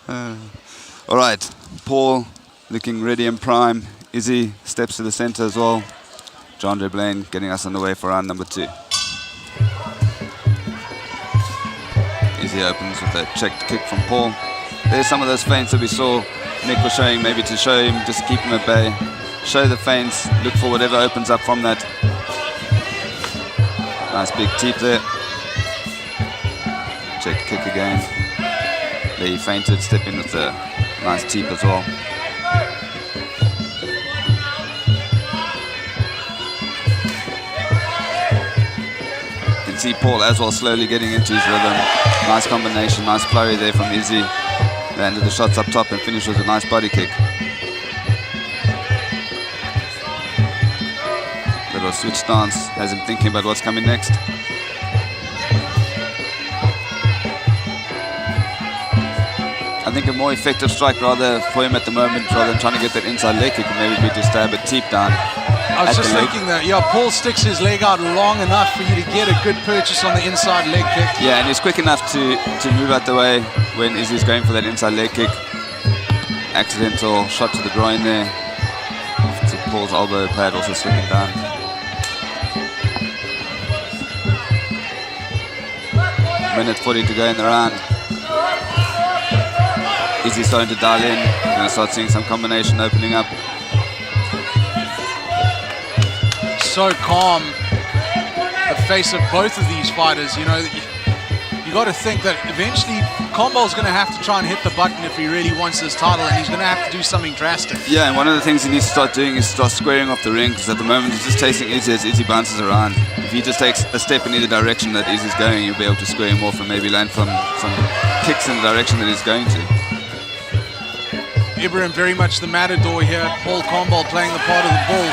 All right, Paul looking ready and prime. Izzy steps to the center as well. John Blaine getting us on the way for round number 2. Izzy opens with a checked kick from Paul. There's some of those feints that we saw Nick was showing, maybe to show him, just keep him at bay. Show the feints, look for whatever opens up from that. Nice big teep there. Check kick again. There he feinted, step in with a nice teep as well. You can see Paul as well slowly getting into his rhythm. Nice combination, nice flurry there from Izzy. Landed the shots up top and finished with a nice body kick. Little switch stance, has him thinking about what's coming next. I think a more effective strike rather for him at the moment, rather than trying to get that inside leg kick, would maybe be to stab a teep down. I was just thinking that, yeah, Paul sticks his leg out long enough for you to get a good purchase on the inside leg kick. Yeah, and he's quick enough to move out the way when Izzy's going for that inside leg kick. Accidental shot to the groin there. To Paul's elbow pad also slipping down. Minute 40 to go in the round. Izzy starting to dial in. You're going to start seeing some combination opening up. So calm, the face of both of these fighters. You know, you got to think that eventually Kombol's going to have to try and hit the button if he really wants this title, and he's going to have to do something drastic. Yeah, and one of the things he needs to start doing is start squaring off the ring, because at the moment he's just chasing Izzy as Izzy bounces around. If he just takes a step in either direction that Izzy's going, you'll be able to square him off and maybe land some kicks in the direction that he's going to. Ebrahim very much the matador here. Paul Kombol playing the part of the bull.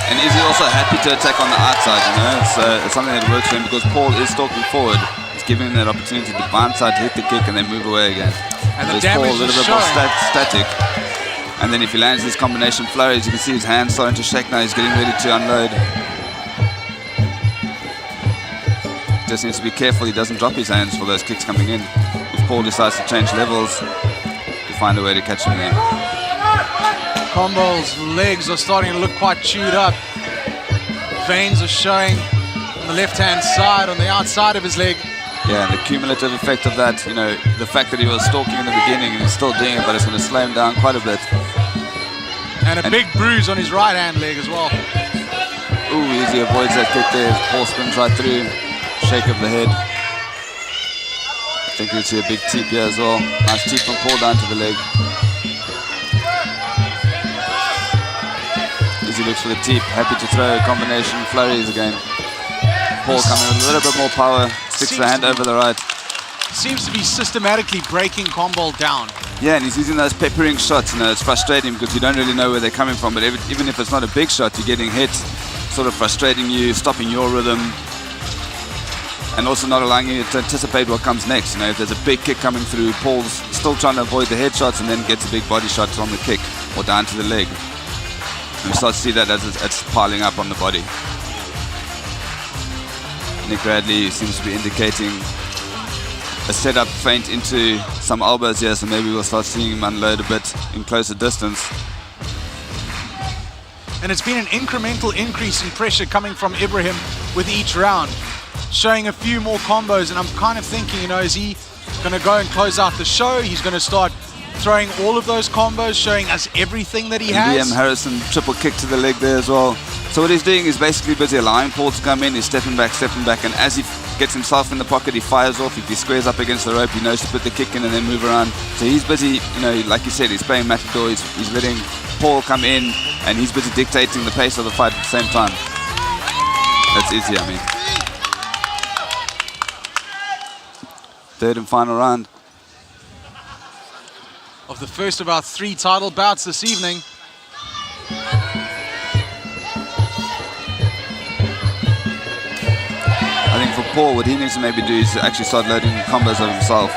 And Izzy also happy to attack on the outside, you know. It's something that works for him because Paul is stalking forward. It's giving him that opportunity to bounce out, hit the kick, and then move away again. And the Paul damage a little is bit more showing. static. And then if he lands this combination flurries, you can see his hands starting to shake now. He's getting ready to unload. Just needs to be careful he doesn't drop his hands for those kicks coming in. If Paul decides to change levels, to find a way to catch him there. Kombol's legs are starting to look quite chewed up. Veins are showing on the left-hand side, on the outside of his leg. Yeah, and the cumulative effect of that, you know, the fact that he was stalking in the beginning and he's still doing it, but it's going to slow him down quite a bit. And a big bruise on his right-hand leg as well. Ooh, Izzy avoids that kick there. Paul spins right through. Shake of the head. I think you'll see a big teep here as well. Nice teep from Paul down to the leg. Izzy looks for the teep, happy to throw a combination flurries again. Paul coming with a little bit more power, sticks the hand over the right. Seems to be systematically breaking Kombol down. Yeah, and he's using those peppering shots. You know, it's frustrating because you don't really know where they're coming from, but even if it's not a big shot, you're getting hit, sort of frustrating you, stopping your rhythm, and also not allowing you to anticipate what comes next. You know, if there's a big kick coming through, Paul's still trying to avoid the headshots and then gets a big body shot on the kick or down to the leg. And we start to see that as it's piling up on the body. Nick Radley seems to be indicating a setup feint into some elbows here, so maybe we'll start seeing him unload a bit in closer distance. And it's been an incremental increase in pressure coming from Ebrahim with each round, showing a few more combos, and I'm kind of thinking, you know, is he going to go and close out the show? He's going to start throwing all of those combos, showing us everything that he has. Liam Harrison, triple kick to the leg there as well. So what he's doing is basically busy allowing Paul to come in. He's stepping back, and as he gets himself in the pocket, he fires off. If he squares up against the rope, he knows to put the kick in and then move around. So he's busy, you know, like you said, he's playing matador. He's letting Paul come in, and he's busy dictating the pace of the fight at the same time. That's easy, I mean. Third and final round Of the first of our 3 title bouts this evening. I think for Paul, what he needs to maybe do is actually start loading combos of himself.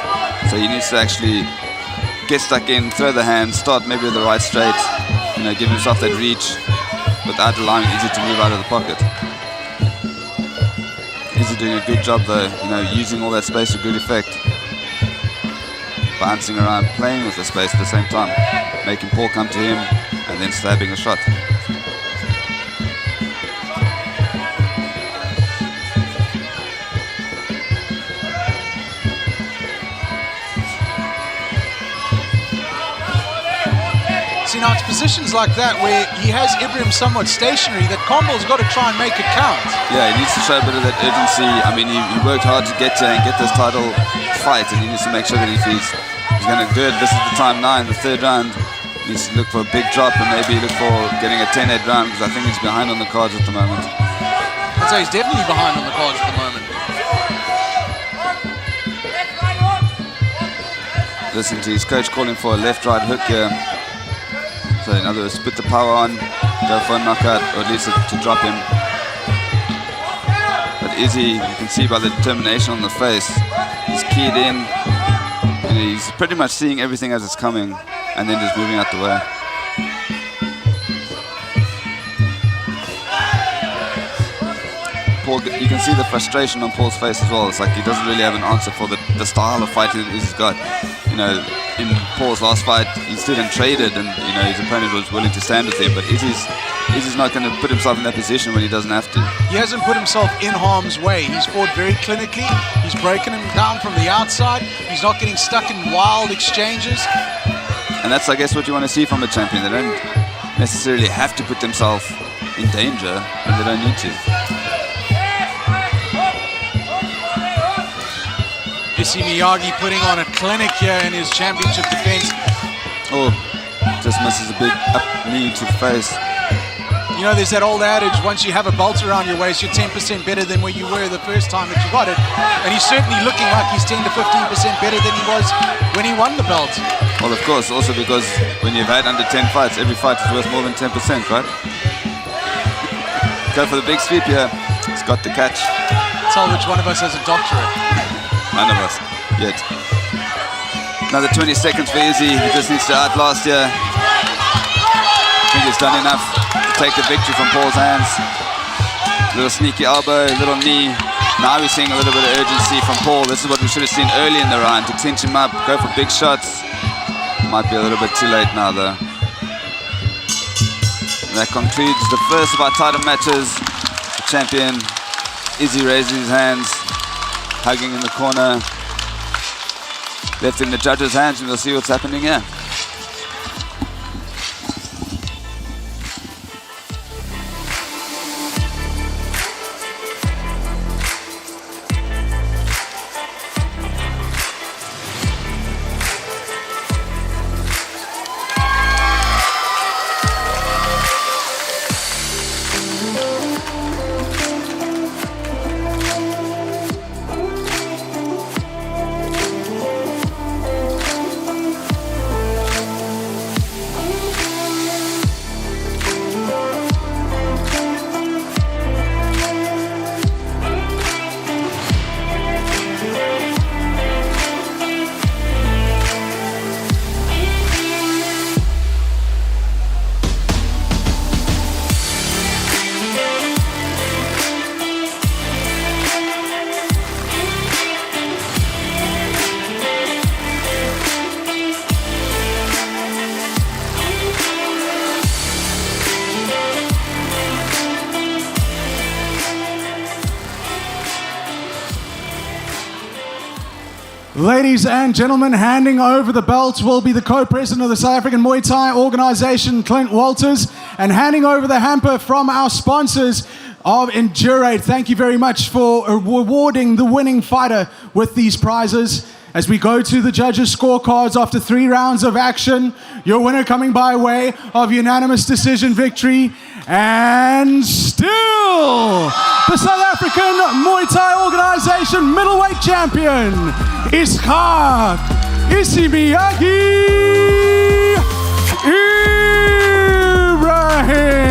So he needs to actually get stuck in, throw the hands, start maybe with the right straight, you know, give himself that reach without allowing Izzy to move out of the pocket. Izzy doing a good job though, you know, using all that space to good effect. Bouncing around, playing with the space at the same time, making Paul come to him and then stabbing a shot. See, now it's positions like that where he has Ebrahim somewhat stationary that Kombol's got to try and make it count. Yeah, he needs to show a bit of that urgency. I mean, he worked hard to get to and get this title fight, and he needs to make sure that if he's going to do it, this is the time now in the third round. He needs to look for a big drop and maybe look for getting a 10-8 round, because I think he's behind on the cards at the moment. I'd say he's definitely behind on the cards at the moment. Listen to his coach calling for a left-right hook here. So in other words, put the power on, go for a knockout, or at least to drop him. But Izzy, you can see by the determination on the face, he's keyed in. You know, he's pretty much seeing everything as it's coming, and then just moving out the way. Paul, you can see the frustration on Paul's face as well. It's like he doesn't really have an answer for the style of fighting that Izzy's got. You know, in Paul's last fight, he stood and traded, and you know his opponent was willing to stand with him. But Izzy's not going to put himself in that position when he doesn't have to. He hasn't put himself in harm's way. He's fought very clinically. He's broken him down from the outside. He's not getting stuck in wild exchanges. And that's, I guess, what you want to see from a champion. They don't necessarily have to put themselves in danger when they don't need to. Issey Miyagi putting on a clinic here in his championship defense. Oh, just misses a big up knee to the face. You know, there's that old adage, once you have a belt around your waist, you're 10% better than where you were the first time that you got it. And he's certainly looking like he's 10 to 15% better than he was when he won the belt. Well, of course, also because when you've had under 10 fights, every fight is worth more than 10%, right? Go for the big sweep here. He's got the catch. Tell which one of us has a doctorate. None of us, yet. Another 20 seconds for Izzy. He just needs to outlast here. I think he's done enough to take the victory from Paul's hands. Little sneaky elbow, little knee. Now we're seeing a little bit of urgency from Paul. This is what we should have seen early in the round, to clinch him up, go for big shots. Might be a little bit too late now, though. And that concludes the first of our title matches. The champion, Izzy, raises his hands, hugging in the corner, left in the judges' hands, and we'll see what's happening here. Ladies and gentlemen, handing over the belt will be the co-president of the South African Muay Thai organization, Clint Walters, and handing over the hamper from our sponsors of Endurate. Thank you very much for rewarding the winning fighter with these prizes. As we go to the judges' scorecards after 3 rounds of action, your winner coming by way of unanimous decision victory, and still the South African Muay Thai organization middleweight champion, Isghaack Ebrahim.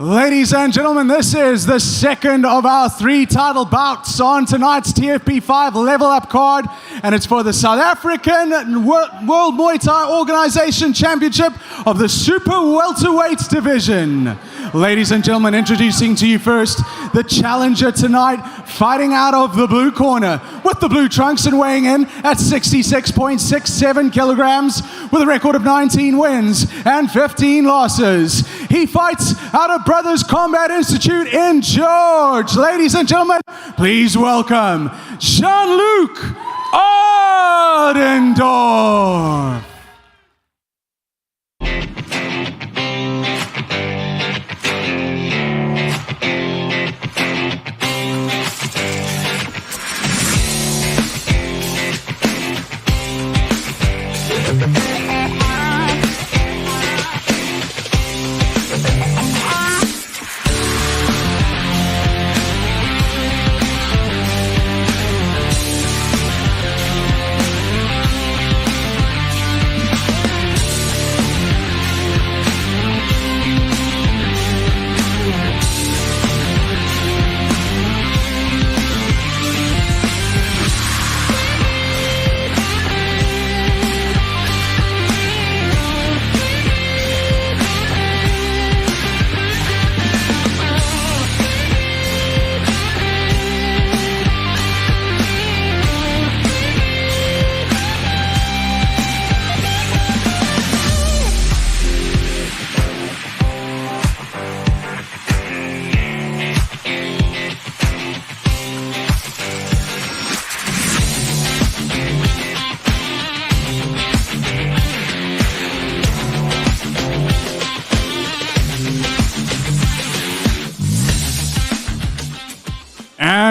Ladies and gentlemen, this is the second of our 3 title bouts on tonight's TFP 5 Level Up card, and it's for the South African World Muay Thai Organization Championship of the Super Welterweight Division. Ladies and gentlemen, introducing to you first the challenger tonight, fighting out of the blue corner with the blue trunks and weighing in at 66.67 kilograms with a record of 19 wins and 15 losses. He fights out of Brothers Combat Institute in George. Ladies and gentlemen, please welcome Jean-Luc Adendorff.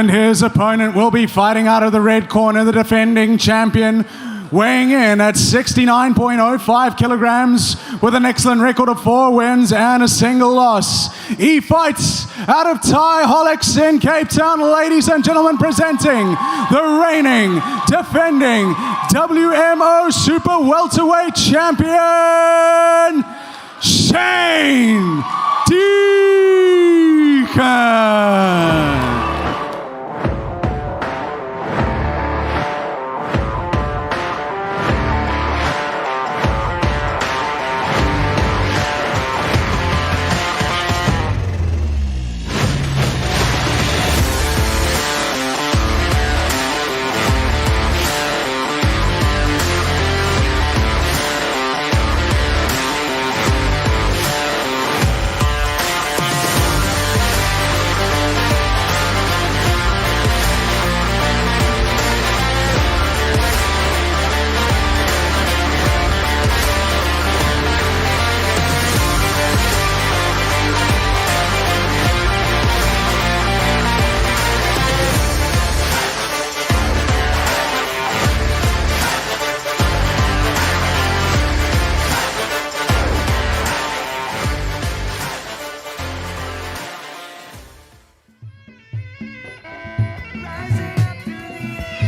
And his opponent will be fighting out of the red corner, the defending champion, weighing in at 69.05 kilograms with an excellent record of 4 wins and a single loss. He fights out of Thaiholics in Cape Town, ladies and gentlemen, presenting the reigning, defending WMO Super Welterweight Champion, Shane Deacon.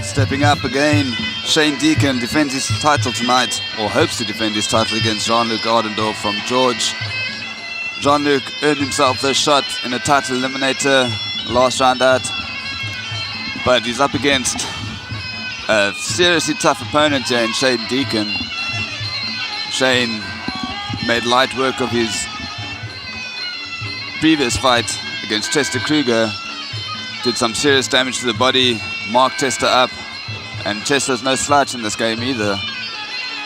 Stepping up again, Shane Deacon defends his title tonight, or hopes to defend his title against Jean-Luc Adendorff from George. Jean-Luc earned himself the shot in a title eliminator last round out, but he's up against a seriously tough opponent here in Shane Deacon. Shane made light work of his previous fight against Chester Kruger, did some serious damage to the body, marked Chester up, and Chester's no slouch in this game either.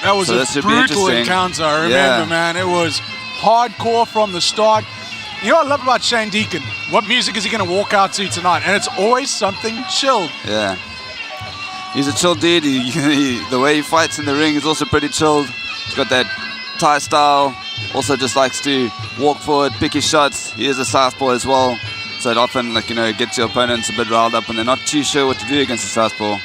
That was a brutal encounter, I remember, man. It was hardcore from the start. You know what I love about Shane Deacon? What music is he going to walk out to tonight? And it's always something chilled. Yeah. He's a chill dude. The way he fights in the ring is also pretty chilled. He's got that Thai style. Also just likes to walk forward, pick his shots. He is a southpaw as well. So it often, gets your opponents a bit riled up and they're not too sure what to do against a southpaw.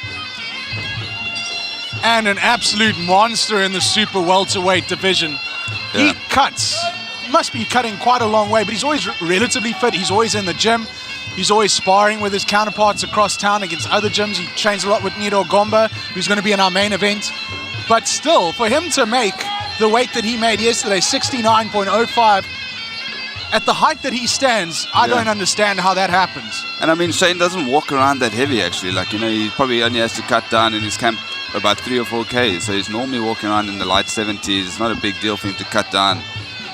And an absolute monster in the super welterweight division. Yeah. He cuts. He must be cutting quite a long way, but he's always relatively fit. He's always in the gym. He's always sparring with his counterparts across town against other gyms. He trains a lot with Gomba, who's going to be in our main event. But still, for him to make the weight that he made yesterday, 69.05, at the height that he stands, I don't understand how that happens. And I mean, Shane doesn't walk around that heavy actually. He probably only has to cut down in his camp about 3 or 4 Ks. So he's normally walking around in the light 70s. It's not a big deal for him to cut down.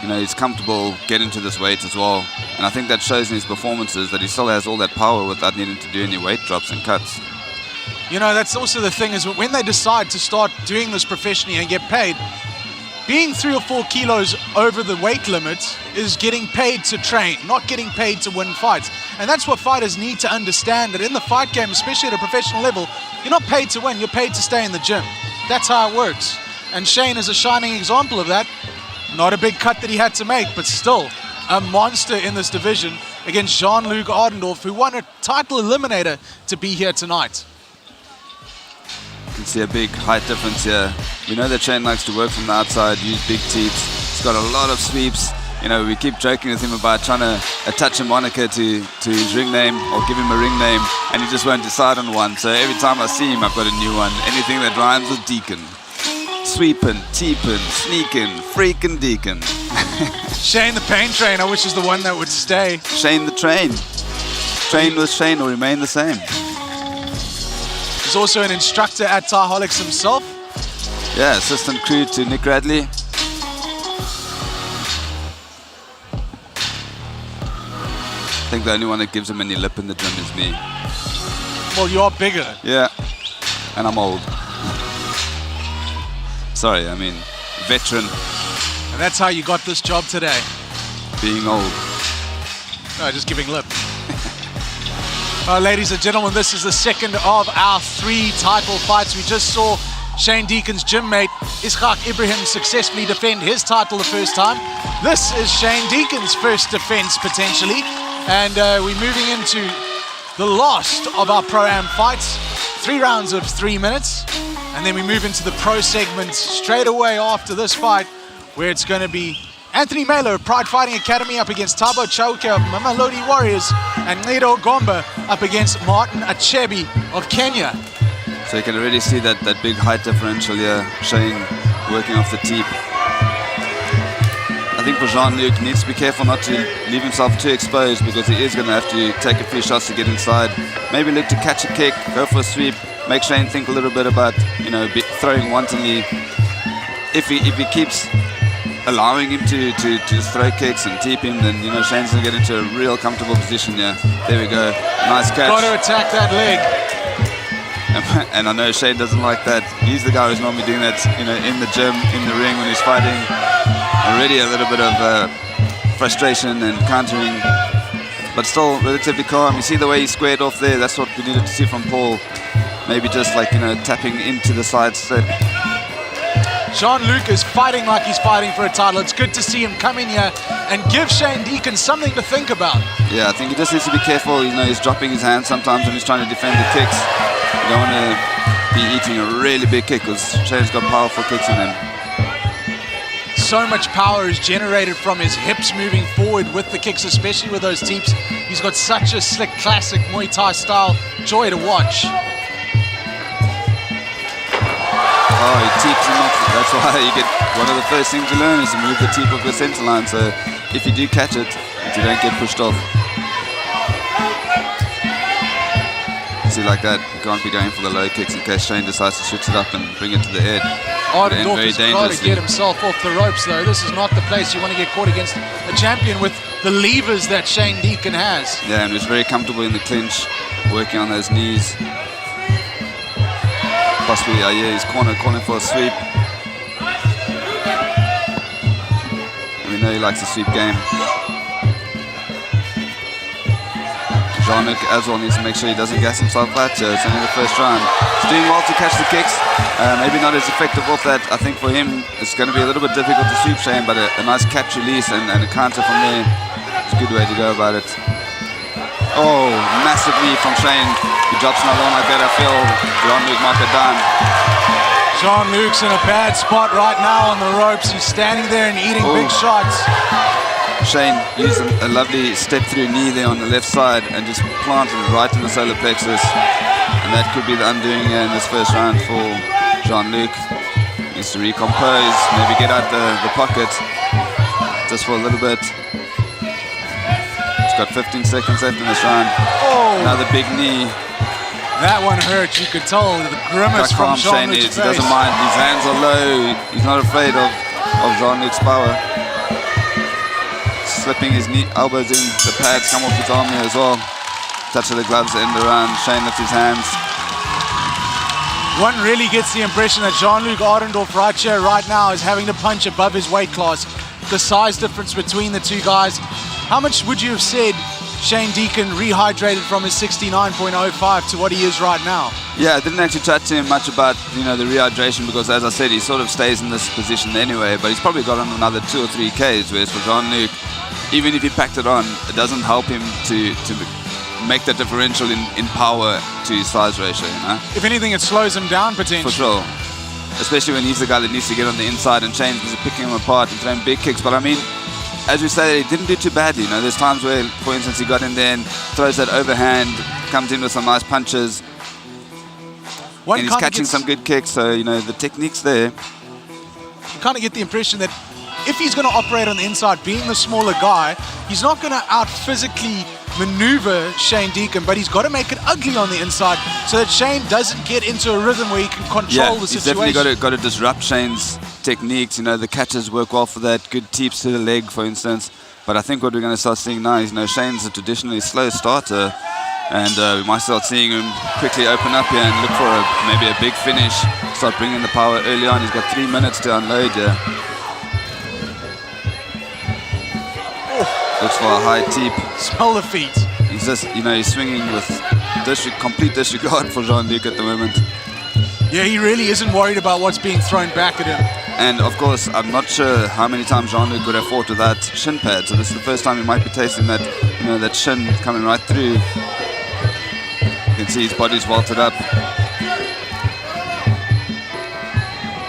He's comfortable getting to this weight as well. And I think that shows in his performances that he still has all that power without needing to do any weight drops and cuts. That's also the thing, is when they decide to start doing this professionally and get paid, being 3 or 4 kilos over the weight limit is getting paid to train, not getting paid to win fights. And that's what fighters need to understand, that in the fight game, especially at a professional level, you're not paid to win, you're paid to stay in the gym. That's how it works. And Shane is a shining example of that. Not a big cut that he had to make, but still a monster in this division against Jean-Luc Adendorff, who won a title eliminator to be here tonight. You can see a big height difference here. We know that Shane likes to work from the outside, use big teeps. He's got a lot of sweeps. We keep joking with him about trying to attach a moniker to his ring name or give him a ring name, and he just won't decide on one. So every time I see him, I've got a new one. Anything that rhymes with Deacon. Sweeping, teeping, sneaking, freaking Deacon. Shane the pain trainer, which is the one that would stay. Shane the train. Train with Shane or remain the same. He's also an instructor at Thaiholics himself. Yeah, assistant crew to Nick Radley. I think the only one that gives him any lip in the gym is me. Well, you're bigger. Yeah, and I'm old. Sorry, I mean, veteran. And that's how you got this job today. Being old. No, just giving lip. Ladies and gentlemen, this is the second of our 3 title fights. We just saw Shane Deacon's gym mate, Isghaack Ebrahim, successfully defend his title the first time. This is Shane Deacon's first defense, potentially. And we're moving into the last of our Pro-Am fights. 3 rounds of 3 minutes. And then we move into the pro segment straight away after this fight, where it's going to be Anthony Melo of Pride Fighting Academy up against Thabo Chauke of Mamelodi Warriors, and Ncedo Gomba up against Martin Achebi of Kenya. So you can already see that big height differential here, Shane working off the teep. I think for Jean-Luc, needs to be careful not to leave himself too exposed, because he is going to have to take a few shots to get inside. Maybe look to catch a kick, go for a sweep, make Shane think a little bit about, throwing wantonly. If he keeps allowing him to just throw kicks and teep him, then Shane's going to get into a real comfortable position here. There we go, nice catch. Got to attack that leg. And I know Shane doesn't like that. He's the guy who's normally doing that, in the gym, in the ring when he's fighting. Already a little bit of frustration and countering, but still relatively calm. You see the way he squared off there. That's what we needed to see from Paul. Maybe just tapping into the side step. Jean-Luc is fighting like he's fighting for a title. It's good to see him come in here and give Shane Deacon something to think about. Yeah, I think he just needs to be careful. He's dropping his hands sometimes when he's trying to defend the kicks. You don't want to be eating a really big kick, because Shane's got powerful kicks in him. So much power is generated from his hips moving forward with the kicks, especially with those teeps. He's got such a slick, classic Muay Thai style. Joy to watch. Oh, he teeps him off. That's why you get one of the first things you learn is to move the teep off the center line. So if you do catch it, you don't get pushed off. See, like that, you can't be going for the low kicks in case Shane decides to switch it up and bring it to the head. Adendorff has got to get himself off the ropes, though. This is not the place you want to get caught against a champion with the levers that Shane Deacon has. Yeah, and he was very comfortable in the clinch, working on those knees. Possibly, he's calling for a sweep. And we know he likes the sweep game. Jean-Luc as well needs to make sure he doesn't gas himself out. It's only the first round. He's doing well to catch the kicks. Maybe not as effective off that. I think for him, it's going to be a little bit difficult to sweep Shane, but a nice catch release and a counter from there is a good way to go about it. Oh, massive knee from Shane. He drops another one like that. I feel Jean-Luc might go down. Jean-Luc's in a bad spot right now on the ropes. He's standing there and eating big shots. Shane used a lovely step-through knee there on the left side and just planted it right in the solar plexus. And that could be the undoing in this first round for Jean-Luc. He needs to recompose, maybe get out the pocket just for a little bit. He's got 15 seconds left in this round. Oh. Another big knee. That one hurt. You could tell the grimace from Jean-Luc's face. He doesn't mind. His hands are low. He's not afraid of Jean-Luc's power. Slipping his elbows in, the pads come off his arm here as well. Touch of the gloves end around, Shane lifts his hands. One really gets the impression that Jean-Luc Adendorff right here, right now, is having to punch above his weight class. The size difference between the two guys. How much would you have said Shane Deacon rehydrated from his 69.05 to what he is right now? Yeah, I didn't actually chat to him much about the rehydration, because as I said, he sort of stays in this position anyway, but he's probably got on another 2 or 3 Ks, whereas for Jean-Luc, even if he packed it on, it doesn't help him to make that differential in power to his size ratio, If anything, it slows him down potentially. For sure. Especially when he's the guy that needs to get on the inside, and Shane's busy picking him apart and throwing big kicks. But I mean, as we say, he didn't do too badly. There's times where, for instance, he got in there and throws that overhand, comes in with some nice punches. And he's catching some good kicks, so, the technique's there. You kind of get the impression that if he's going to operate on the inside, being the smaller guy, he's not going to out-physically maneuver Shane Deacon, but he's got to make it ugly on the inside so that Shane doesn't get into a rhythm where he can control the situation. He's definitely got to disrupt Shane's techniques. The catches work well for that. Good teeps to the leg, for instance. But I think what we're going to start seeing now is, Shane's a traditionally slow starter, and we might start seeing him quickly open up here and look for maybe a big finish, start bringing the power early on. He's got 3 minutes to unload here. Looks for a high teep. Smell the feet. He's just, he's swinging with complete disregard for Jean-Luc at the moment. Yeah, he really isn't worried about what's being thrown back at him. And of course, I'm not sure how many times Jean-Luc would have fought with that shin pad. So this is the first time he might be tasting that, that shin coming right through. can see his body's vaulted up.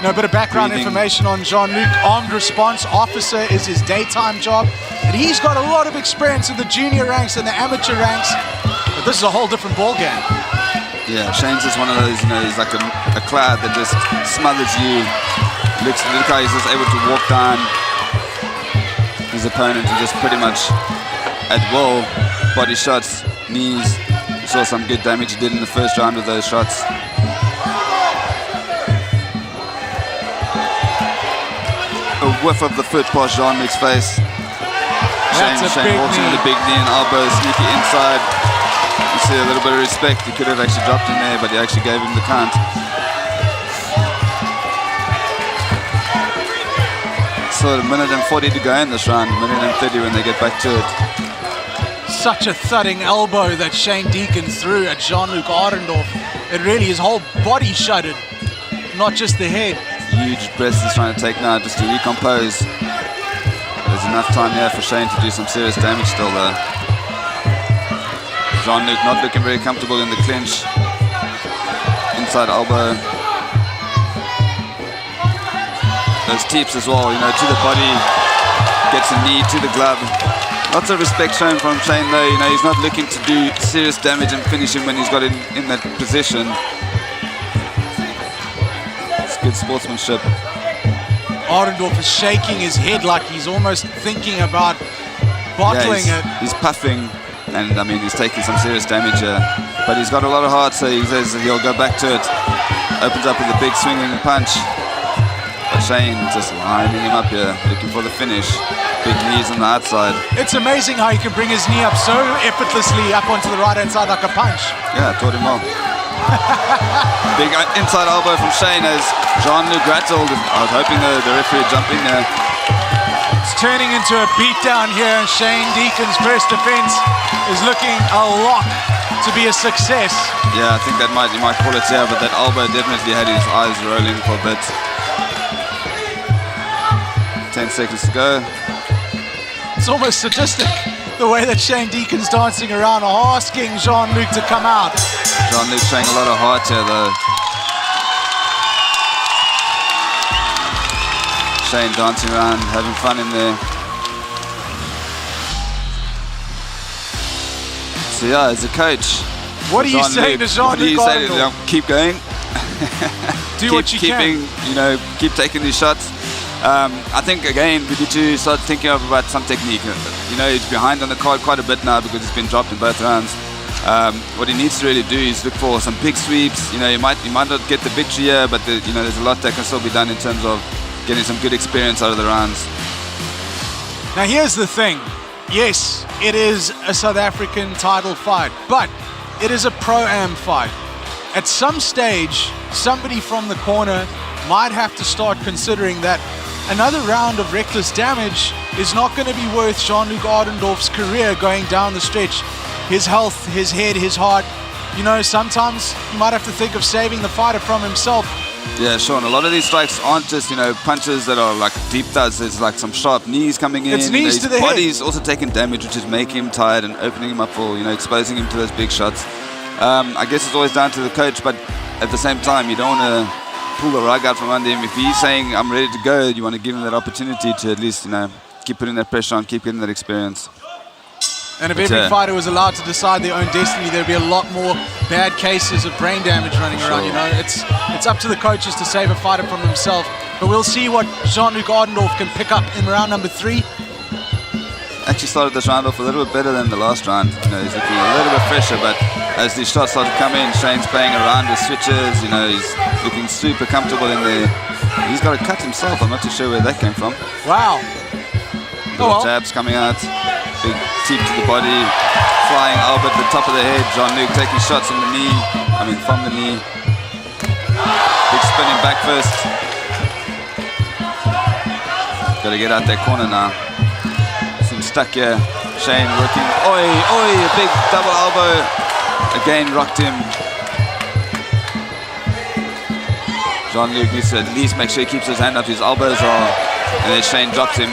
No, bit of background Breathing. information on Jean-Luc. Armed response officer is his daytime job. And he's got a lot of experience in the junior ranks and the amateur ranks. But this is a whole different ballgame. Yeah, Shane's just one of those, you know, he's like a cloud that just smothers you. Look how he's just able to walk down his opponent and just pretty much at will, body shots, knees. You saw some good damage he did in the first round with those shots. A whiff of the foot past Jean-Luc's face. Shane walks in with a big knee and elbow, sneaky inside. You see a little bit of respect. He could have actually dropped in there, but he actually gave him the count. So a minute and 40 to go in this round, a minute and 30 when they get back to it. Such a thudding elbow that Shane Deacon threw at Jean-Luc Adendorff. It really, his whole body shuddered, not just the head. Huge breaths he's trying to take now just to recompose. There's enough time here for Shane to do some serious damage still though. Jean-Luc not looking very comfortable in the clinch. Inside elbow. Those teeps as well, you know, to the body. Gets a knee to the glove. Lots of respect shown from Shane though, you know, he's not looking to do serious damage and finish him when he's got in that position. It's good sportsmanship. Adendorff is shaking his head like he's almost thinking about bottling it. He's puffing, and I mean, he's taking some serious damage here. But he's got a lot of heart, so he says that he'll go back to it. Opens up with a big swinging punch. But Shane just lining him up here, looking for the finish. Big knees on the outside. It's amazing how he can bring his knee up so effortlessly up onto the right-hand side like a punch. Yeah, taught him well. Big inside elbow from Shane as Jean-Luc rattled. I was hoping the referee would jump in there. It's turning into a beatdown here, and Shane Deacon's first defense is looking a lock to be a success. Yeah, I think that you might call it here, but that elbow definitely had his eyes rolling for a bit. 10 seconds to go. It's almost sadistic, the way that Shane Deacon's dancing around, asking Jean-Luc to come out. Jean-Luc showing a lot of heart here though. Shane dancing around, having fun in there. So yeah, as a coach, what are you saying to Jean-Luc? What do you say to him? Keep going. Do what you can. You know, keep taking these shots. I think again we need to start thinking about some technique. You know, he's behind on the card quite a bit now because he's been dropped in both rounds. What he needs to really do is look for some big sweeps. You know, he might not get the victory here, but you know, there's a lot that can still be done in terms of getting some good experience out of the rounds. Now here's the thing. Yes, it is a South African title fight, but it is a pro-am fight. At some stage, somebody from the corner might have to start considering that another round of reckless damage is not going to be worth Jean-Luc Adendorff's career going down the stretch. His health, his head, his heart. You know, sometimes you might have to think of saving the fighter from himself. Yeah, sure. And a lot of these strikes aren't just, you know, punches that are like deep thuds. There's like some sharp knees coming in. It's knees to the head. His body's also taking damage, which is making him tired and opening him up for, you know, exposing him to those big shots. I guess it's always down to the coach, but at the same time, you don't want to pull the rug out from under him. If he's saying, I'm ready to go, you want to give him that opportunity to at least, you know, keep putting that pressure on, keep getting that experience. And if every fighter was allowed to decide their own destiny, there'd be a lot more bad cases of brain damage running around. You know, it's up to the coaches to save a fighter from himself. But we'll see what Jean-Luc Adendorff can pick up in round number 3. Actually started this round off a little bit better than the last round. You know, he's looking a little bit fresher, but as these shots start to come in, Shane's playing around with switches. You know, he's looking super comfortable in there. He's got a cut himself. I'm not too sure where that came from. Wow. Jabs coming out. Big teep to the body. Flying elbow at the top of the head. Jean-Luc taking shots on the knee. From the knee. Big spinning back fist. Got to get out that corner now. Seems stuck here. Shane working. Oi, a big double elbow. Again rocked him. Jean-Luc needs to at least make sure he keeps his hand up. His elbows are. And then Shane drops him.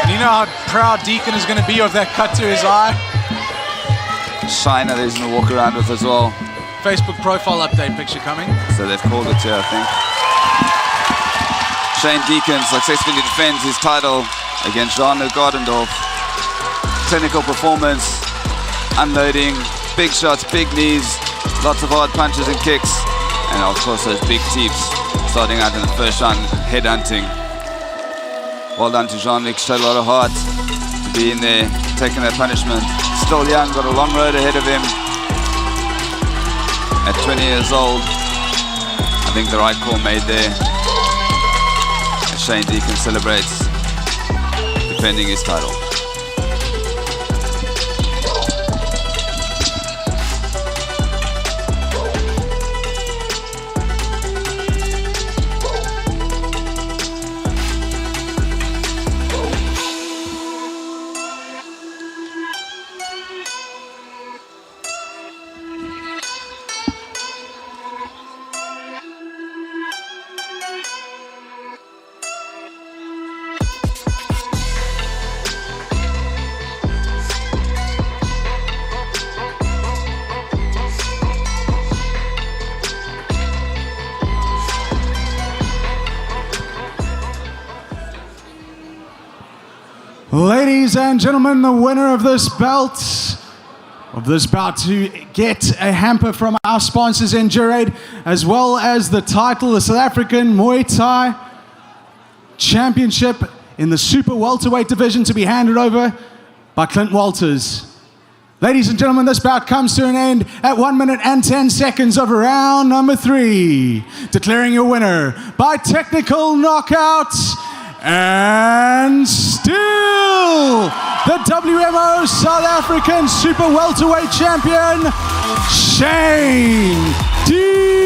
And you know how proud Deacon is going to be of that cut to his eye? Shiner that he's going to walk around with as well. Facebook profile update picture coming. So they've called it here, I think. Shane Deacon successfully defends his title against Adendorff. Technical performance, unloading, big shots, big knees, lots of hard punches and kicks, and of course those big teeps starting out in the first round, head hunting. Well done to Jean-Luc, showed a lot of heart to be in there, taking that punishment. Still young, got a long road ahead of him. At 20 years old, I think the right call made there. As Shane Deacon celebrates defending his title. Ladies and gentlemen, the winner of this bout to get a hamper from our sponsors Endurade, as well as the title, the South African Muay Thai Championship in the Super Welterweight division, to be handed over by Clint Walters. Ladies and gentlemen, this bout comes to an end at 1 minute and 10 seconds of round number 3. Declaring your winner by technical knockout, and still the WMO South African Super Welterweight Champion, Shane Deacon.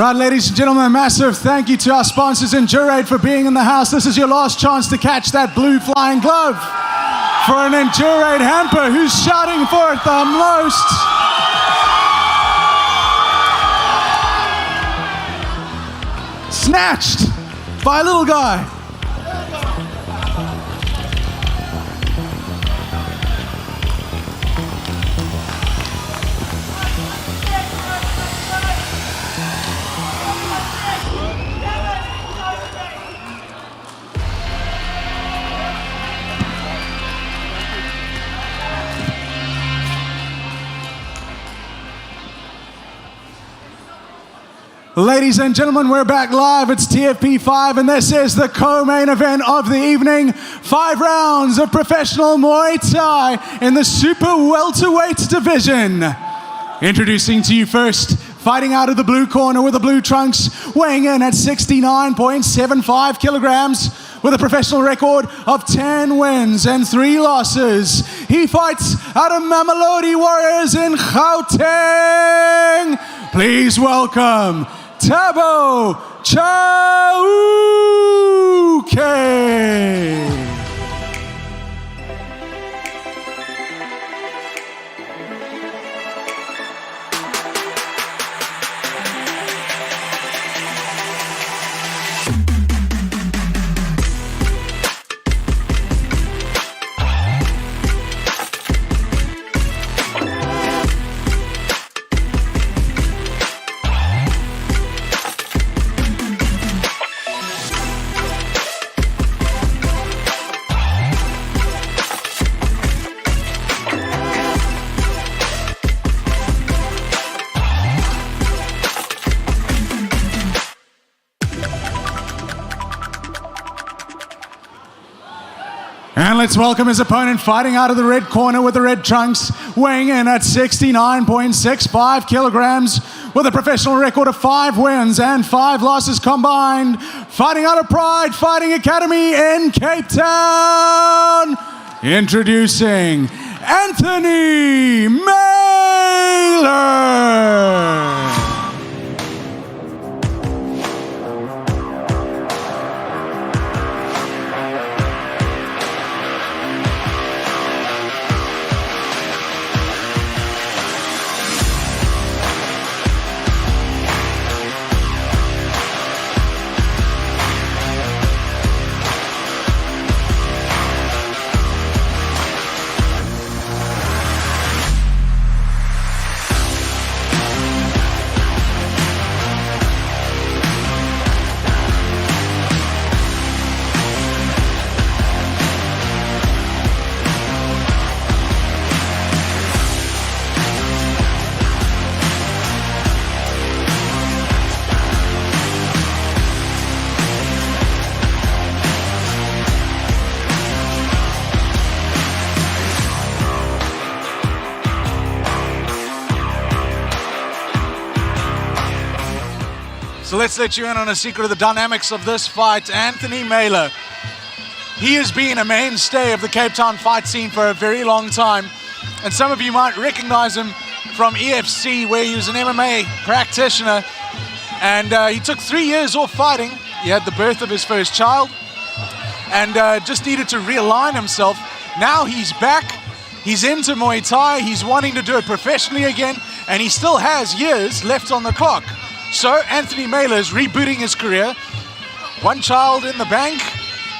Right, ladies and gentlemen, a massive thank you to our sponsors Endurate for being in the house. This is your last chance to catch that blue flying glove for an Endurate hamper. Who's shouting for it the most? Snatched by a little guy. Ladies and gentlemen, we're back live. It's TFP 5, and this is the co-main event of the evening. 5 rounds of professional Muay Thai in the super welterweight division. Introducing to you first, fighting out of the blue corner with the blue trunks, weighing in at 69.75 kilograms with a professional record of 10 wins and 3 losses. He fights out of Mamelodi Warriors in Gauteng. Please welcome Thabo Chauke. And let's welcome his opponent, fighting out of the red corner with the red trunks, weighing in at 69.65 kilograms with a professional record of 5 wins and 5 losses combined. Fighting out of Pride Fighting Academy in Cape Town. Introducing Anthony Mailer. So let's let you in on a secret of the dynamics of this fight. Anthony Mailer, he has been a mainstay of the Cape Town fight scene for a very long time. And some of you might recognize him from EFC, where he was an MMA practitioner. And he took 3 years off fighting. He had the birth of his first child and just needed to realign himself. Now he's back. He's into Muay Thai. He's wanting to do it professionally again. And he still has years left on the clock. So Anthony Mailer is rebooting his career. 1 child in the bank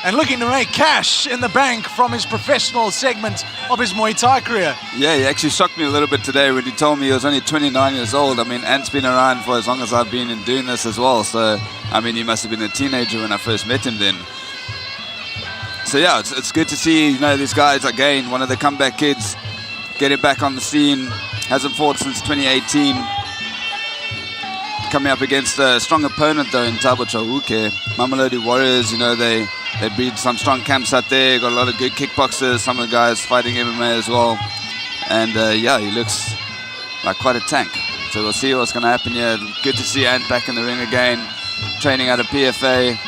and looking to make cash in the bank from his professional segment of his Muay Thai career. Yeah, he actually shocked me a little bit today when he told me he was only 29 years old. I mean, Ant's been around for as long as I've been in doing this as well. So, I mean, he must have been a teenager when I first met him then. So yeah, it's good to see, you know, these guys again, one of the comeback kids, getting back on the scene. Hasn't fought since 2018. Coming up against a strong opponent though in Thabo Chauke. Mamelodi Warriors, you know, they breed some strong camps out there. Got a lot of good kickboxers, some of the guys fighting MMA as well. And yeah, he looks like quite a tank. So we'll see what's going to happen here. Good to see Ant back in the ring again, training out of PFA.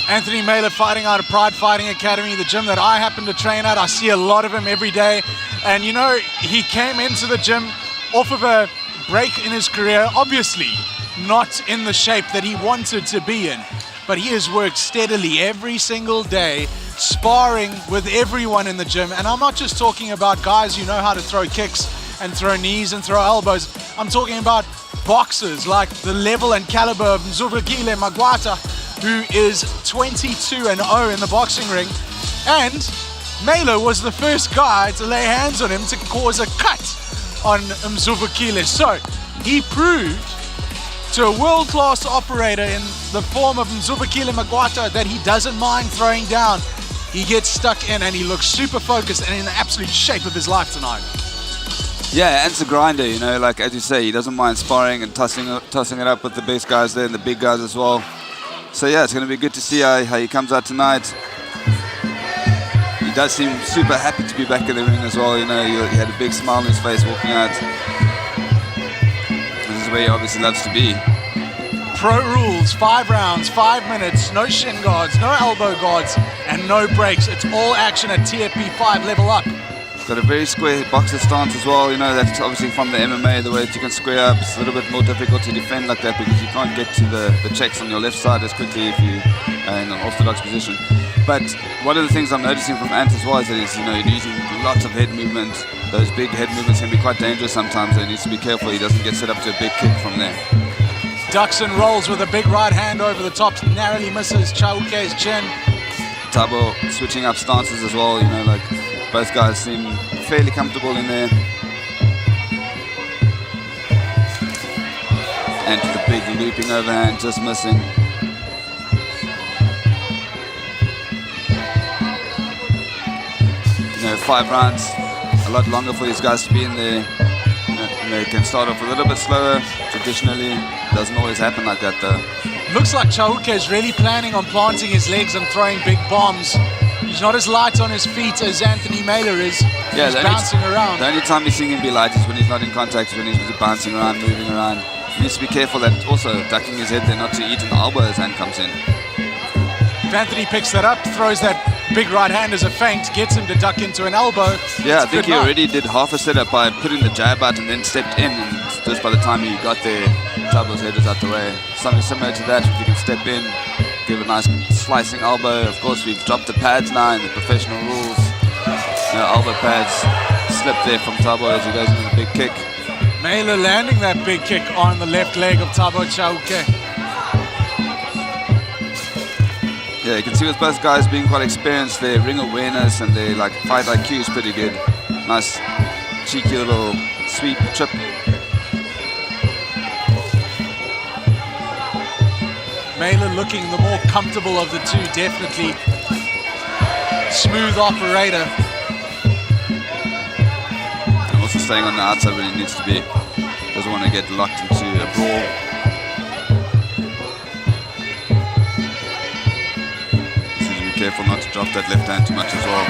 Anthony Mailer fighting out of Pride Fighting Academy, the gym that I happen to train at. I see a lot of him every day. And you know, he came into the gym off of a break in his career, obviously not in the shape that he wanted to be in. But he has worked steadily every single day, sparring with everyone in the gym. And I'm not just talking about guys who know how to throw kicks and throw knees and throw elbows. I'm talking about boxers like the level and caliber of Nzuvukile Magwata, who is 22-0 in the boxing ring. And Mailer was the first guy to lay hands on him to cause a cut on Mzuvukile. So he proved to a world-class operator in the form of Nzuvukile Magwata that he doesn't mind throwing down. He gets stuck in and he looks super focused and in the absolute shape of his life tonight. Yeah, and it's a grinder, you know, like as you say, he doesn't mind sparring and tossing it up with the best guys there and the big guys as well. So yeah, it's going to be good to see how he comes out tonight. He does seem super happy to be back in the ring as well, you know, he had a big smile on his face walking out. This is where he obviously loves to be. Pro rules, 5 rounds, 5 minutes, no shin guards, no elbow guards, and no breaks. It's all action at TFP 5 level up. Got a very square boxer stance as well, you know, that's obviously from the MMA, the way that you can square up. It's a little bit more difficult to defend like that because you can't get to the checks on your left side as quickly if you are in an orthodox position. But one of the things I'm noticing from Ant as well is that he's, you know, using lots of head movement. Those big head movements can be quite dangerous sometimes, so he needs to be careful he doesn't get set up to a big kick from there. Ducks and rolls with a big right hand over the top, narrowly misses Chauke's chin. Thabo switching up stances as well, you know, like both guys seem fairly comfortable in there. And the big looping overhand, just missing. You know, 5 rounds, a lot longer for these guys to be in there. You know, they can start off a little bit slower, traditionally. Doesn't always happen like that though. Looks like Chauke is really planning on planting his legs and throwing big bombs. He's not as light on his feet as Anthony Mailer is. Yeah, he's bouncing around. The only time you're seeing him be light is when he's not in contact, when he's busy bouncing around, moving around. He needs to be careful that also ducking his head there not to eat an elbow as hand comes in. If Anthony picks that up, throws that big right hand as a feint, gets him to duck into an elbow. Yeah, I think he already did half a setup by putting the jab out and then stepped in, and just by the time he got there, Thabo's head is out the way. Something similar to that, if you can step in, give a nice slicing elbow. Of course, we've dropped the pads now in the professional rules. You know, elbow pads slip there from Thabo as he goes into the big kick. Mailer landing that big kick on the left leg of Thabo Chauke. Yeah, you can see with both guys being quite experienced, their ring awareness and their like fight IQ is pretty good. Nice cheeky little sweep trip. Mailer looking the more comfortable of the two, definitely. Smooth operator. And also staying on the outside when he needs to be. Doesn't want to get locked into a brawl. Just need to be careful not to drop that left hand too much as well.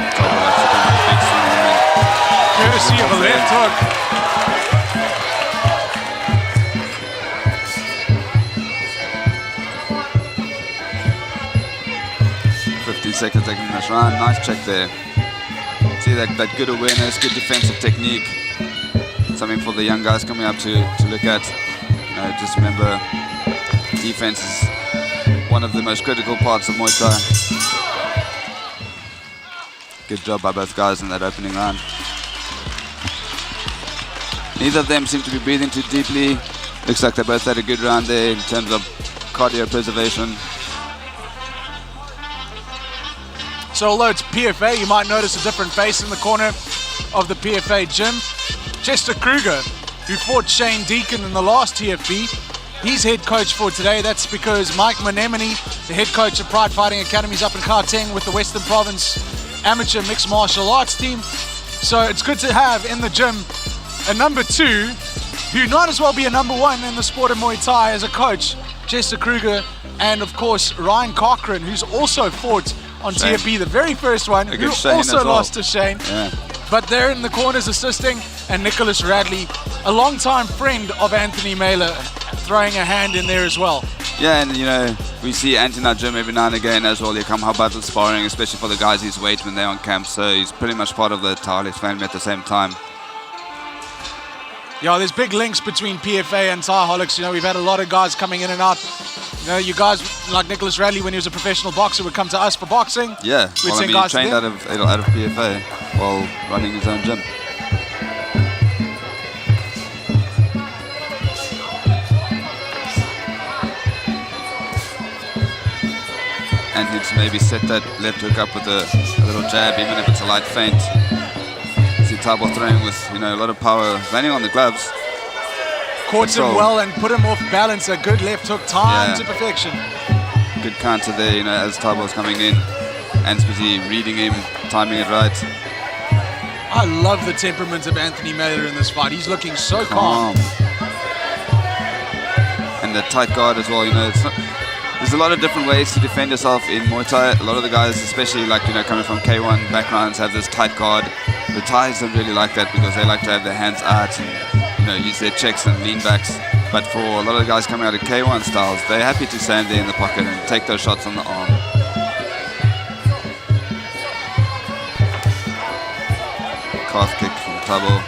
Courtesy of a left hook. 15 seconds taking this round. Nice check there. See that good awareness, good defensive technique. Something for the young guys coming up to look at. You know, just remember, defense is one of the most critical parts of Muay Thai. Good job by both guys in that opening round. Neither of them seem to be breathing too deeply. Looks like they both had a good round there in terms of cardio preservation. So although it's PFA, you might notice a different face in the corner of the PFA gym. Chester Kruger, who fought Shane Deacon in the last TFP, he's head coach for today. That's because Mike Monemini, the head coach of Pride Fighting Academies up in Gauteng with the Western Province amateur mixed martial arts team. So it's good to have in the gym a number 2 who might as well be a number 1 in the sport of Muay Thai as a coach, Chester Kruger, and of course Ryan Cochran, who's also fought on Shane. TFP, the very first one, who also lost to Shane. Yeah. But they're in the corners assisting, and Nicholas Radley, a longtime friend of Anthony Mailer, throwing a hand in there as well. Yeah, and you know, we see Ant in our gym every now and again as well. He come help out with sparring, especially for the guys his weight when they're on camp. So he's pretty much part of the Thaiholics family at the same time. Yeah, there's big links between PFA and Thaiholics. You know, we've had a lot of guys coming in and out. You know, you guys like Nicholas Radley when he was a professional boxer would come to us for boxing. Yeah, We'd well, I send mean, guys he trained to out of PFA while running his own gym. And he'd maybe set that left hook up with a little jab, even if it's a light feint. See Thabo throwing with, you know, a lot of power, landing on the gloves. Caught him well and put him off balance. A good left hook, timed to perfection. Good counter there, you know, as Thabo's coming in. Ant's busy reading him, timing it right. I love the temperament of Anthony Mailer in this fight. He's looking so calm. And the tight guard as well, you know, there's a lot of different ways to defend yourself in Muay Thai. A lot of the guys, especially like, you know, coming from K1 backgrounds, have this tight guard. The Thais don't really like that because they like to have their hands out and, you know, use their checks and lean backs. But for a lot of the guys coming out of K1 styles, they're happy to stand there in the pocket and take those shots on the arm. Calf kick from Thabo,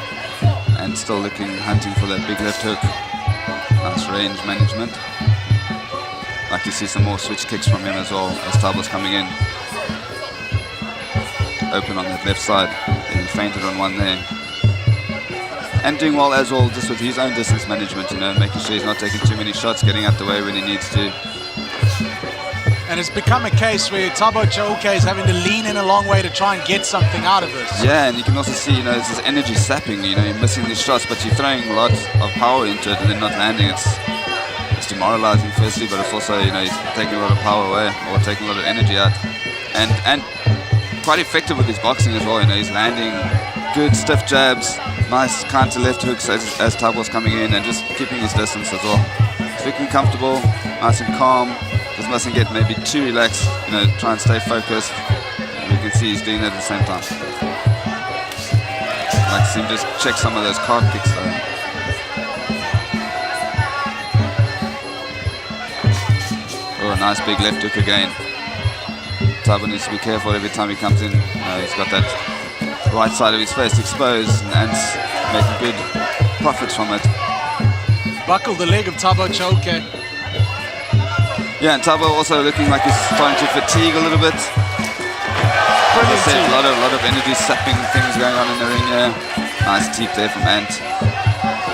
and still hunting for that big left hook. Nice range management. Like to see some more switch kicks from him as well as Thabo's coming in. Open on that left side. He feinted on one there. And doing well as well, just with his own distance management, you know, making sure he's not taking too many shots, getting out the way when he needs to. And it's become a case where Chauke is having to lean in a long way to try and get something out of this. Yeah, and you can also see, you know, this is energy sapping, you know, you're missing these shots, but you're throwing a lot of power into it and then not landing. It's demoralizing firstly, but it's also, you know, he's taking a lot of power away or taking a lot of energy out. And quite effective with his boxing as well, you know, he's landing good stiff jabs, nice counter left hooks as Thabo's coming in and just keeping his distance as well. He's looking comfortable, nice and calm, just mustn't get maybe too relaxed, you know, try and stay focused. And you can see he's doing that at the same time. I'd like to see him just check some of those calf kicks though. Oh, nice big left hook again. Thabo needs to be careful every time he comes in. He's got that right side of his face exposed and making good profits from it. Buckled the leg of Thabo Chauke. Yeah, and Thabo also looking like he's starting to fatigue a little bit. As I said, a lot of energy sapping things going on in the ring here. Nice teep there from Ant.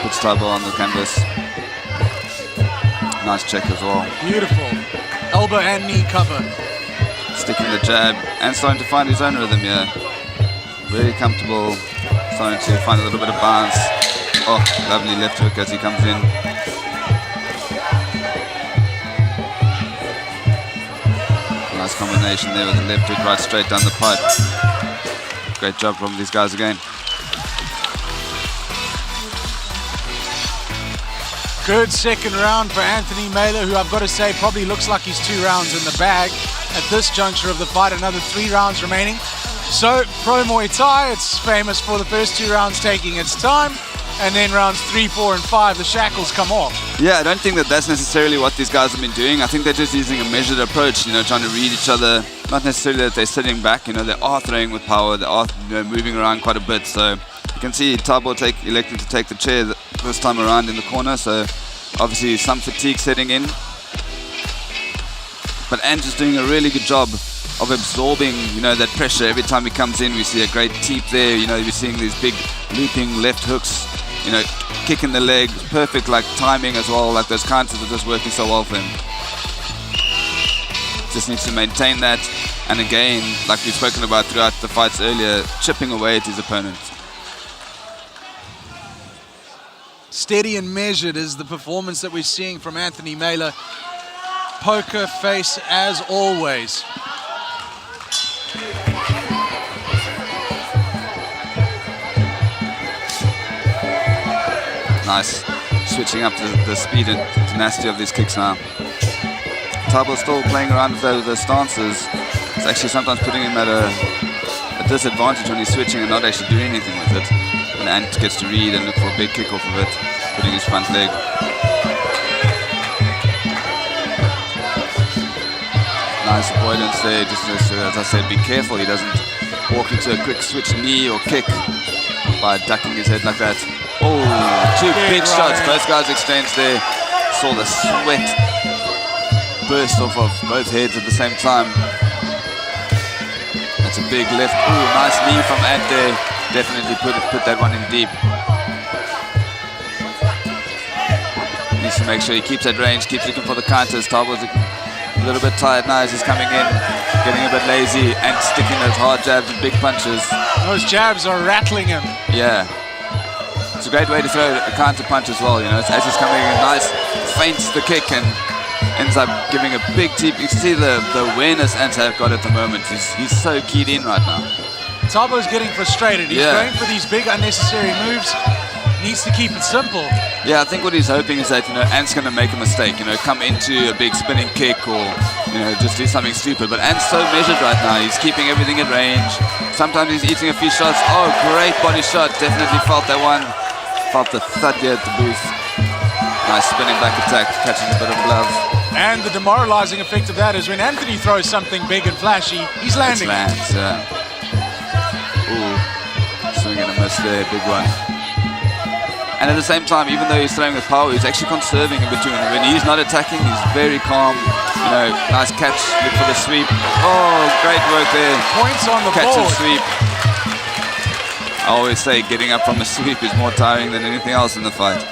Puts Thabo on the canvas. Nice check as well. Beautiful. Elbow and knee cover. Sticking the jab and starting to find his own rhythm here. Very comfortable. Starting to find a little bit of bounce. Oh, lovely left hook as he comes in. Nice combination there with the left hook right straight down the pipe. Great job from these guys again. Good second round for Anthony Mailer, who I've got to say probably looks like he's 2 rounds in the bag at this juncture of the fight. Another 3 rounds remaining. So, Pro Muay Thai, it's famous for the first 2 rounds taking its time, and then rounds 3, 4, and 5, the shackles come off. Yeah, I don't think that that's necessarily what these guys have been doing. I think they're just using a measured approach, you know, trying to read each other. Not necessarily that they're sitting back, you know, they are throwing with power, they are, you know, moving around quite a bit. So you can see Thabo electing to take the chair this time around in the corner. So obviously some fatigue setting in. But Ant is doing a really good job of absorbing, you know, that pressure. Every time he comes in, we see a great teep there. You know, we're seeing these big looping left hooks, you know, kicking the leg, perfect like timing as well. Like those counters are just working so well for him. Just needs to maintain that. And again, like we've spoken about throughout the fights earlier, chipping away at his opponent. Steady and measured is the performance that we're seeing from Anthony Mailer. Poker face as always. Nice. Switching up the speed and tenacity of these kicks now. Thabo's still playing around with those stances. It's actually sometimes putting him at a disadvantage when he's switching and not actually doing anything with it. And Ant gets to read and look for a big kick off of it, putting his front leg. Nice avoidance there. Just as I said, be careful he doesn't walk into a quick switch knee or kick by ducking his head like that. Oh, two big shots. Both guys exchanged there. Saw the sweat burst off of both heads at the same time. That's a big left. Ooh, nice knee from Ant there. Definitely put that one in deep. Needs to make sure he keeps at range, keeps looking for the counters. Thabo's a little bit tired now as he's coming in, getting a bit lazy and sticking those hard jabs and big punches. Those jabs are rattling him. Yeah. It's a great way to throw a counter punch as well, you know. As he's coming in, nice, feints the kick and ends up giving a big teep. You can see the awareness Ants have got at the moment. He's so keyed in right now. Thabo's getting frustrated. He's going for these big unnecessary moves. Needs to keep it simple. Yeah, I think what he's hoping is that, you know, Ant's going to make a mistake, you know, come into a big spinning kick or, you know, just do something stupid. But Ant's so measured right now. He's keeping everything in range. Sometimes he's eating a few shots. Oh, great body shot. Definitely felt that one. Felt the thud there at the booth. Nice spinning back attack, catching a bit of glove. And the demoralizing effect of that is when Anthony throws something big and flashy, he's landing. It lands, yeah. Ooh, swing and a miss there, big one. And at the same time, even though he's throwing with power, he's actually conserving in between. When he's not attacking, he's very calm. You know, nice catch, look for the sweep. Oh, great work there. Points on the catch board. And sweep. I always say getting up from a sweep is more tiring than anything else in the fight.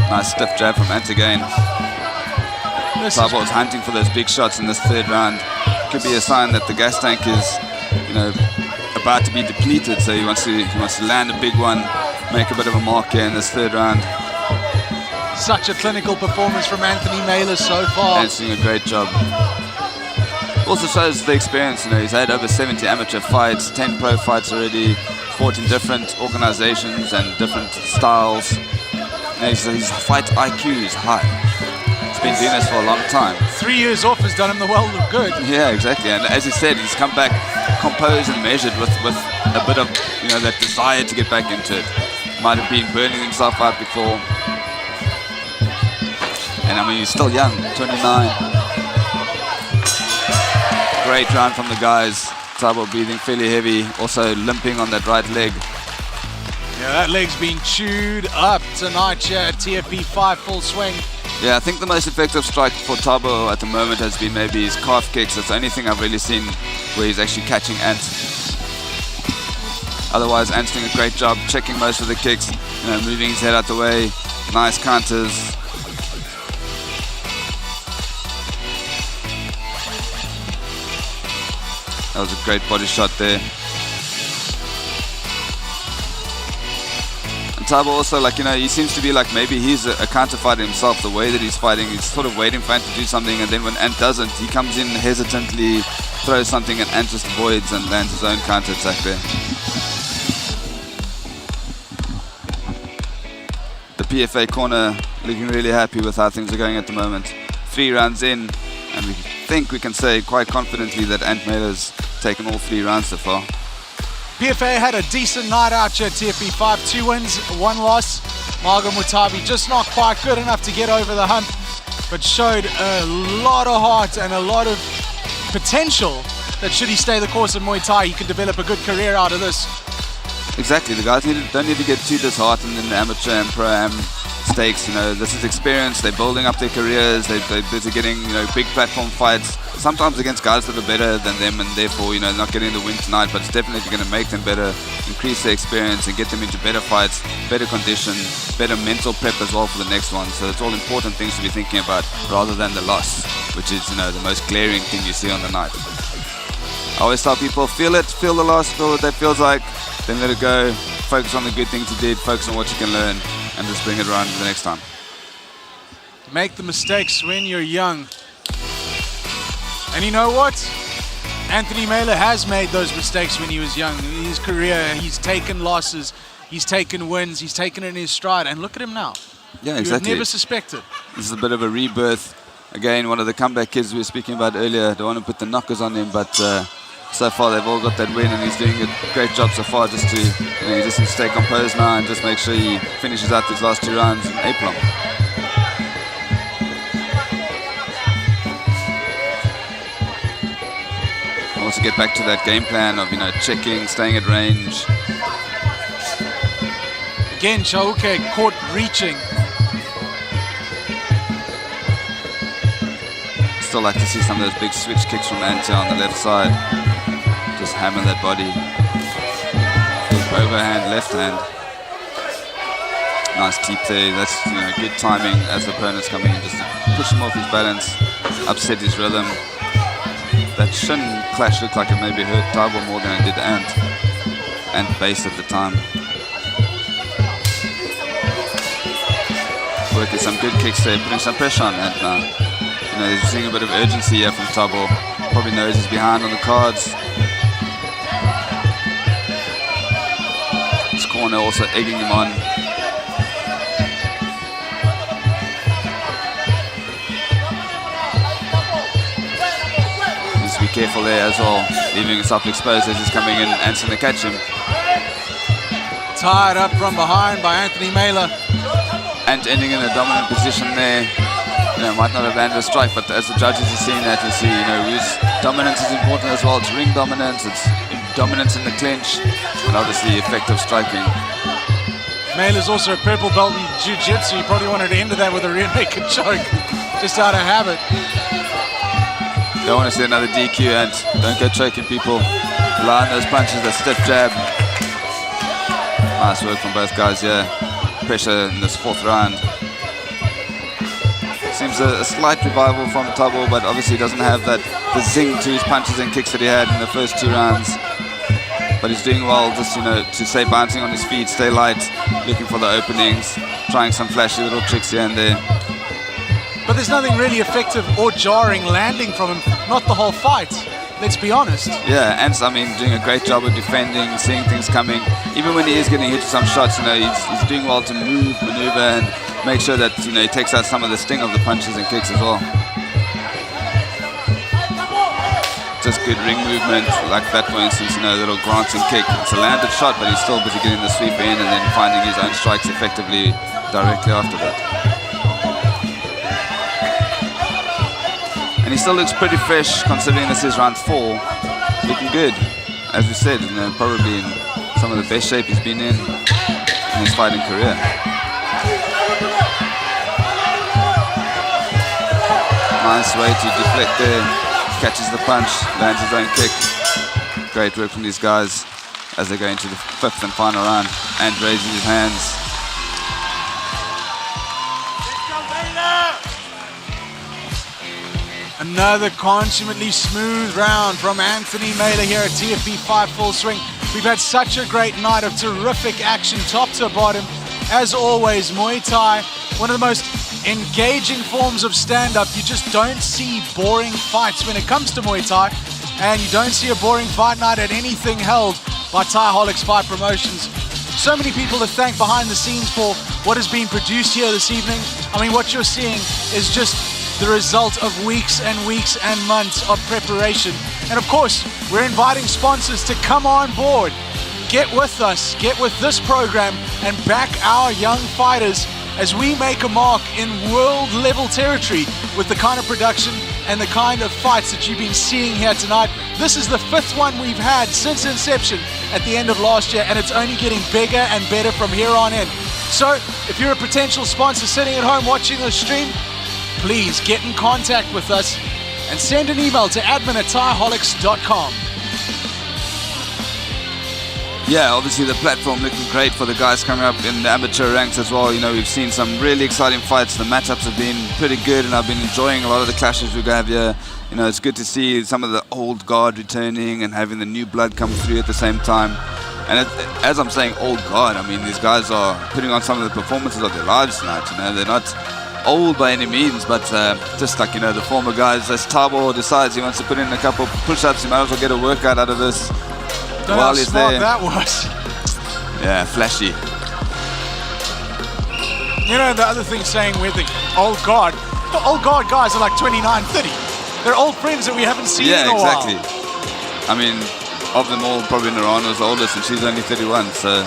Nice stiff jab from Ant again. Thabo's hunting for those big shots in this third round. Could be a sign that the gas tank is, you know, about to be depleted, so he wants to land a big one, make a bit of a mark here in this third round. Such a clinical performance from Anthony Mailer so far. Ant's doing a great job. Also shows the experience, you know, he's had over 70 amateur fights, 10 pro fights already, fought in different organizations and different styles. You know, his fight IQ is high. He's been doing this for a long time. 3 years off has done him the world of good. Yeah, exactly. And as he said, he's come back composed and measured with a bit of, you know, that desire to get back into it. Might have been burning himself out before. And I mean, he's still young, 29. Great round from the guys. Thabo breathing fairly heavy, also limping on that right leg. Yeah, that leg's being chewed up tonight here at TFP 5 full swing. Yeah, I think the most effective strike for Thabo at the moment has been maybe his calf kicks. That's the only thing I've really seen where he's actually catching Ant. Otherwise, Ant's doing a great job checking most of the kicks, you know, moving his head out the way. Nice counters. That was a great body shot there. Thabo also, like, you know, he seems to be like maybe he's a counter fighter himself. The way that he's fighting, he's sort of waiting for Ant to do something, and then when Ant doesn't, he comes in hesitantly, throws something, and Ant just avoids and lands his own counter attack there. The PFA corner looking really happy with how things are going at the moment. 3 rounds in, and we think we can say quite confidently that Ant Mailer's taken all 3 rounds so far. PFA had a decent night out here at TFP 5. 2 wins, 1 loss. Mago Mutabi just not quite good enough to get over the hump, but showed a lot of heart and a lot of potential that should he stay the course of Muay Thai, he can develop a good career out of this. Exactly, the guys don't need to get too disheartened in the amateur and pro-am stakes. You know, this is experience. They're building up their careers. They're busy getting, you know, big platform fights. Sometimes against guys that are better than them, and therefore, you know, not getting the win tonight. But it's definitely going to make them better, increase their experience, and get them into better fights, better condition, better mental prep as well for the next one. So it's all important things to be thinking about, rather than the loss, which is, you know, the most glaring thing you see on the night. I always tell people, feel it, feel the loss, feel what that feels like, then let it go. Focus on the good things you did, focus on what you can learn, and just bring it around the next time. Make the mistakes when you're young. And you know what? Anthony Mailer has made those mistakes when he was young. In his career, he's taken losses, he's taken wins, he's taken it in his stride, and look at him now. Yeah, exactly. You would never suspected. This is a bit of a rebirth. Again, one of the comeback kids we were speaking about earlier. Don't want to put the knockers on him, but so far they've all got that win, and he's doing a great job so far. Just to, you know, he just needs to stay composed now and just make sure he finishes out these last 2 rounds in aplomb. Also get back to that game plan of, checking, staying at range. Again, Chauke caught reaching. Still like to see some of those big switch kicks from Ante on the left side. Just hammer that body. Big overhand, left hand. Nice teep there. That's good timing as the opponent's coming in, just to push him off his balance, upset his rhythm. That shin clash looked like it maybe hurt Thabo more than it did and base at the time. Working some good kicks there, putting some pressure on Ant now. He's seeing a bit of urgency here from Thabo. Probably knows he's behind on the cards. His corner also egging him on. Needs to be careful there as well, leaving himself exposed as he's coming in and to catch him. Tied up from behind by Anthony Mailer. And ending in a dominant position there. Might not have landed a strike, but as the judges are seeing that, you see, whose dominance is important as well. It's ring dominance, it's dominance in the clinch, and obviously effective striking. Mailer's also a purple belt in jiu-jitsu. He probably wanted to end that with a rear naked choke, just out of habit. Don't want to see another DQ, and don't go choking people. Rely on those punches, that stiff jab. Nice work from both guys here. Pressure in this fourth round. Seems a slight revival from Thabo, but obviously doesn't have the zing to his punches and kicks that he had in the first 2 rounds. But he's doing well, just to stay bouncing on his feet, stay light, looking for the openings, trying some flashy little tricks here and there. But there's nothing really effective or jarring landing from him, not the whole fight. Let's be honest. Yeah, and doing a great job of defending, seeing things coming. Even when he is getting hit with some shots, he's doing well to move, maneuver, and make sure that he takes out some of the sting of the punches and kicks as well. Just good ring movement, like that, for instance, a little glancing kick. It's a landed shot, but he's still busy getting the sweep in and then finding his own strikes effectively directly after that. And he still looks pretty fresh, considering this is round 4. Looking good, as we said, probably in some of the best shape he's been in his fighting career. Nice way to deflect there, catches the punch, lands his own kick. Great work from these guys as they go into the 5th and final round, and raises his hands. Another consummately smooth round from Anthony Mailer here at TFP 5 Full Swing. We've had such a great night of terrific action, top to bottom. As always, Muay Thai, one of the most engaging forms of stand-up. You just don't see boring fights when it comes to Muay Thai, and you don't see a boring fight night at anything held by Thaiholics Fight Promotions. So many people to thank behind the scenes for what has been produced here this evening. I mean, what you're seeing is just the result of weeks and weeks and months of preparation. And of course, we're inviting sponsors to come on board. Get with us, get with this program, and back our young fighters as we make a mark in world level territory with the kind of production and the kind of fights that you've been seeing here tonight. This is the 5th one we've had since inception at the end of last year, and it's only getting bigger and better from here on in. So if you're a potential sponsor sitting at home watching the stream, please get in contact with us and send an email to admin@thaiholics.com. Yeah, obviously the platform looking great for the guys coming up in the amateur ranks as well. We've seen some really exciting fights. The matchups have been pretty good, and I've been enjoying a lot of the clashes we have here. It's good to see some of the old guard returning and having the new blood come through at the same time. And as I'm saying old guard, I mean, these guys are putting on some of the performances of their lives tonight. They're not old by any means, but just like, the former guys, as Thabo decides he wants to put in a couple push-ups, he might as well get a workout out of this. Don't know how smart that was. Yeah, flashy. The other thing saying with the old guard guys are like 29, 30. They're old friends that we haven't seen in a while. Yeah, exactly. I mean, of them all, probably Nuraan was the oldest, and she's only 31, so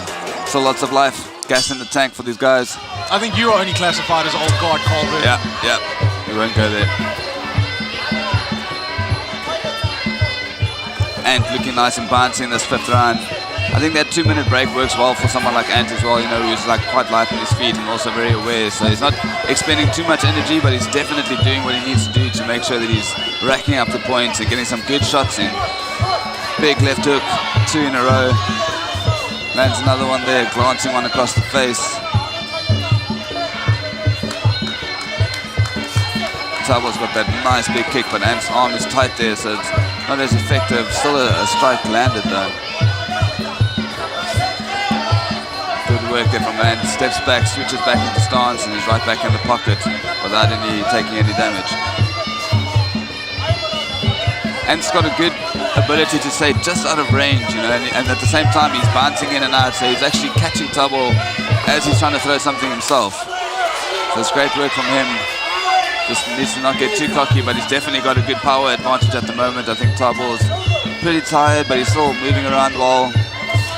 still lots of life. Gas in the tank for these guys. I think you are only classified as old guard, Kombol. Yeah. We won't go there. Ant looking nice and bouncing this 5th round. I think that 2-minute break works well for someone like Ant as well, you know, who's like quite light on his feet and also very aware. So he's not expending too much energy, but he's definitely doing what he needs to do to make sure that he's racking up the points and getting some good shots in. Big left hook, 2 in a row. Lands another one there, glancing one across the face. Thabo's got that nice big kick, but Ant's arm is tight there, so it's not as effective. Still a strike landed though. Good work there from Ant. Steps back, switches back into stance, and he's right back in the pocket without taking any damage. Ant's got a good ability to stay just out of range, you know, and at the same time he's bouncing in and out, so he's actually catching Thabo as he's trying to throw something himself. So it's great work from him. Just needs to not get too cocky, but he's definitely got a good power advantage at the moment. I think Thabo's pretty tired, but he's still moving around well.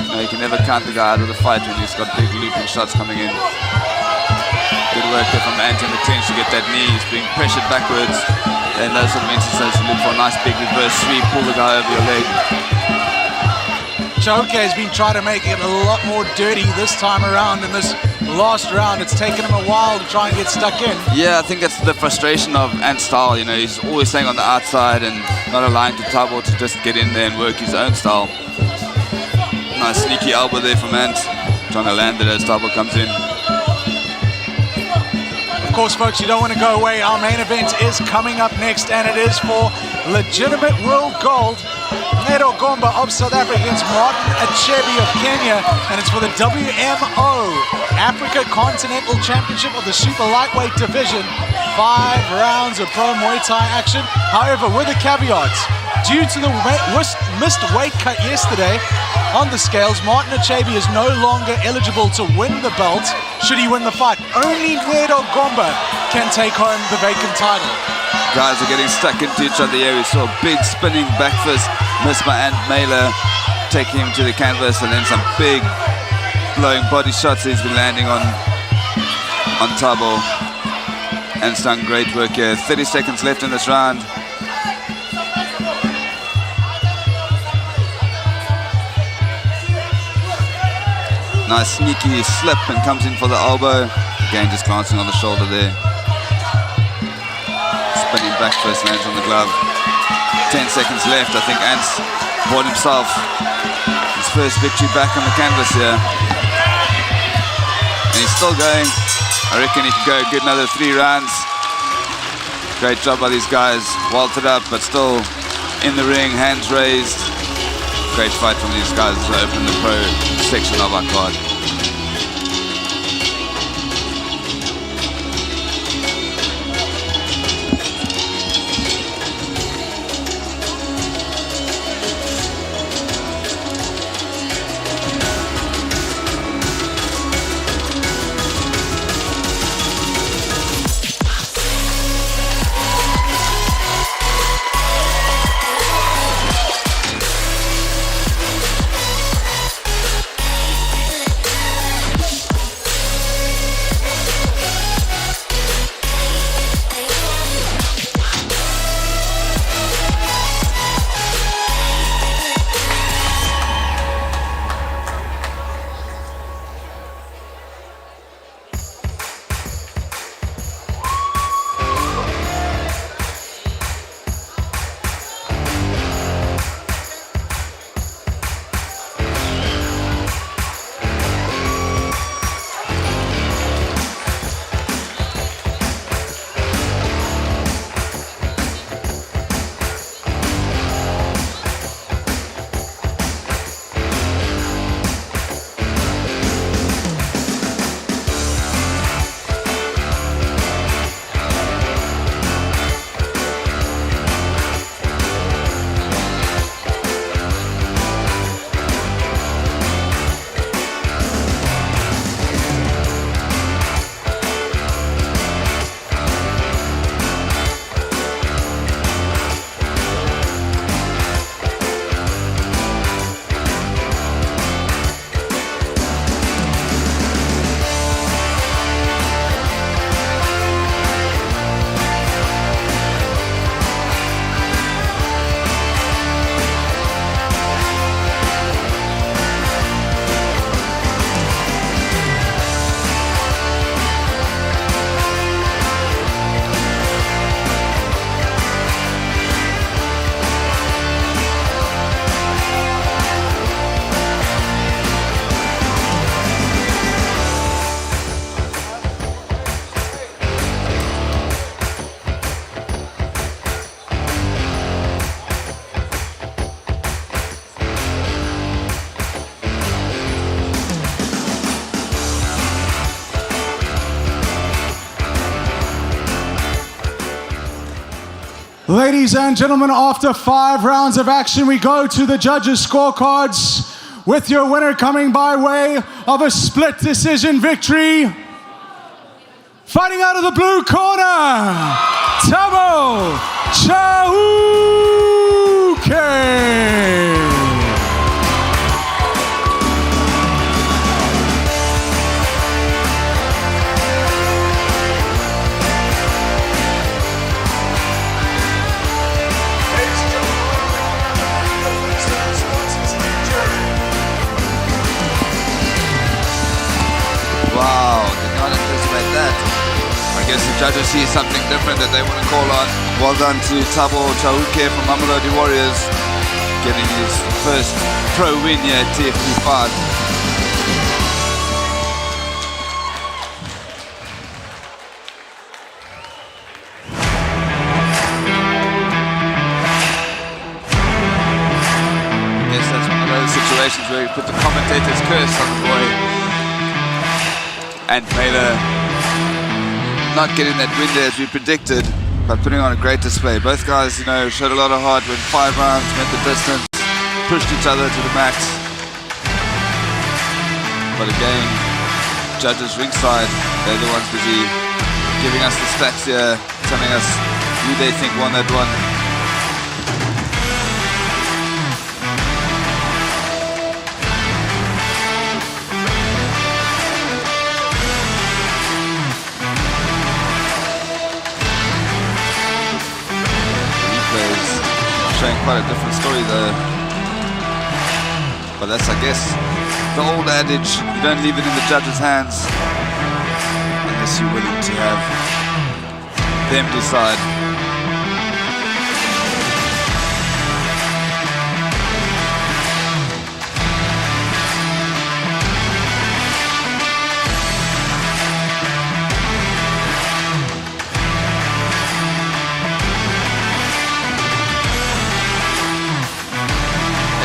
You know, you can never count the guy out of the fight when he's got big looping shots coming in. Good work there from Ant in the clinch to get that knee. He's being pressured backwards. And those sort of instances, you look for a nice big reverse sweep, pull the guy over your leg. Chauke has been trying to make it a lot more dirty this time around in this last round. It's taken him a while to try and get stuck in. Yeah, I think that's the frustration of Ant's style. You know, he's always staying on the outside and not allowing Thabo to just get in there and work his own style. Nice sneaky elbow there from Ant, trying to land it as Thabo comes in. Of course, folks, you don't want to go away. Our main event is coming up next, and it is for legitimate world gold. Ncedo Gomba of South Africa against Achebi of Kenya, and it's for the WMO Africa Continental Championship of the Super Lightweight Division. 5 rounds of pro Muay Thai action. However, with the caveats, due to the missed weight cut yesterday on the scales, Achebi is no longer eligible to win the belt should he win the fight. Only Ncedo Gomba can take home the vacant title. Guys are getting stuck into each other here. We saw a big spinning back fist missed by Ntombela, taking him to the canvas, and then some big blowing body shots he's been landing on Thabo. And it's done great work here. 30 seconds left in this round. Nice sneaky slip and comes in for the elbow. Again, just glancing on the shoulder there. Spinning back first, lands on the glove. 10 seconds left. I think Ant's bought himself his first victory back on the canvas here. And he's still going. I reckon he could go a good another 3 rounds. Great job by these guys. Vaulted up, but still in the ring, hands raised. Great fight from these guys to open the pro section of our card. Ladies and gentlemen, after 5 rounds of action, we go to the judges' scorecards with your winner coming by way of a split decision victory. Fighting out of the blue corner, Thabo Chauke. Wow, did not anticipate that. I guess the judges see something different that they want to call on. Well done to Thabo Chauke from Mamelodi Warriors, getting his first pro win here at TFP 5. I guess that's one of those situations where you put the commentator's curse on the boy. And Taylor not getting that win there as we predicted, but putting on a great display. Both guys, you know, showed a lot of heart, went 5 rounds, went the distance, pushed each other to the max. But again, judges ringside, they're the ones busy giving us the stats here, telling us who they think won that one. Showing quite a different story though. But that's, I guess, the old adage, you don't leave it in the judge's hands unless you're willing to have them decide.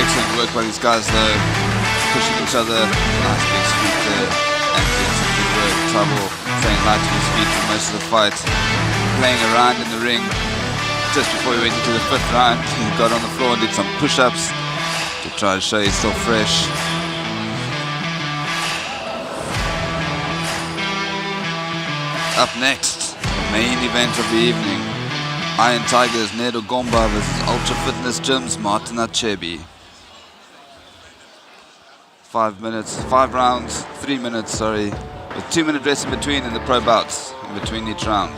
Excellent work by these guys though, pushing each other. Nice big sweep there, and doing some good work. Thabo staying light to his feet for most of the fight, playing around in the ring. Just before he went into the 5th round, he got on the floor and did some push-ups to try to show he's still fresh. Up next, the main event of the evening. Iron Tigers Gomba versus Ultra Fitness Gym's Martin Achebi. 5 rounds, 3 minutes, sorry, with 2-minute rest in between in the pro bouts, in between each round.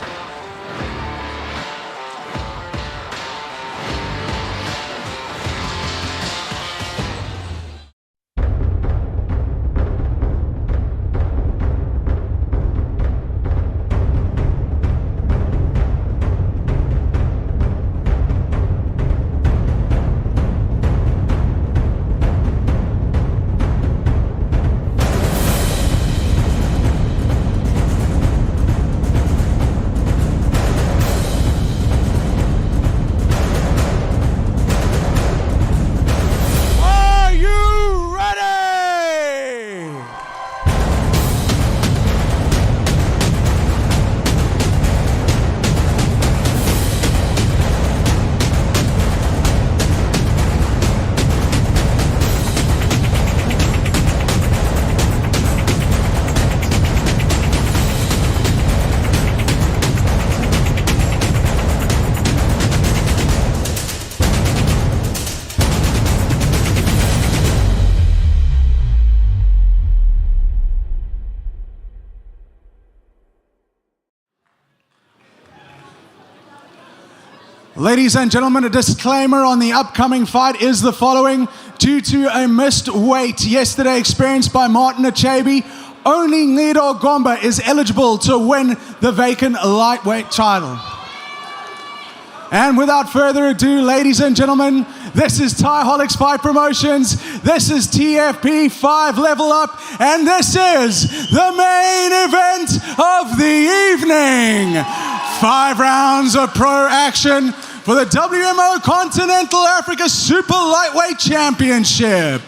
Ladies and gentlemen, a disclaimer on the upcoming fight is the following. Due to a missed weight yesterday experienced by Martin Achebi, only Ncedo Gomba is eligible to win the vacant lightweight title. And without further ado, ladies and gentlemen, this is Thaiholics Fight Promotions, this is TFP 5 Level Up, and this is the main event of the evening. 5 rounds of pro action for the WMO Continental Africa Super Lightweight Championship.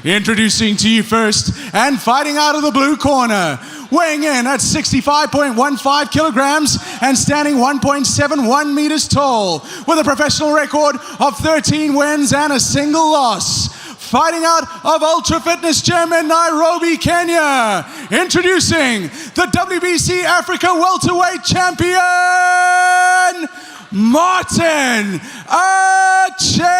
Introducing to you first, and fighting out of the blue corner, weighing in at 65.15 kilograms and standing 1.71 meters tall, with a professional record of 13 wins and a single loss. Fighting out of Ultra Fitness Gym in Nairobi, Kenya, introducing the WBC Africa Welterweight Champion, Martin Achebi.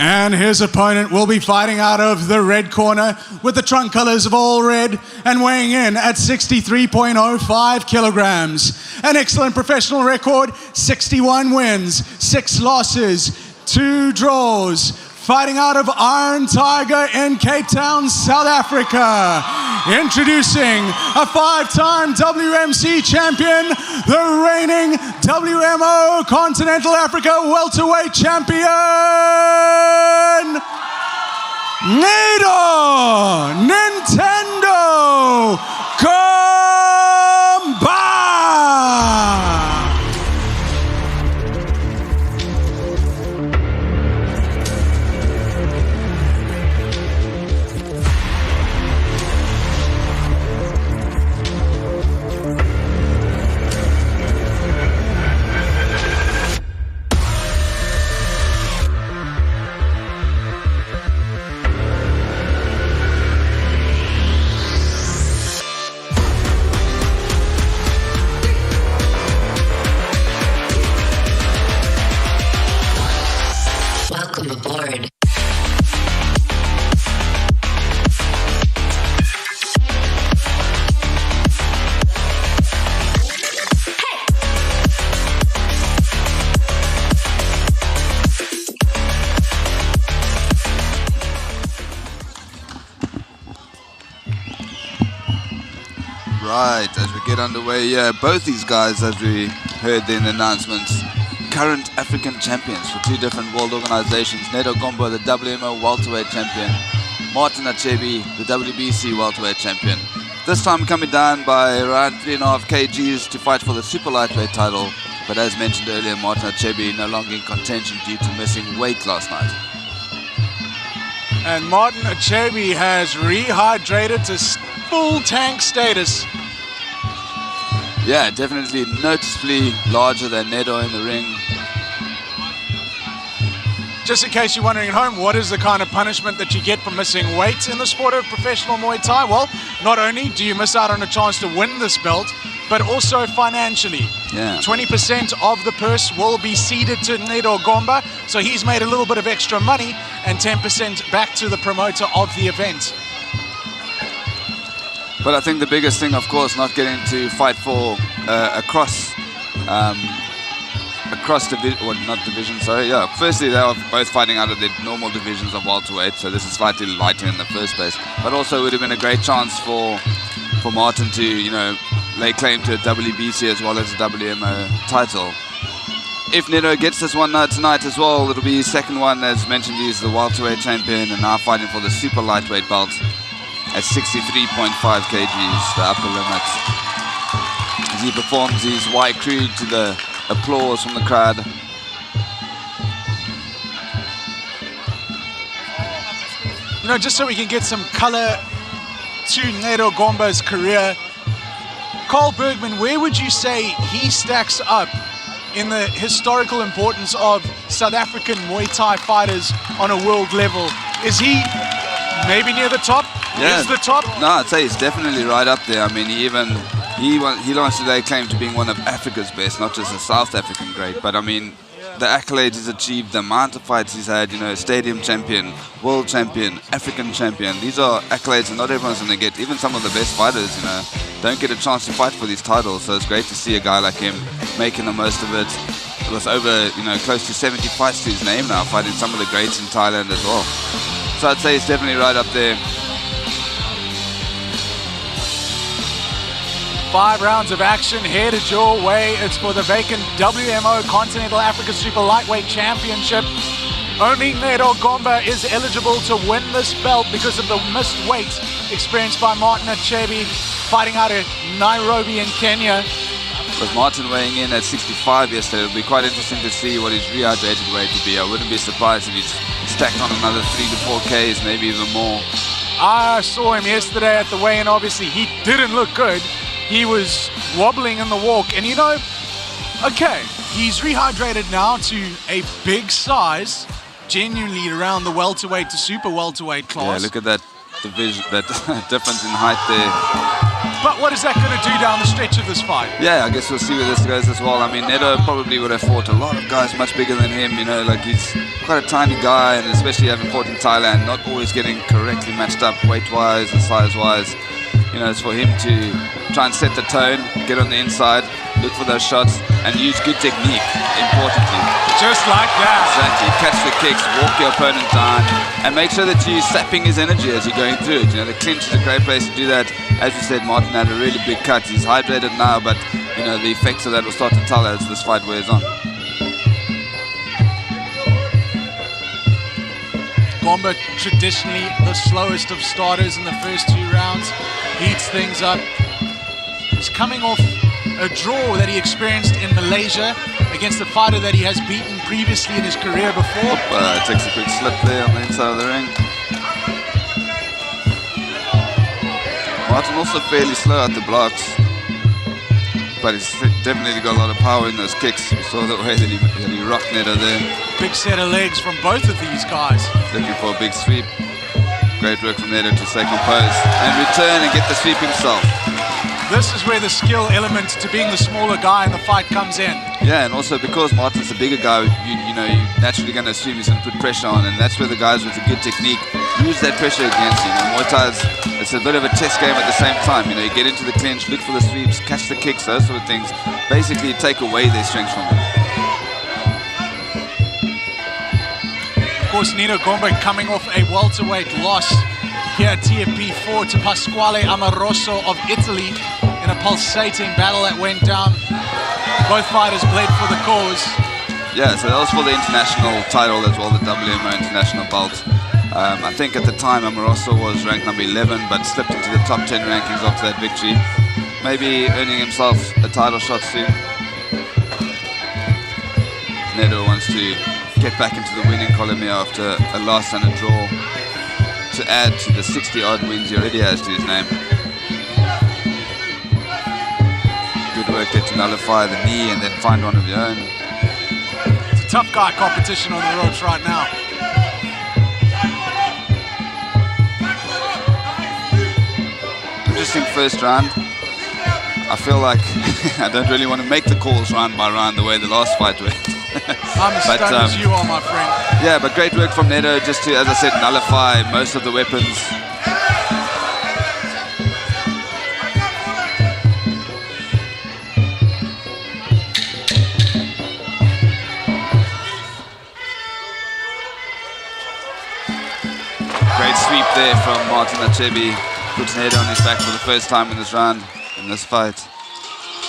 And his opponent will be fighting out of the red corner with the trunk colors of all red and weighing in at 63.05 kilograms. An excellent professional record, 61 wins, 6 losses, 2 draws. Fighting out of Iron Tiger in Cape Town, South Africa. Introducing a 5-time WMC champion, the reigning WMO Continental Africa Welterweight Champion, Nintendo Gomba. Welcome aboard. Right, as we get underway, both these guys, as we heard in the announcements, current African champions for 2 different world organizations. Ncedo Gomba, the WMO welterweight champion. Martin Achebi, the WBC welterweight champion. This time coming down by around 3.5 kgs to fight for the super lightweight title. But as mentioned earlier, Martin Achebi no longer in contention due to missing weight last night. And Martin Achebi has rehydrated to full tank status. Yeah, definitely noticeably larger than Ncedo in the ring. Just in case you're wondering at home, what is the kind of punishment that you get for missing weight in the sport of professional Muay Thai? Well, not only do you miss out on a chance to win this belt, but also financially. Yeah. 20% of the purse will be ceded to Ncedo Gomba, so he's made a little bit of extra money, and 10% back to the promoter of the event. But I think the biggest thing, of course, not getting to fight for across divisions, sorry. Yeah, firstly, they are both fighting out of the normal divisions of welterweight, so this is slightly lighter in the first place. But also it would have been a great chance for Martin to, lay claim to a WBC as well as a WMO title. If Ncedo gets this one tonight as well, it'll be his second one. As mentioned, he's the welterweight champion and now fighting for the super lightweight belt at 63.5 kgs, the upper limit. As he performs his white creed to the applause from the crowd. Just so we can get some color to Ncedo Gomba's career, Carl Bergman, where would you say he stacks up in the historical importance of South African Muay Thai fighters on a world level? Is he maybe near the top? Yeah. Is the top? No, I'd say he's definitely right up there. I mean, he wants to lay claim to being one of Africa's best, not just a South African great. But I mean, the accolades he's achieved, the amount of fights he's had, you know, stadium champion, world champion, African champion. These are accolades that not everyone's going to get. Even some of the best fighters, you know, don't get a chance to fight for these titles. So it's great to see a guy like him making the most of it. With over, you know, close to 70 fights to his name now, fighting some of the greats in Thailand as well. So I'd say it's definitely right up there. 5 rounds of action headed your way. It's for the vacant WMO Continental Africa Super Lightweight Championship. Only Ncedo Gomba is eligible to win this belt because of the missed weight experienced by Martin Achebi, fighting out of Nairobi in Kenya. With Martin weighing in at 65 yesterday, it'll be quite interesting to see what his rehydrated weight would be. I wouldn't be surprised if he's stacked on another 3 to 4 Ks, maybe even more. I saw him yesterday at the weigh-in. Obviously, he didn't look good. He was wobbling in the walk. And you know, okay, he's rehydrated now to a big size, genuinely around the welterweight to super welterweight class. Yeah, look at that division, that difference in height there. But what is that going to do down the stretch of this fight? Yeah, I guess we'll see where this goes as well. I mean, Ncedo probably would have fought a lot of guys much bigger than him, you know, like he's quite a tiny guy, and especially having fought in Thailand, not always getting correctly matched up weight-wise and size-wise. You know, it's for him to try and set the tone, get on the inside, look for those shots, and use good technique, importantly. Just like that. Exactly. Catch the kicks, walk your opponent down, and make sure that you're sapping his energy as you're going through it. You know, the clinch is a great place to do that. As you said, Martin had a really big cut. He's hydrated now, but, you know, the effects of that will start to tell as this fight wears on. Gomba, traditionally the slowest of starters in the first 2 rounds, heats things up. He's coming off a draw that he experienced in Malaysia against a fighter that he has beaten previously in his career before. Takes a quick slip there on the inside of the ring. Martin also fairly slow at the blocks, but he's definitely got a lot of power in those kicks. We saw the way that he rocked Ncedo there. Big set of legs from both of these guys. Looking for a big sweep. Great work from Ncedo to stay composed and return and get the sweep himself. This is where the skill element to being the smaller guy in the fight comes in. Yeah, and also because Martin's a bigger guy, you know, you're naturally going to assume he's going to put pressure on, and that's where the guys with a good technique use that pressure against you. Muay Thai, it's a bit of a test game at the same time. You know, you get into the clinch, look for the sweeps, catch the kicks, those sort of things. Basically, take away their strength from them. Of course, Ncedo Gomba coming off a welterweight loss here at TFP 4 to Pasquale Amoroso of Italy in a pulsating battle that went down. Both fighters bled for the cause. Yeah, so that was for the international title as well, the WMO international belt. I think at the time Amoroso was ranked number 11, but slipped into the top 10 rankings after that victory. Maybe earning himself a title shot soon. Ncedo wants to get back into the winning column here after a loss and a draw, to add to the 60-odd wins he already has to his name. Good work there to nullify the knee and then find one of your own. It's a tough guy competition on the ropes right now. Interesting first round. I feel like I don't really want to make the calls round by round the way the last fight went. I'm as stunned as you are, my friend. Yeah, but great work from Ncedo just to, as I said, nullify most of the weapons. Great sweep there from Martin Achebi. Puts Ncedo on his back for the first time in this round, in this fight.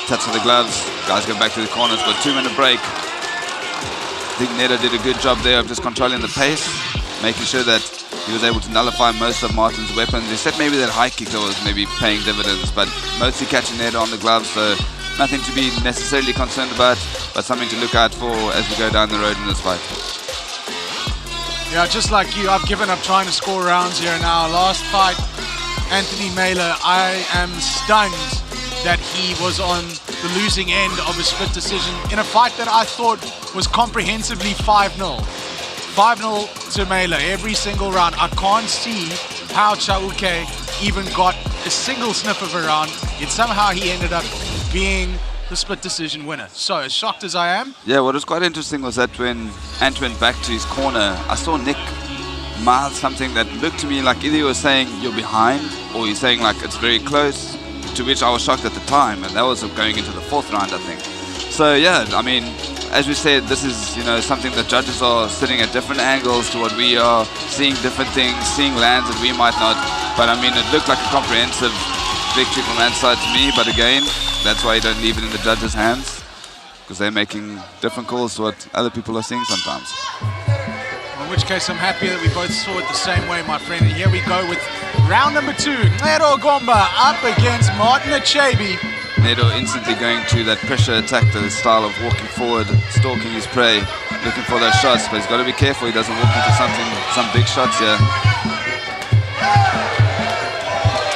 Touch of the gloves. Guys go back to the corners for a 2-minute break. I think Ncedo did a good job there of just controlling the pace, making sure that he was able to nullify most of Martin's weapons, except maybe that high kick that was maybe paying dividends, but mostly catching Ncedo on the gloves, so nothing to be necessarily concerned about, but something to look out for as we go down the road in this fight. Yeah, just like you, I've given up trying to score rounds here now. Last fight, Anthony Mailer, I am stunned that he was on the losing end of a split decision in a fight that I thought was comprehensively 5-0. 5-0 to Mailer every single round. I can't see how Chauke even got a single sniff of a round, yet somehow he ended up being the split decision winner. So, as shocked as I am, Yeah, what was quite interesting was that when Ant went back to his corner, I saw Nick mouth something that looked to me like either he was saying you're behind or he's saying like it's very close, to which I was shocked at the time, and that was going into the 4th round, I think. So yeah, I mean, as we said, this is, you know, something that judges are sitting at different angles to what we are, seeing different things, seeing lands that we might not. But I mean, it looked like a comprehensive victory from Ant's side to me, but again, that's why you don't leave it in the judges' hands, because they're making different calls to what other people are seeing sometimes. in which case I'm happy that we both saw it the same way, my friend. And here we go with round number 2. Ncedo Gomba up against Martin Achebi. Ncedo instantly going to that pressure attack, the style of walking forward, stalking his prey, looking for those shots, but he's got to be careful he doesn't walk into some big shots here.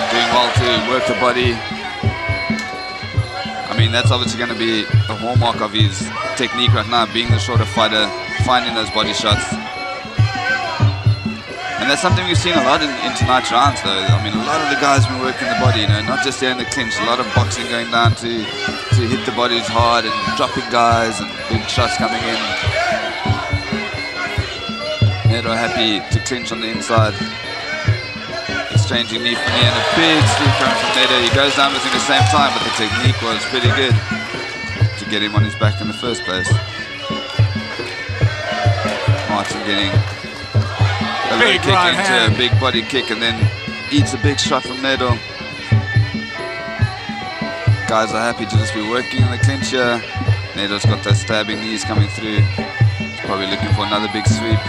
Doing well to work the body. I mean, that's obviously going to be a hallmark of his technique right now, being the shorter fighter, finding those body shots. And that's something we've seen a lot in tonight's rounds, though. I mean, a lot of the guys have been working the body, you know, not just there in the clinch. A lot of boxing going down to hit the bodies hard and dropping guys and big shots coming in. Ncedo happy to clinch on the inside. Exchanging knee for knee and a big sweep coming from Ncedo. He goes down within the same time, but the technique was pretty good to get him on his back in the first place. Martin getting a low Big kick right into hand. a big body kick and then eats a big shot from Ncedo. Guys are happy to just be working in the clinch here. Ncedo's got those stabbing knees coming through. He's probably looking for another big sweep.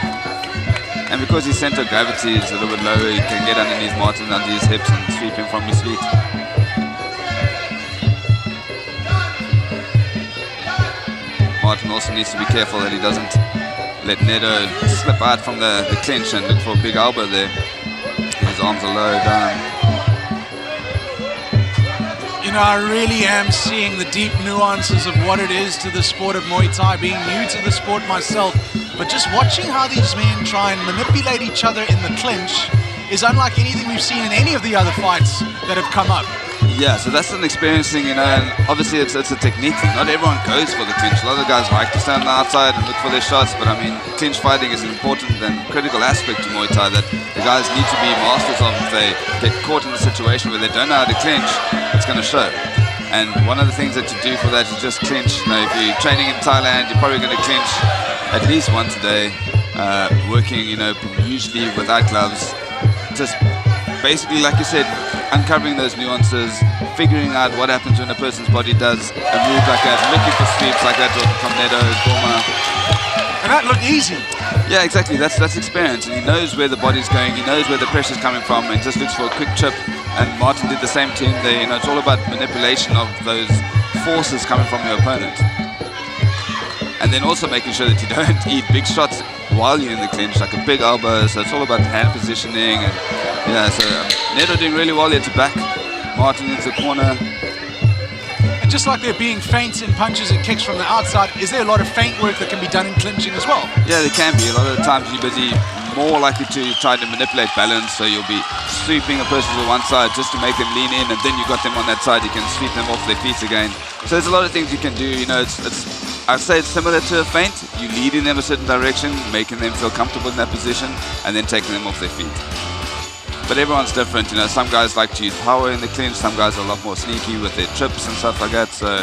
And because his center of gravity is a little bit lower, he can get underneath Martin, under his hips and sweep him from his feet. Martin also needs to be careful that he doesn't let Ncedo slip out from the clinch and look for a big elbow there. His arms are low down. You know, I really am seeing the deep nuances of what it is to the sport of Muay Thai, being new to the sport myself. But just watching how these men try and manipulate each other in the clinch is unlike anything we've seen in any of the other fights that have come up. Yeah, so that's an experience thing, you know, and obviously it's a technique thing. Not everyone goes for the clinch. A lot of guys like to stand on the outside and look for their shots, but I mean, clinch fighting is an important and critical aspect to Muay Thai that the guys need to be masters of. If they get caught in a situation where they don't know how to clinch, it's going to show. And one of the things that you do for that is just clinch. You know, if you're training in Thailand, you're probably going to clinch at least once a day, working, you know, usually without gloves. Just basically, like you said, uncovering those nuances, figuring out what happens when a person's body does a move like that, looking for sweeps like that from Ncedo, Gomba. And that looked easy. Yeah, exactly. That's experience, and he knows where the body's going. He knows where the pressure's coming from, and just looks for a quick chip. And Martin did the same to him there. You know, it's all about manipulation of those forces coming from your opponent, and then also making sure that you don't eat big shots while you're in the clinch, like a big elbow. So it's all about hand positioning. And yeah, so Ncedo doing really well here to back Martin into the corner. And just like there being feints and punches and kicks from the outside, is there a lot of feint work that can be done in clinching as well? Yeah, there can be. A lot of the times you're busy, more likely to try to manipulate balance, so you'll be sweeping a person to one side just to make them lean in, and then you got them on that side, you can sweep them off their feet again. So there's a lot of things you can do. You know, I'd say it's similar to a feint. You leading them a certain direction, making them feel comfortable in that position, and then taking them off their feet. But everyone's different, you know. Some guys like to use power in the clinch, some guys are a lot more sneaky with their trips and stuff like that. So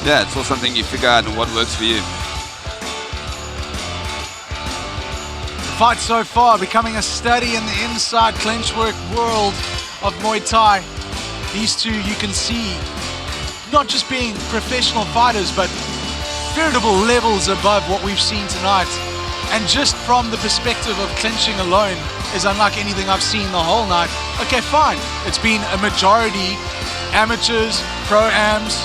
yeah, it's all something you figure out and what works for you. The fight so far becoming a study in the inside clinch work world of Muay Thai. These two, you can see, not just being professional fighters, but veritable levels above what we've seen tonight. And just from the perspective of clinching alone is unlike anything I've seen the whole night. Okay, fine. It's been a majority amateurs, pro-ams,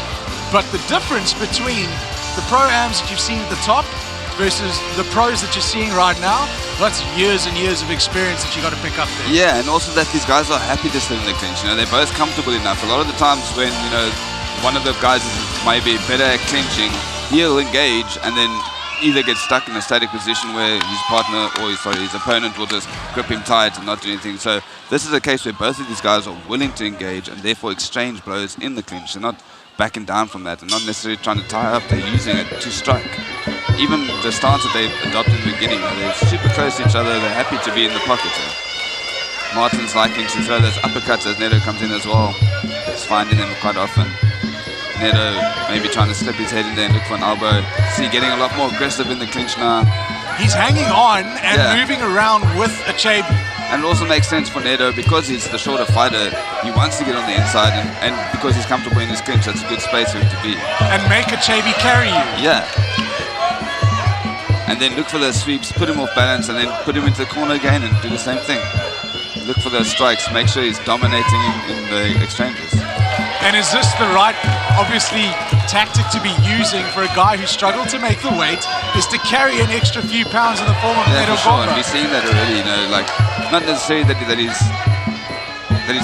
but the difference between the pro-ams that you've seen at the top versus the pros that you're seeing right now, that's years and years of experience that you got to pick up there. Yeah, and also that these guys are happy to sit in the clinch. You know, they're both comfortable enough. A lot of the times when, you know, one of the guys is maybe better at clinching, he'll engage and then either get stuck in a static position where his partner or his opponent will just grip him tight and not do anything. So this is a case where both of these guys are willing to engage and therefore exchange blows in the clinch. They're not backing down from that and not necessarily trying to tie up. They're using it to strike. Even the stance that they adopted in the beginning, they're super close to each other. They're happy to be in the pocket. Martin's liking to throw those uppercuts as Ncedo comes in as well. He's finding them quite often. Ncedo maybe trying to slip his head in there and look for an elbow. See, getting a lot more aggressive in the clinch now. He's hanging on and moving around with Achebi. And it also makes sense for Ncedo because he's the shorter fighter. He wants to get on the inside, and because he's comfortable in his clinch, that's a good space for him to be. And make Achebi carry you. Yeah. And then look for those sweeps, put him off balance, and then put him into the corner again and do the same thing. Look for those strikes, make sure he's dominating in the exchanges. And is this the right, obviously, tactic to be using for a guy who struggled to make the weight, is to carry an extra few pounds in the form of Yeah, for sure. Gomba? And we've seen that already, like, not necessarily that he's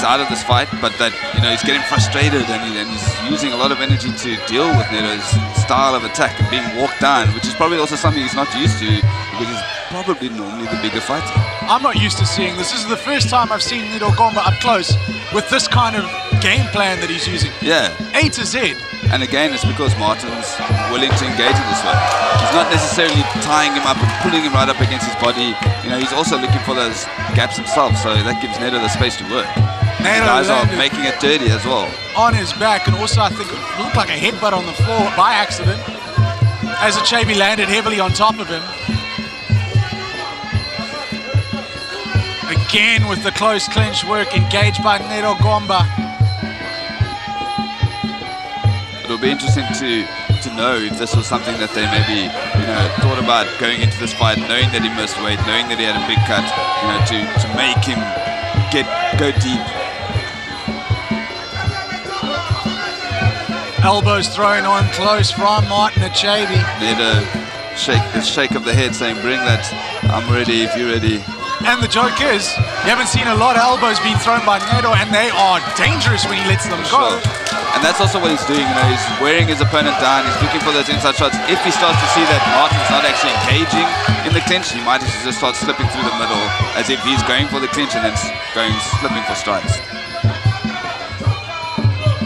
out of this fight, but that, he's getting frustrated and he's using a lot of energy to deal with Ncedo's style of attack and being walked down, which is probably also something he's not used to because he's probably normally the bigger fighter. I'm not used to seeing this. This is the first time I've seen Gomba up close with this kind of game plan that he's using. Yeah. A to Z. And again, it's because Martin's willing to engage in this way. He's not necessarily tying him up and pulling him right up against his body. He's also looking for those gaps himself, so that gives Ncedo the space to work. The guys are making it dirty as well. On his back, and also I think it looked like a headbutt on the floor by accident as Achebi landed heavily on top of him. Again with the close clinch work, engaged by Gomba. It'll be interesting to know if this was something that they maybe thought about going into this fight, knowing that he missed weight, knowing that he had a big cut, to make him go deep. Elbows thrown on close from Martin Achebi. Ncedo shake of the head saying, bring that, I'm ready if you're ready. And the joke is, you haven't seen a lot of elbows being thrown by Ncedo, and they are dangerous when he lets them go. Sure. And that's also what he's doing, he's wearing his opponent down, he's looking for those inside shots. If he starts to see that Martin's not actually engaging in the clinch, he might just start slipping through the middle as if he's going for the clinch and then slipping for strikes.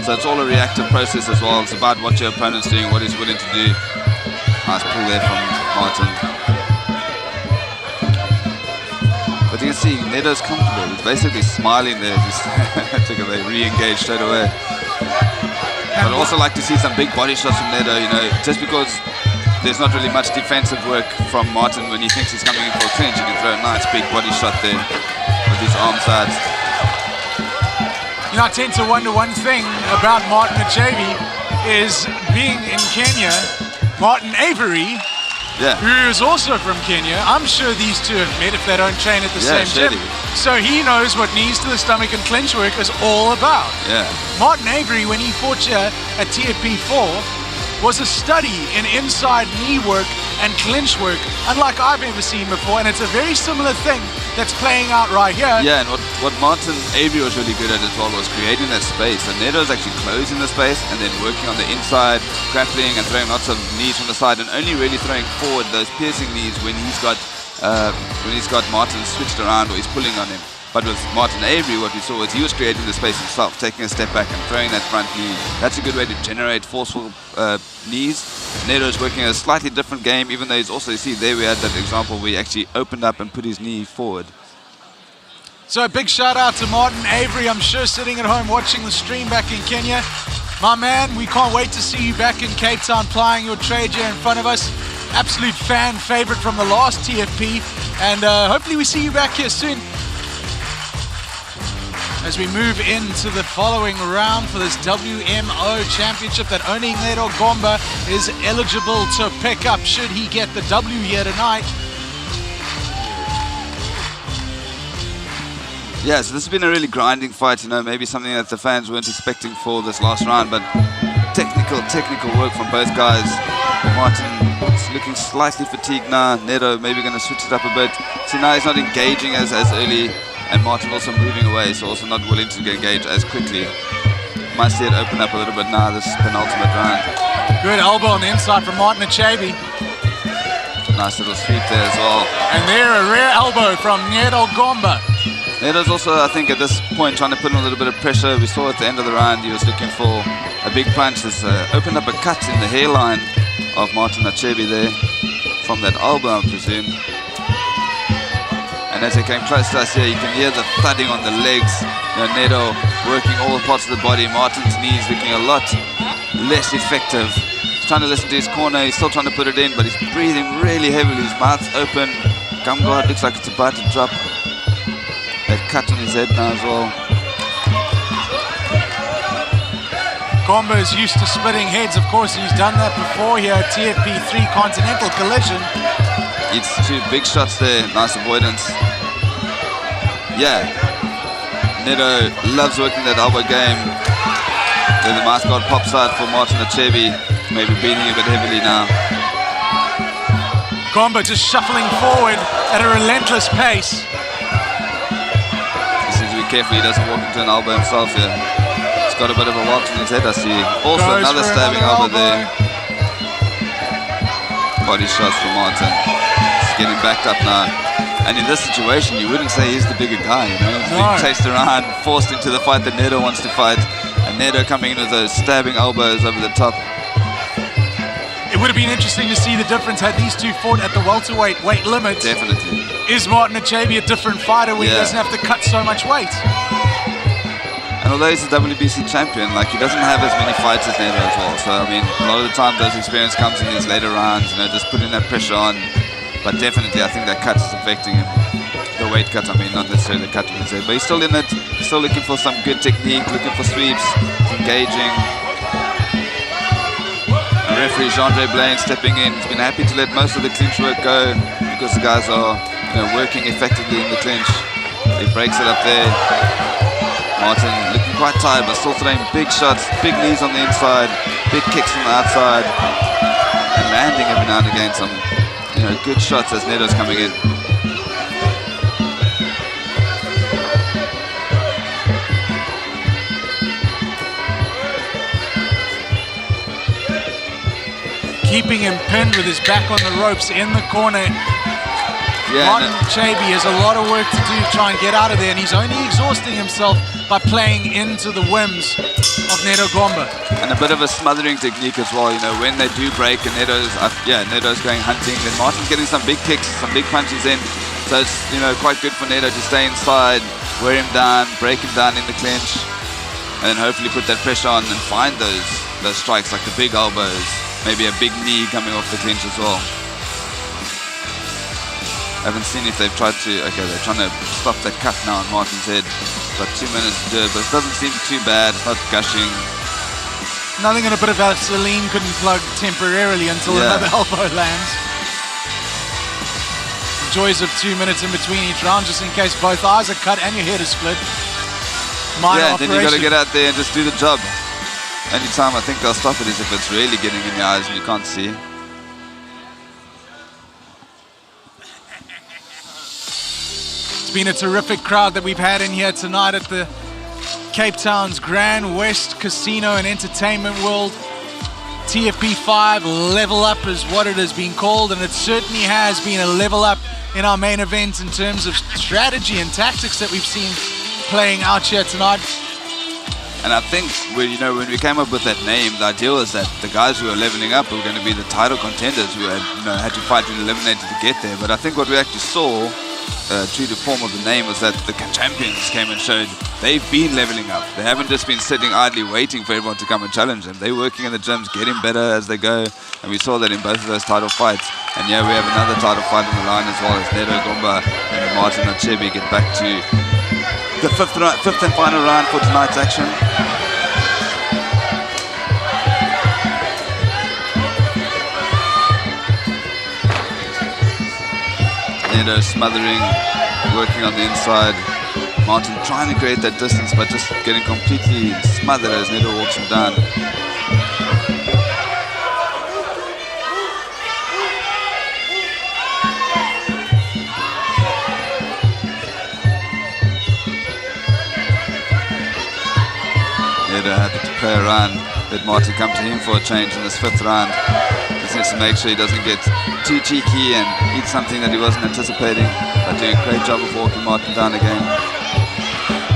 So it's all a reactive process as well. It's about what your opponent's doing, what he's willing to do. Nice pull there from Martin. But you can see Ncedo's comfortable. He's basically smiling there. They re-engage straight away. I'd also like to see some big body shots from Ncedo, just because there's not really much defensive work from Martin when he thinks he's coming in for a clinch. You can throw a nice big body shot there with his arm sides. I tend to wonder one thing about Martin Achebi is being in Kenya, Martin Avery, who is also from Kenya. I'm sure these two have met if they don't train at the same gym. So he knows what knees to the stomach and clinch work is all about. Yeah. Martin Avery, when he fought here at TFP 4, was a study in inside knee work and clinch work, unlike I've ever seen before, and it's a very similar thing that's playing out right here. Yeah, and what Martin Avery was really good at as well was creating that space. And Ncedo's actually closing the space and then working on the inside, grappling and throwing lots of knees from the side, and only really throwing forward those piercing knees when he's got Martin switched around or he's pulling on him. But with Martin Avery, what we saw was he was creating the space himself, taking a step back and throwing that front knee. That's a good way to generate forceful knees. Ncedo's working a slightly different game, even though he's also, you see, there we had that example where he actually opened up and put his knee forward. So a big shout out to Martin Avery, I'm sure sitting at home watching the stream back in Kenya. My man, we can't wait to see you back in Cape Town plying your trade here in front of us. Absolute fan favorite from the last TFP, and hopefully we see you back here soon. As we move into the following round for this WMO championship that only Gomba is eligible to pick up should he get the W here tonight. Yeah, so this has been a really grinding fight, maybe something that the fans weren't expecting for this last round, but technical work from both guys. Martin's looking slightly fatigued now. Ncedo maybe going to switch it up a bit. See, now he's not engaging as early. And Martin also moving away, so also not willing to engage as quickly. Might see it open up a little bit now, this penultimate round. Good elbow on the inside from Martin Achebi. Nice little sweep there as well. And there, a rare elbow from Gomba. Ncedo's also, I think, at this point trying to put in a little bit of pressure. We saw at the end of the round he was looking for a big punch. This opened up a cut in the hairline of Martin Achebi there from that elbow, I presume. And as they came close to us here, you can hear the thudding on the legs. You know, Ncedo working all the parts of the body. Martin's knees looking a lot less effective. He's trying to listen to his corner. He's still trying to put it in, but he's breathing really heavily. His mouth's open. Gum guard looks like it's about to drop. That cut on his head now as well. Gomba is used to splitting heads. Of course, he's done that before here at TFP 3 Continental Collision. It's 2 big shots there. Nice avoidance. Yeah. Ncedo loves working that elbow game. Then the mask guard pops out for Martin Achebi. Maybe breathing a bit heavily now. Gomba just shuffling forward at a relentless pace. He seems to be careful he doesn't walk into an elbow himself here. He's got a bit of a welt in his head, I see. Also Goes another for stabbing another elbow there. Body shots from Martin. He's getting backed up now. And in this situation, you wouldn't say he's the bigger guy, you know? He's being chased around, forced into the fight that Ncedo wants to fight. And Ncedo coming in with those stabbing elbows over the top. It would have been interesting to see the difference had these two fought at the welterweight weight limit. Definitely. Is Martin Achebi a different fighter when he doesn't have to cut so much weight? And although he's a WBC champion, like, he doesn't have as many fights as Ncedo as well. So, I mean, a lot of the time those experience comes in these later rounds, you know, just putting that pressure on. But definitely, I think that cut is affecting him. The weight cut, I mean, not necessarily the cut in his head. But he's still in it. He's still looking for some good technique, looking for sweeps, engaging. And referee Jean-Andre Blaine stepping in. He's been happy to let most of the clinch work go because the guys are, you know, working effectively in the clinch. He breaks it up there. Martin looking quite tired, but still throwing big shots, big knees on the inside, big kicks on the outside, and landing every now and again some, you know, good shots as Ncedo's coming in. Keeping him pinned with his back on the ropes in the corner. Yeah, Martin Achebi has a lot of work to do to try and get out of there, and he's only exhausting himself by playing into the whims of Ncedo Gomba. And a bit of a smothering technique as well, you know, when they do break and Ncedo's going hunting, then Martin's getting some big kicks, some big punches in. So it's, you know, quite good for Ncedo to stay inside, wear him down, break him down in the clinch, and then hopefully put that pressure on and find those strikes, like the big elbows, maybe a big knee coming off the clinch as well. I haven't seen if they've tried to, okay, they're trying to stop that cut now on Martin's head. Got 2 minutes to do it, but it doesn't seem too bad. It's not gushing. Nothing in a bit of Vaseline couldn't plug temporarily until another elbow lands. Joys of 2 minutes in between each round, just in case both eyes are cut and your head is split. Minor then you got to get out there and just do the job. Any time I think they'll stop it is if it's really getting in your eyes and you can't see. It's been a terrific crowd that we've had in here tonight at the Cape Town's Grand West Casino and Entertainment World. TFP 5 level up is what it has been called, and it certainly has been a level up in our main event in terms of strategy and tactics that we've seen playing out here tonight. And I think when we came up with that name, the idea was that the guys who were leveling up were going to be the title contenders who had to fight an eliminator to get there. But I think what we actually saw, true to form of the name, was that the champions came and showed they've been leveling up. They haven't just been sitting idly waiting for everyone to come and challenge them. They're working in the gyms, getting better as they go, and we saw that in both of those title fights. And yeah, we have another title fight on the line as well as Ncedo Gomba and Martin Achebi get back to the fifth and final round for tonight's action. Ncedo smothering, working on the inside. Martin trying to create that distance, but just getting completely smothered as Ncedo walks him down. Ncedo happy to play around, let Martin come to him for a change in this fifth round. Just needs to make sure he doesn't get too cheeky and eat something that he wasn't anticipating, but doing a great job of walking Martin down again.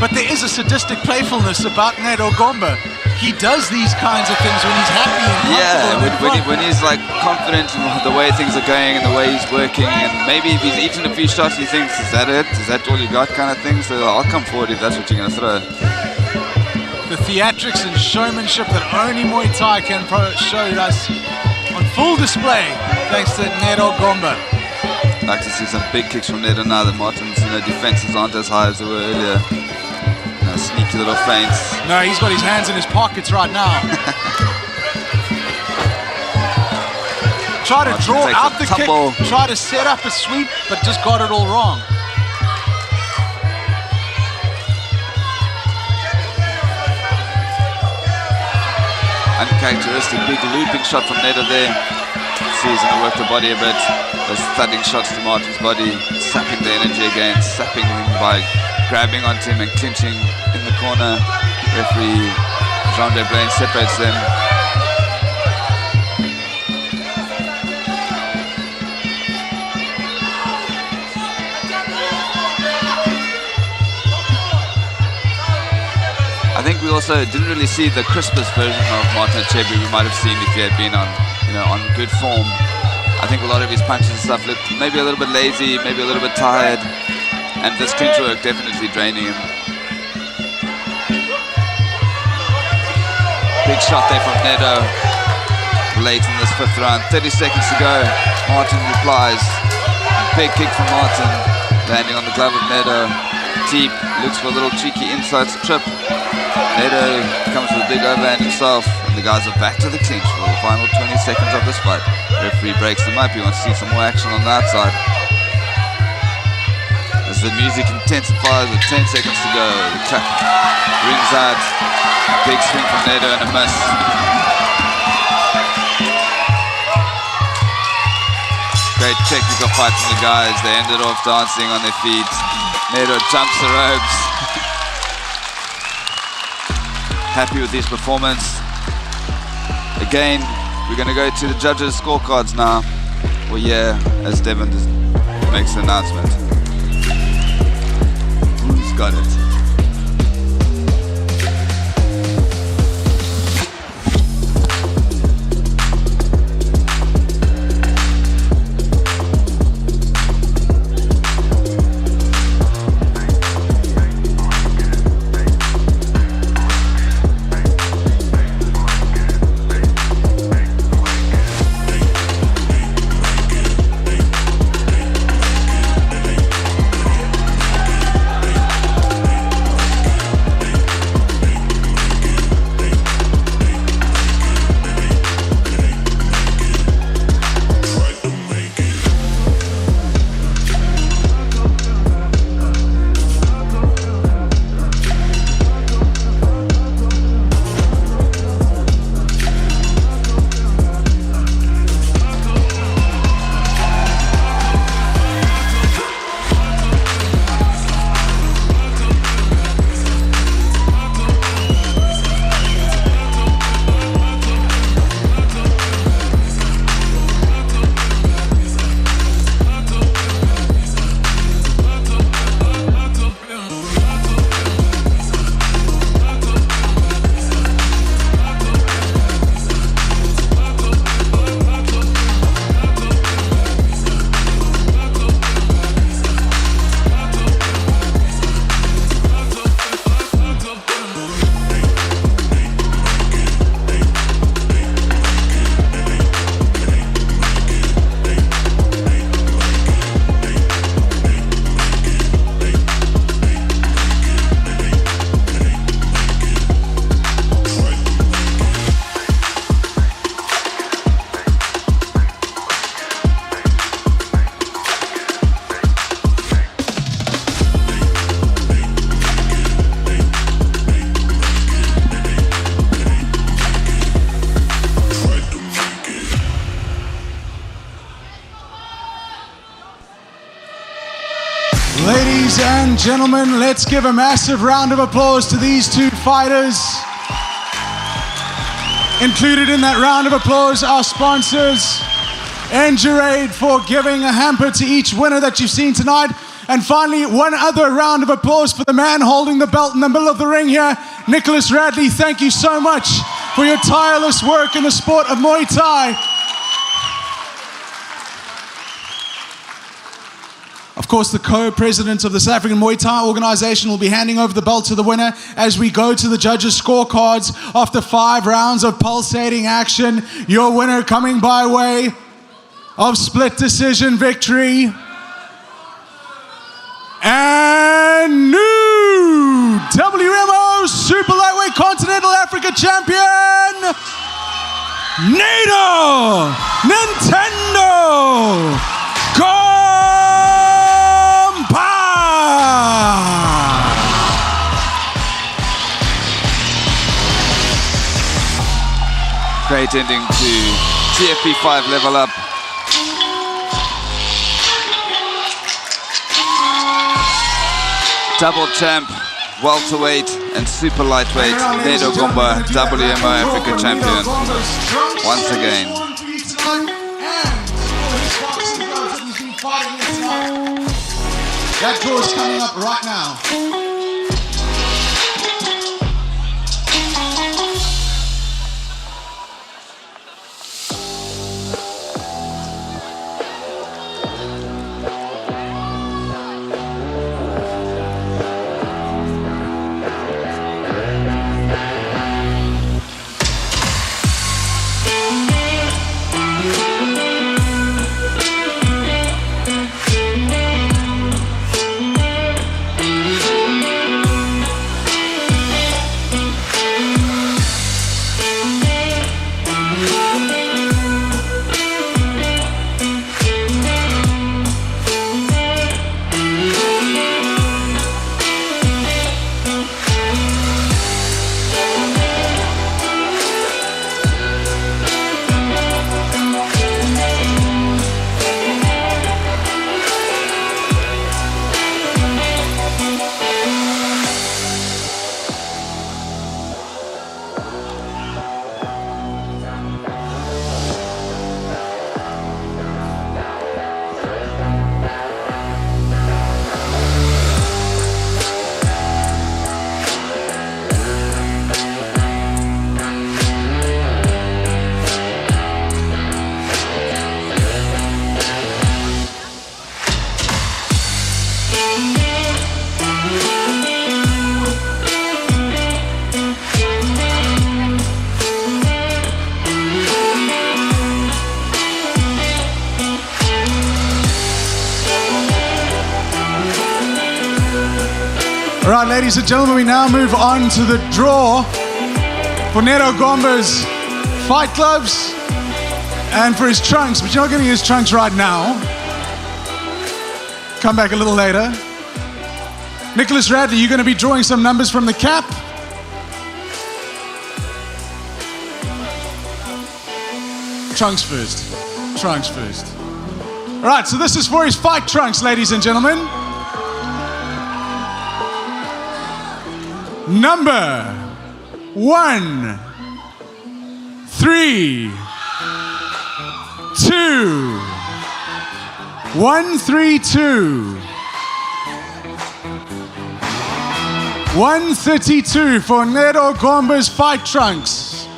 But there is a sadistic playfulness about Ncedo Gomba. He does these kinds of things when he's happy and comfortable. Yeah, when he's like confident in the way things are going and the way he's working, and maybe if he's eaten a few shots, he thinks, is that it? Is that all you got kind of thing? So I'll come forward if that's what you're going to throw. The theatrics and showmanship that only Muay Thai can show us on full display, thanks to Ncedo Gomba. I'd like to see some big kicks from Ncedo now that Martin's defenses aren't as high as they were earlier. Sneaky little feints. No, he's got his hands in his pockets right now. Try to draw out the kick, try to set up a sweep, but just got it all wrong. Uncharacteristic big looping shot from Ncedo there. See, he's going to work the body a bit. Those thudding shots to Martin's body, sapping the energy again, sapping him by grabbing onto him and clinching in the corner. Referee Ebrahim separates them. I think we also didn't really see the crispest version of Martin Achebi we might have seen if he had been on, on good form. I think a lot of his punches and stuff looked maybe a little bit lazy, maybe a little bit tired, and this clinch work definitely draining him. Big shot there from Ncedo late in this 5th round. 30 seconds to go. Martin replies. Big kick from Martin, landing on the glove of Ncedo. Deep, looks for a little cheeky inside trip. Ncedo comes with a big overhand himself, and the guys are back to the clinch for the final 20 seconds of this fight. Referee breaks them up. He wants to see some more action on the outside. As the music intensifies with 10 seconds to go, the Clarke rings out. Big swing from Ncedo and a miss. Great technical fight from the guys. They ended off dancing on their feet. Ncedo jumps the ropes. Happy with his performance. Again, we're going to go to the judges' scorecards now. Well, yeah, as Devon makes the announcement. Who's got it? Ladies and gentlemen, let's give a massive round of applause to these two fighters. Included in that round of applause, our sponsors, Endurade, for giving a hamper to each winner that you've seen tonight. And finally, one other round of applause for the man holding the belt in the middle of the ring here, Nicholas Radley. Thank you so much for your tireless work in the sport of Muay Thai. Of course, the co-president of the South African Muay Thai organization will be handing over the belt to the winner as we go to the judges' scorecards after 5 rounds of pulsating action. Your winner coming by way of split decision victory. And new WMO Super Lightweight Continental Africa Champion, Ncedo Nintendo Gomba. Great ending to TFP 5 level up. Double champ, welterweight and super lightweight, Ncedo Gomba, WMO Africa champion, once again. That draw is coming up right now. All right, ladies and gentlemen, we now move on to the draw for Ncedo Gomba's fight gloves and for his trunks, but you're not getting his trunks right now. Come back a little later. Nicholas Radley, you're going to be drawing some numbers from the cap. Trunks first. Trunks first. All right, so this is for his fight trunks, ladies and gentlemen. Number 1, 3, 2, 132, 132 for Ncedo Gomba's fight trunks.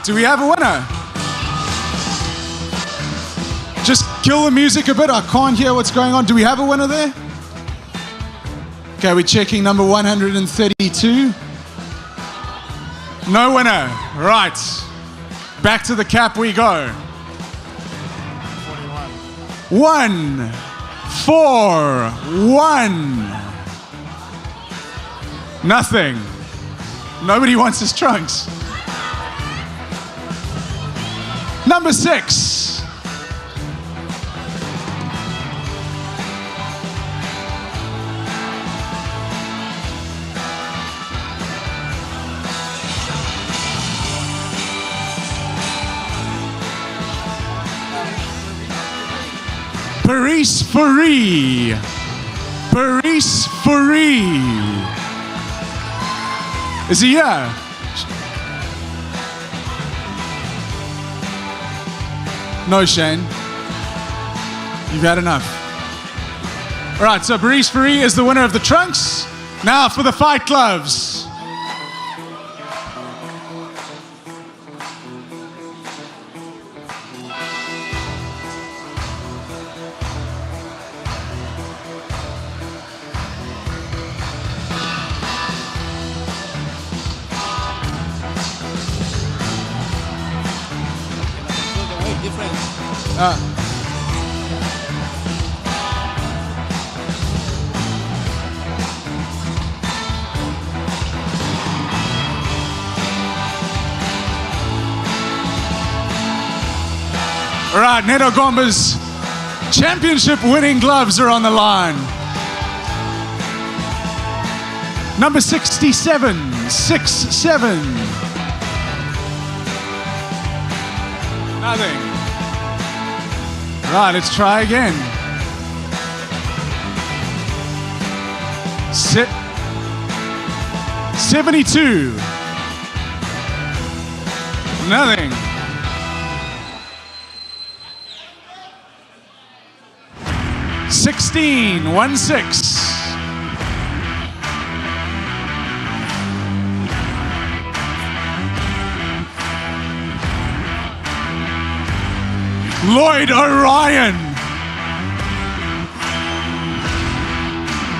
Do we have a winner? Just kill the music a bit. I can't hear what's going on. Do we have a winner there? Okay, we're checking number 132. No winner. Right. Back to the cap we go. 1, 4, 1. Nothing. Nobody wants his trunks. Number 6. Paris Fourie. Paris Fourie. Is he here? No, Shane. You've had enough. All right, so Baris Fari is the winner of the trunks. Now for the fight gloves. All right, Ncedo Gomba's championship winning gloves are on the line. Number 67, 6'7". Nothing. Right, let's try again. 72. Nothing. 16, 1-6. Lloyd Orion.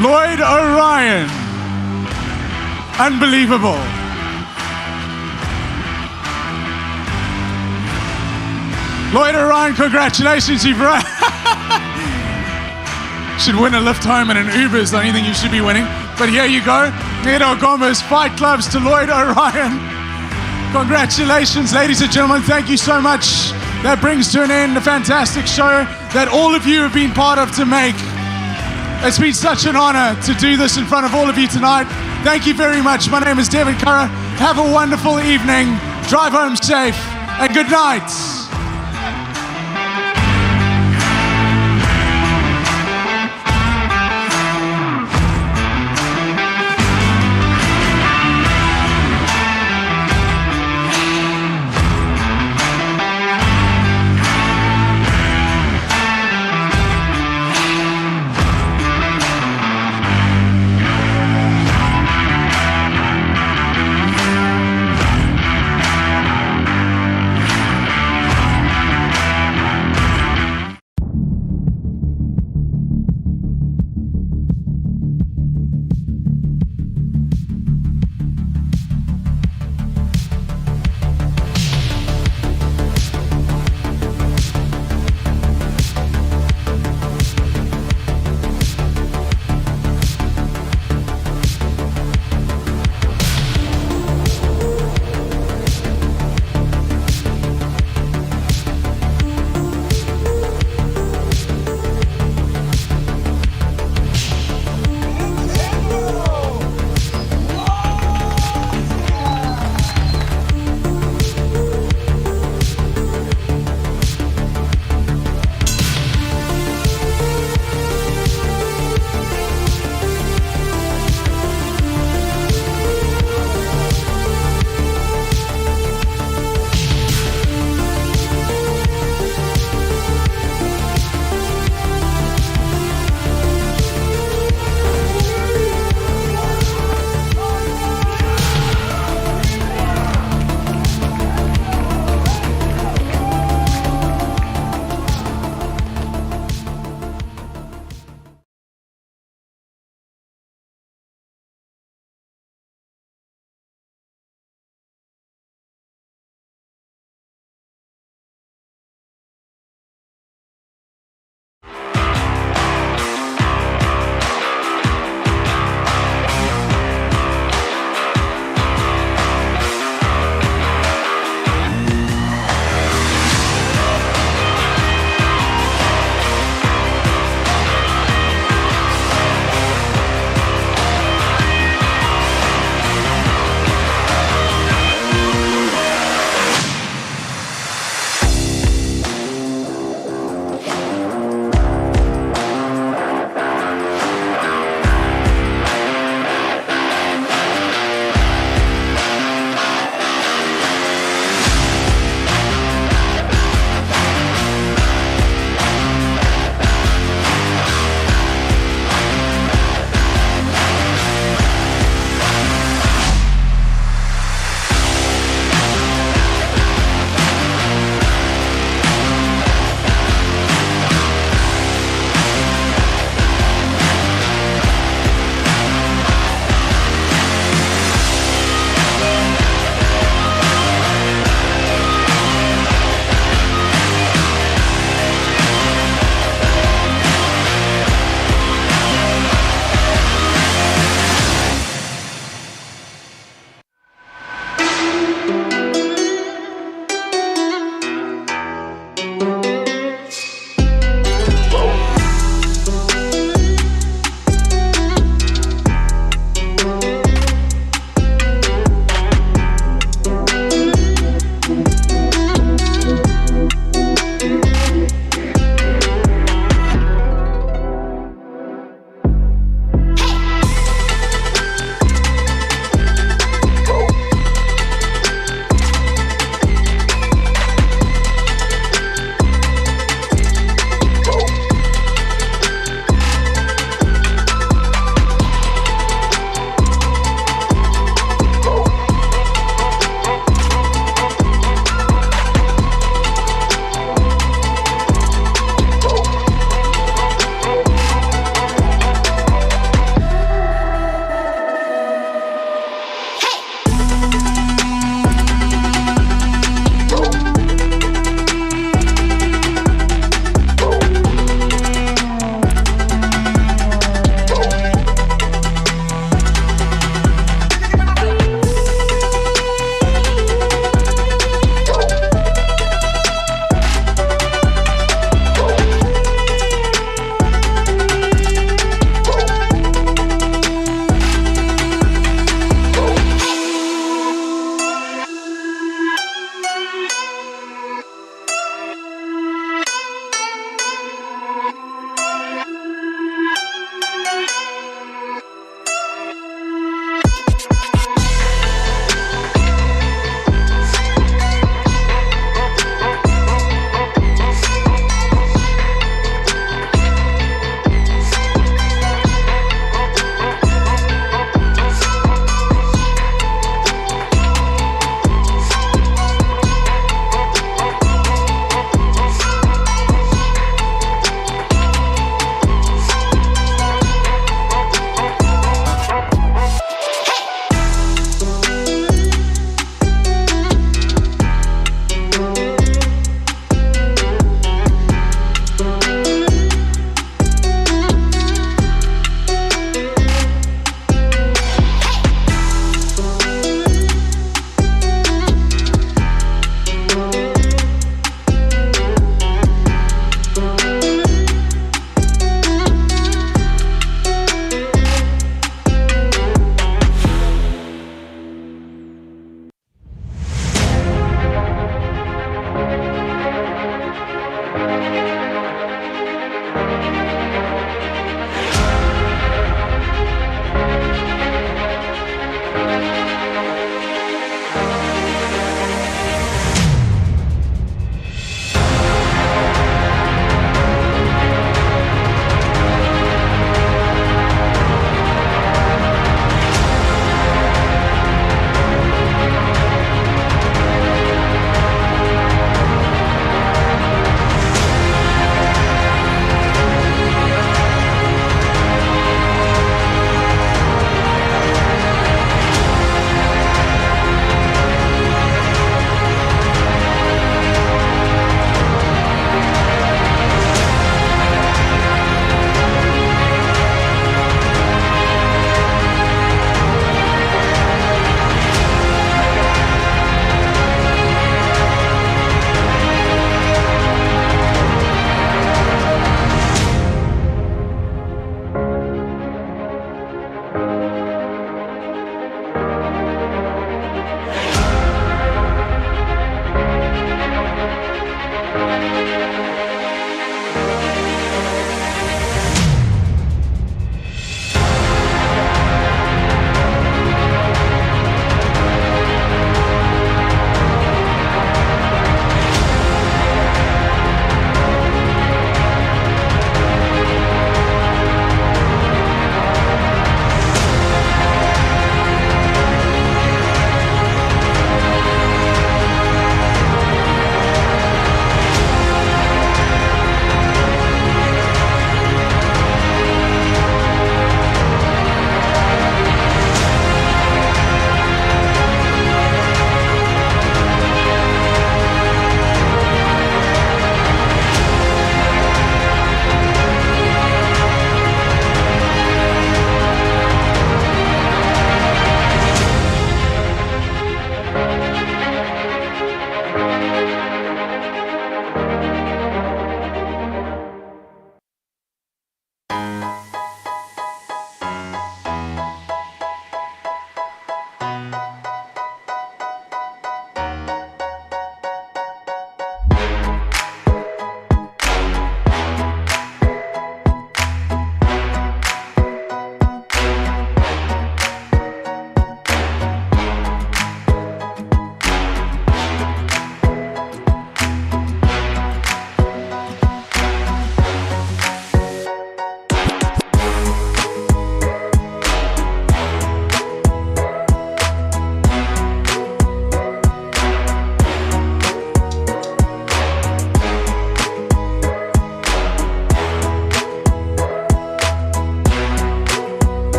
Lloyd Orion. Unbelievable. Lloyd Orion, congratulations, Ebrahim. Should win a lift home and an Uber is the only thing you should be winning. But here you go. Ncedo Gomba's fight gloves to Lloyd Orion. Congratulations, ladies and gentlemen. Thank you so much. That brings to an end a fantastic show that all of you have been part of to make. It's been such an honor to do this in front of all of you tonight. Thank you very much. My name is David Khaya. Have a wonderful evening. Drive home safe and good night.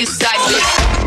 excitement.